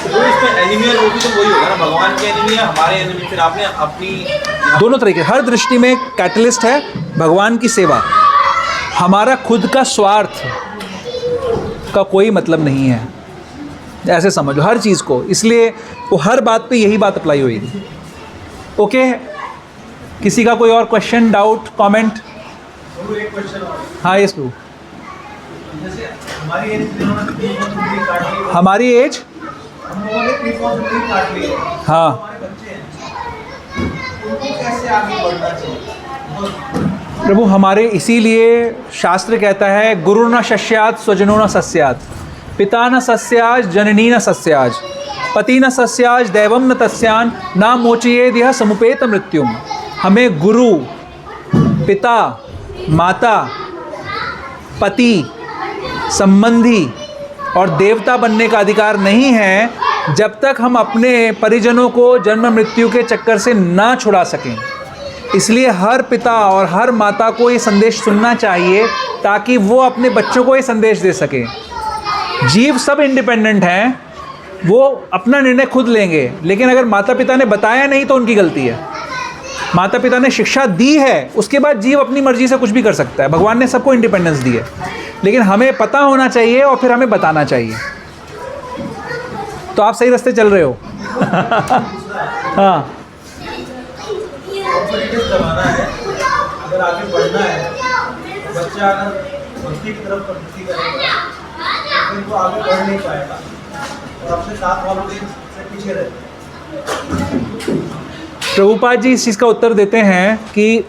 तो इसमें एनिमी और वो भी तो वही होगा ना, भगवान के एनिमी है, हमारे एनिमी। फिर आपने अपनी दोनों तरीके, हर दृष्टि में कैटलिस्ट है भगवान की सेवा। हमारा खुद का स्वार्थ का कोई मतलब नहीं है, ऐसे समझो हर चीज़ को। इसलिए वो हर बात पे यही बात अप्लाई होगी। ओके, किसी का कोई और क्वेश्चन, डाउट, कमेंट? प्रभु एक क्वेश्चन और, हाँ यस प्रभु। जैसे हमारी एज जिन्होंने प्री-पॉन्सिबिलिटी काट ली, हमारी एज, हम लोगों ने प्री-पॉन्सिबिलिटी काट ली है, हाँ हमारे बच्चे हैं, उनको कैसे आगे बढ़ना चाहिए? प्रभु, हमारे इसीलिए शास्त्र कहता है गुरु न शस्यात् स्वजनो न सस्यात्, पिता न सस्याज जननी न सस्याज, पति न सस्याज दैवम न तस्यान, ना मोचयेद यह समुपेत मृत्युम। हमें गुरु, पिता, माता, पति, संबंधी और देवता बनने का अधिकार नहीं है जब तक हम अपने परिजनों को जन्म मृत्यु के चक्कर से ना छुड़ा सकें। इसलिए हर पिता और हर माता को ये संदेश सुनना चाहिए ताकि वो अपने बच्चों को ये संदेश दे सके। जीव सब इंडिपेंडेंट हैं, वो अपना निर्णय खुद लेंगे, लेकिन अगर माता पिता ने बताया नहीं तो उनकी गलती है। माता पिता ने शिक्षा दी है, उसके बाद जीव अपनी मर्जी से कुछ भी कर सकता है। भगवान ने सबको इंडिपेंडेंस दी है, लेकिन हमें पता होना चाहिए और फिर हमें बताना चाहिए। तो आप सही रास्ते चल रहे हो। हाँ, कॉम्पिटिटिव जमाना है, अगर आगे बढ़ना है, बच्चा अगर भक्ति की तरफ प्रवृत्ति करेगा तो फिर वो आगे बढ़ नहीं पाएगा और अपने साथ वालों के से पीछे रहेगा। प्रभुपाद जी इस चीज़ का उत्तर देते हैं कि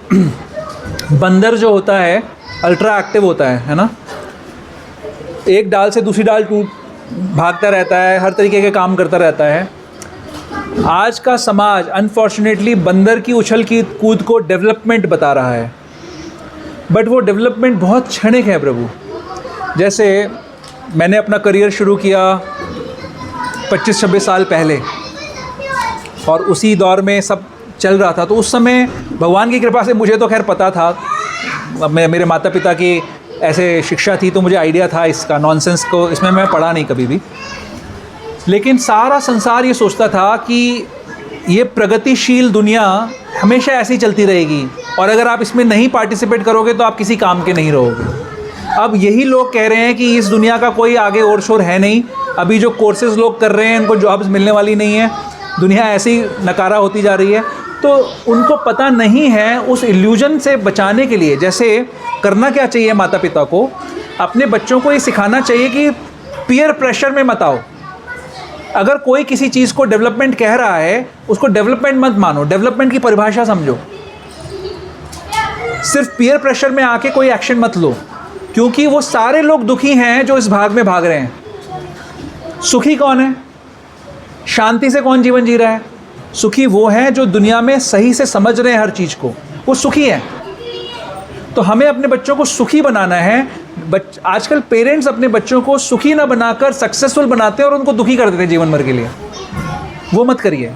बंदर जो होता है अल्ट्रा एक्टिव होता है ना, एक डाल से दूसरी डाल भागता रहता है, हर तरीके के काम करता रहता है। आज का समाज अनफॉर्चुनेटली बंदर की उछल की कूद को डेवलपमेंट बता रहा है, बट वो डेवलपमेंट बहुत क्षणिक है प्रभु। जैसे मैंने अपना करियर शुरू किया 25-26 साल पहले और उसी दौर में सब चल रहा था, तो उस समय भगवान की कृपा से मुझे तो खैर पता था, मेरे माता पिता की ऐसे शिक्षा थी तो मुझे आइडिया था इसका, नॉनसेंस को इसमें मैं पढ़ा नहीं कभी भी। लेकिन सारा संसार ये सोचता था कि ये प्रगतिशील दुनिया हमेशा ऐसी चलती रहेगी और अगर आप इसमें नहीं पार्टिसिपेट करोगे तो आप किसी काम के नहीं रहोगे। अब यही लोग कह रहे हैं कि इस दुनिया का कोई आगे और शोर है नहीं, अभी जो कोर्सेज़ लोग कर रहे हैं उनको जॉब्स मिलने वाली नहीं है, दुनिया ऐसी नकारा होती जा रही है। तो उनको पता नहीं है, उस इल्यूजन से बचाने के लिए जैसे करना क्या चाहिए माता पिता को, अपने बच्चों को ये सिखाना चाहिए कि पीयर प्रेशर में मत आओ। अगर कोई किसी चीज़ को डेवलपमेंट कह रहा है उसको डेवलपमेंट मत मानो, डेवलपमेंट की परिभाषा समझो। सिर्फ पीयर प्रेशर में आके कोई एक्शन मत लो, क्योंकि वो सारे लोग दुखी हैं जो इस भाग में भाग रहे हैं। सुखी कौन है? शांति से कौन जीवन जी रहा है? सुखी वो हैं जो दुनिया में सही से समझ रहे हैं हर चीज़ को, वो सुखी हैं। तो हमें अपने बच्चों को सुखी बनाना है। आजकल पेरेंट्स अपने बच्चों को सुखी ना बनाकर सक्सेसफुल बनाते हैं और उनको दुखी कर देते हैं जीवन भर के लिए। वो मत करिए।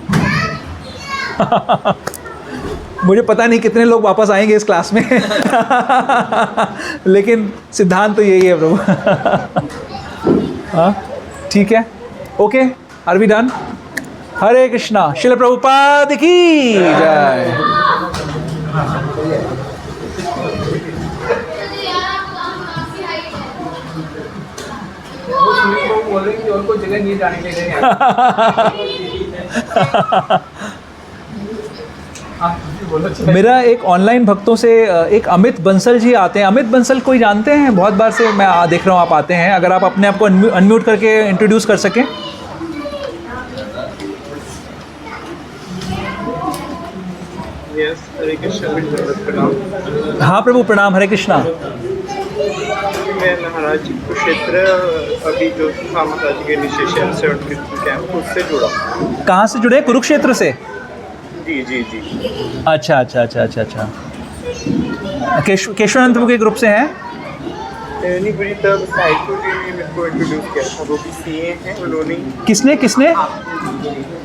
मुझे पता नहीं कितने लोग वापस आएंगे इस क्लास में लेकिन सिद्धांत तो यही है प्रभु। हाँ ठीक है, ओके, आर वी डन? हरे कृष्णा। श्रील प्रभुपाद की जय। बोल रहे कि और कोई जगह नहीं जाने के लिए मेरा एक ऑनलाइन भक्तों से एक अमित बंसल जी आते हैं। अमित बंसल कोई जानते हैं? बहुत बार से मैं देख रहा हूँ आप आते हैं। अगर आप अपने आप को अनम्यूट करके इंट्रोड्यूस कर सकें। हरे कृष्णा। प्रणाम। हाँ प्रभु प्रणाम। हरे कृष्णा। मैं महाराज कुरुक्षेत्र अभी जो था माता जी के इनिशिएशन 7 कैंप उससे जुड़ा। कहाँ से जुड़े? कुरुक्षेत्र से? जी जी जी। अच्छा अच्छा अच्छा अच्छा अच्छा। केशवानंद के ग्रुप से हैं? नहीं पूरी तब साहिल जी ने मेरे को इंट्रोड्यूस किया था, वो भी सीए हैं उन्होंने। किसने किसने?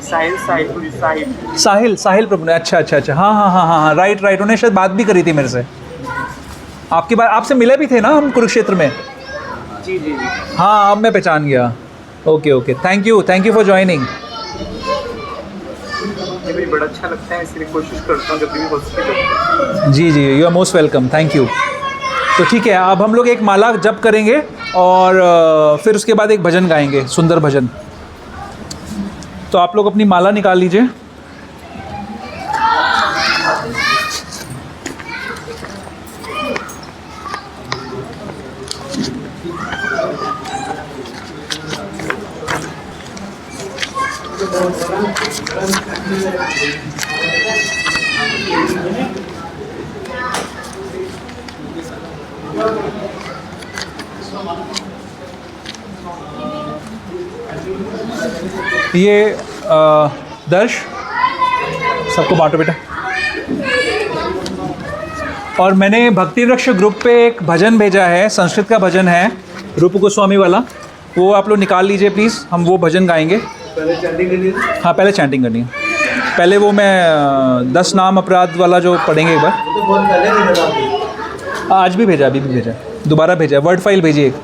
साहिल प्रभु ने। अच्छा अच्छा अच्छा। हाँ हाँ हाँ हाँ राइट राइट। उन्होंने शायद बात भी करी थी मेरे से। आपकी बात, आपसे मिले भी थे ना हम कुरुक्षेत्र में? जी जी जी। हाँ अब मैं पहचान गया। Okay okay, thank you for joining. मुझे बड़ा अच्छा लगता है, इसलिए कोशिश करता हूँ जब भी हो सके। जी जी, you are most welcome, thank you. तो ठीक है, अब हम लोग एक माला जप करेंगे और फिर उसके बाद एक भजन गाएंगे, सुंदर भजन। तो आप लोग अपनी माला निकाल लीजिए। ये दर्श सबको बांटो बेटा। और मैंने भक्ति वृक्ष ग्रुप पे एक भजन भेजा है, संस्कृत का भजन है, रूप गोस्वामी वाला, वो आप लोग निकाल लीजिए प्लीज़, हम वो भजन गाएंगे। पहले चैंटिंग करनी है। हाँ पहले चैंटिंग करनी है, पहले वो मैं 10 नाम अपराध वाला जो पढ़ेंगे एक बार। वो तो बहुत पहले भेजा था आपने। आज भी भेजा, अभी भी भेजा, दोबारा भेजा, वर्ड फाइल भेजिए एक।